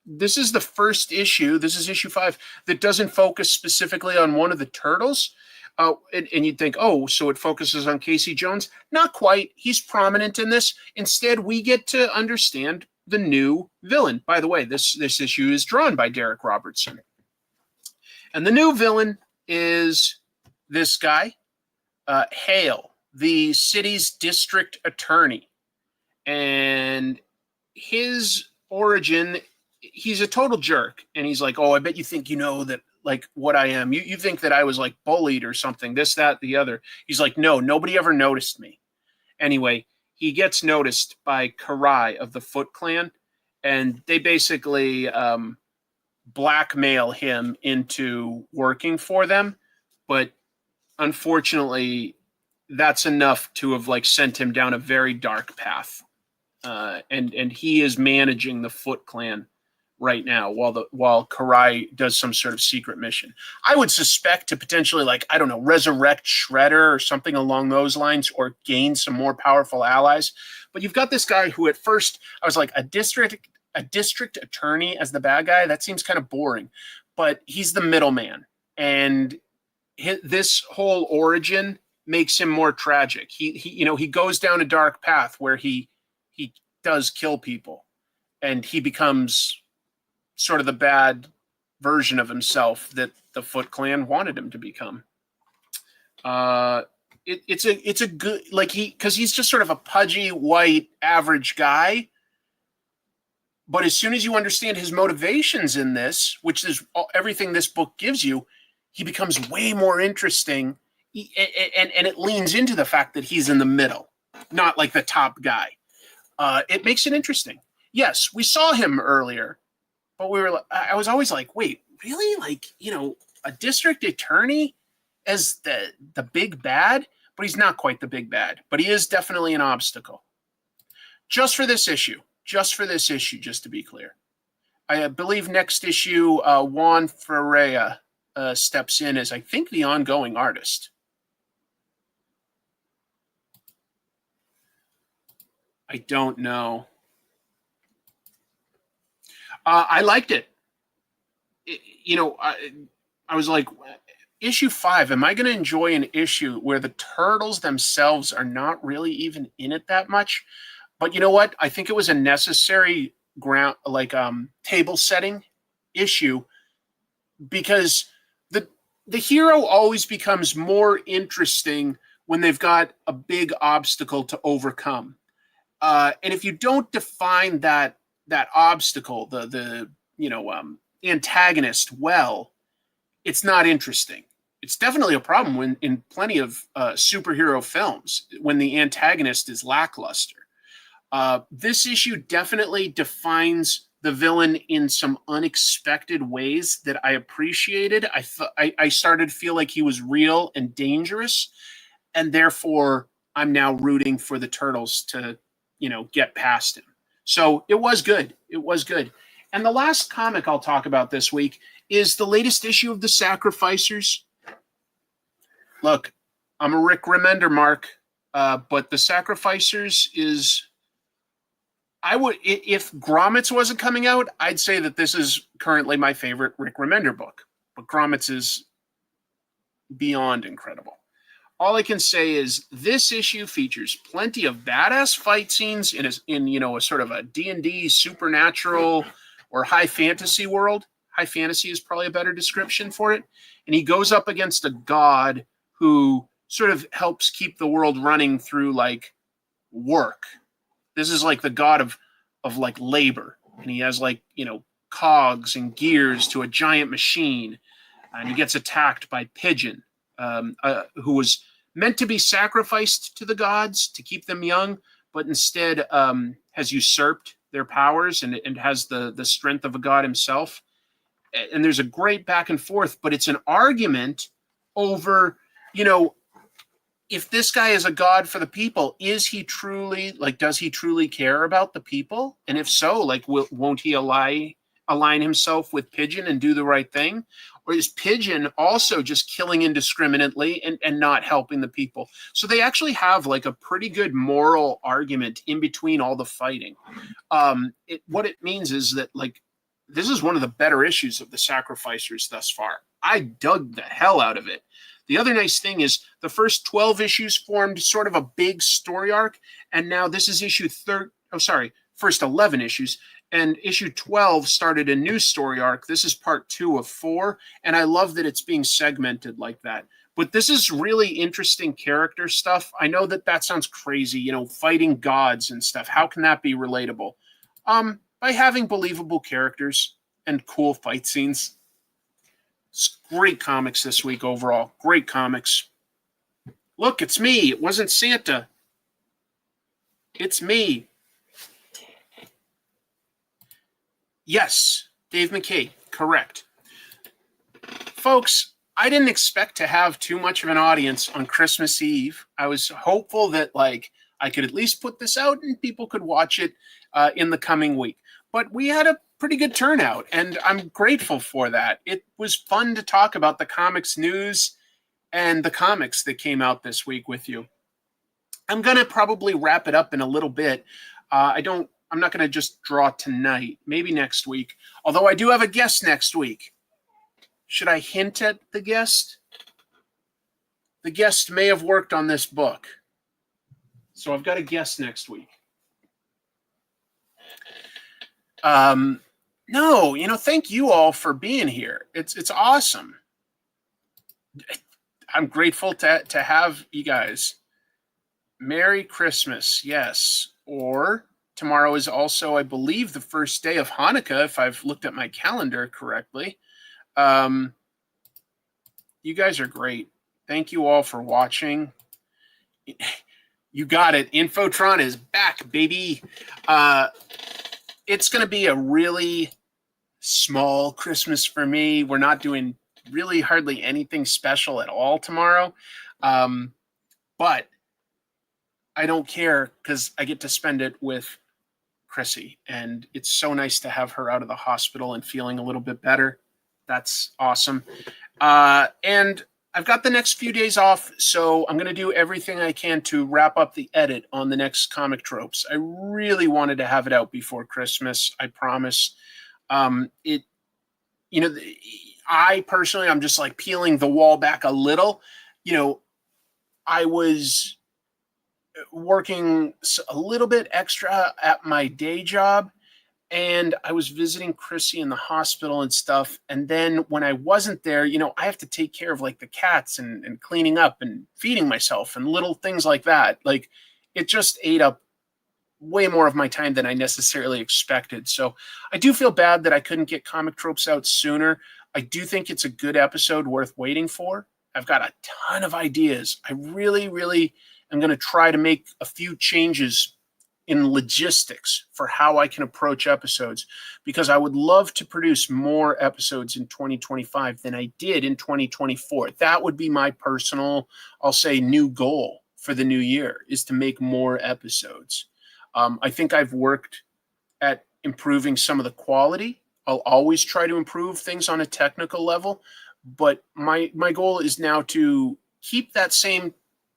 This is the first issue. This is issue 5 that doesn't focus specifically on one of the turtles. And you'd think, oh, so it focuses on Casey Jones? Not quite. He's prominent in this. Instead, we get to understand the new villain. By the way, this issue is drawn by Derek Robertson. And the new villain is this guy, Hale, the city's district attorney. And his origin, he's a total jerk. And he's like, oh, I bet you think you know that, like, what I am. You think that I was, like, bullied or something, this, that, the other. He's like, no, nobody ever noticed me. Anyway, he gets noticed by Karai of the Foot Clan, and they basically blackmail him into working for them. But unfortunately, that's enough to have, like, sent him down a very dark path. And he is managing the Foot Clan right now while Karai does some sort of secret mission. I would suspect to potentially, like, I don't know, resurrect Shredder or something along those lines, or gain some more powerful allies. But you've got this guy who at first I was like, a district attorney as the bad guy, that seems kind of boring. But he's the middleman, and this whole origin makes him more tragic. He goes down a dark path where he does kill people, and he becomes sort of the bad version of himself that the Foot Clan wanted him to become. It's a good, like, because he's just sort of a pudgy white average guy, But as soon as you understand his motivations in this, which is everything this book gives you, he becomes way more interesting. And it leans into the fact that he's in the middle, not like the top guy. It makes it interesting. Yes, we saw him earlier, but I was always like, wait, really? Like, a district attorney as the big bad? But he's not quite the big bad. But he is definitely an obstacle. Just for this issue, just to be clear. I believe next issue, Juan Ferreira steps in as, I think, the ongoing artist. I don't know. I liked it. I was like, issue 5, am I going to enjoy an issue where the turtles themselves are not really even in it that much? But you know what? I think it was a necessary table setting issue, because the hero always becomes more interesting when they've got a big obstacle to overcome. And if you don't define that obstacle, the antagonist well, it's not interesting. It's definitely a problem when in plenty of superhero films when the antagonist is lackluster. This issue definitely defines the villain in some unexpected ways that I appreciated. I started to feel like he was real and dangerous, and therefore I'm now rooting for the turtles to, get past him. So it was good. It was good. And the last comic I'll talk about this week is the latest issue of The Sacrificers. Look, I'm a Rick Remender mark, but The Sacrificers is... if Gromit's wasn't coming out, I'd say that this is currently my favorite Rick Remender book. But Gromit's is beyond incredible. All I can say is this issue features plenty of badass fight scenes in a sort of a D&D supernatural or high fantasy world. High fantasy is probably a better description for it. And he goes up against a god who sort of helps keep the world running through like work. This is like the god of like labor. And he has cogs and gears to a giant machine. And he gets attacked by Pigeon, who was meant to be sacrificed to the gods to keep them young, but instead has usurped their powers and has the strength of a god himself. And there's a great back and forth, but it's an argument over, if this guy is a god for the people, is he truly, does he truly care about the people? And if so, won't he align himself with Pigeon and do the right thing? Or is Pigeon also just killing indiscriminately and not helping the people? So they actually have a pretty good moral argument in between all the fighting. What it means is that this is one of the better issues of The Sacrificers thus far. I dug the hell out of it. The other nice thing is the first 12 issues formed sort of a big story arc, and now this is first 11 issues. And issue 12 started a new story arc. This is part 2 of 4, and I love that it's being segmented like that. But this is really interesting character stuff. I know that sounds crazy, fighting gods and stuff. How can that be relatable? By having believable characters and cool fight scenes. It's great comics this week overall. Great comics. Look, it's me. It wasn't Santa. It's me. Yes, Dave McKay, correct. Folks, I didn't expect to have too much of an audience on Christmas Eve. I was hopeful that I could at least put this out and people could watch it in the coming week. But we had a pretty good turnout, and I'm grateful for that. It was fun to talk about the comics news and the comics that came out this week with you. I'm going to probably wrap it up in a little bit. I'm not going to just draw tonight, maybe next week. Although I do have a guest next week. Should I hint at the guest? The guest may have worked on this book. So I've got a guest next week. No, thank you all for being here. It's awesome. I'm grateful to have you guys. Merry Christmas, yes. Or Tomorrow is also, I believe, the first day of Hanukkah, if I've looked at my calendar correctly. You guys are great. Thank you all for watching. You got it. Infotron is back, baby. It's going to be a really small Christmas for me. We're not doing really hardly anything special at all tomorrow. But I don't care because I get to spend it with Chrissy, and it's so nice to have her out of the hospital and feeling a little bit better. That's awesome. And I've got the next few days off, so I'm going to do everything I can to wrap up the edit on the next Comic Tropes. I really wanted to have it out before Christmas, I promise. I personally, I'm just like peeling the wall back a little. I was working a little bit extra at my day job, and I was visiting Chrissy in the hospital and stuff. And then when I wasn't there, I have to take care of like the cats and cleaning up and feeding myself and little things like that. Like, it just ate up way more of my time than I necessarily expected. So I do feel bad that I couldn't get Comic Tropes out sooner. I do think it's a good episode worth waiting for. I've got a ton of ideas. I really, really am going to try to make a few changes in logistics for how I can approach episodes, because I would love to produce more episodes in 2025 than I did in 2024. That would be my personal, I'll say, new goal for the new year, is to make more episodes. I think I've worked at improving some of the quality. I'll always try to improve things on a technical level, but my goal is now to keep that same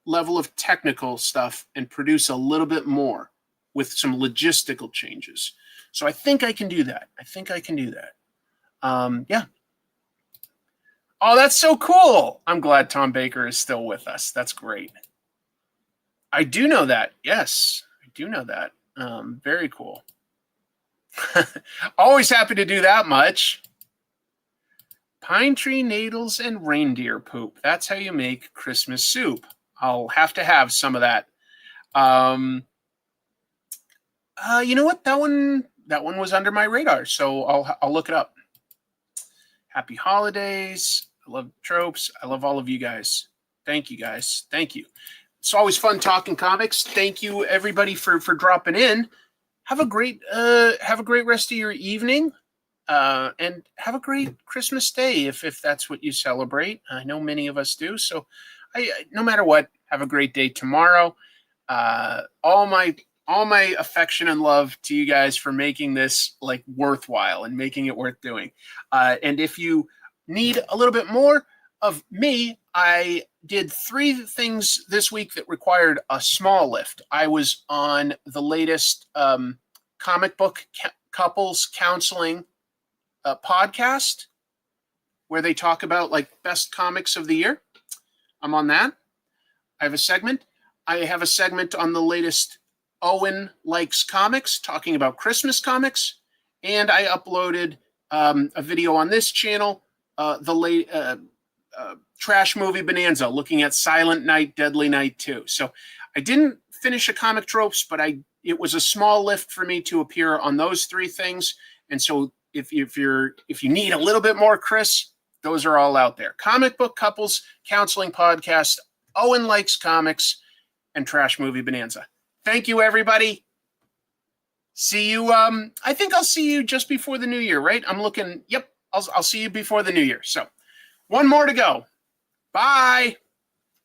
level of technical stuff and produce a little bit more with some logistical changes. So I think I can do that. Yeah. Oh, that's so cool. I'm glad Tom Baker is still with us. That's great. I do know that. Yes, I do know that. Very cool. Always happy to do that much. Pine tree needles and reindeer poop. That's how you make Christmas soup. I'll have to have some of that. You know what? That one was under my radar, so I'll look it up. Happy holidays. I love tropes. I love all of you guys. Thank you, guys. Thank you. It's always fun talking comics. Thank you, everybody, for dropping in. Have a great rest of your evening, and have a great Christmas day if that's what you celebrate. I know many of us do. So, no matter what, have a great day tomorrow. All my affection and love to you guys for making this like worthwhile and making it worth doing. And if you need a little bit more of me, I did 3 things this week that required a small lift. I was on the latest comic book couples counseling podcast, where they talk about like best comics of the year. I'm on that. I have a segment. I have a segment on the latest Owen Likes Comics, talking about Christmas comics. And I uploaded a video on this channel, Trash Movie Bonanza, looking at Silent Night, Deadly Night 2. So I didn't finish a Comic Tropes, but it was a small lift for me to appear on those 3 things. And so if you need a little bit more, Chris, those are all out there. Comic Book Couples Counseling Podcast, Owen Likes Comics, and Trash Movie Bonanza. Thank you, everybody. See you. I think I'll see you just before the new year, right? Yep. I'll see you before the new year. So 1 more to go. Bye.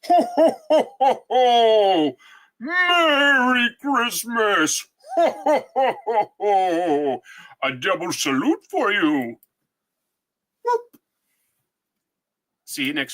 Ho, ho, ho, ho, ho. Merry Christmas. Ho, ho, ho, ho, ho. A double salute for you. Whoop. See you next week.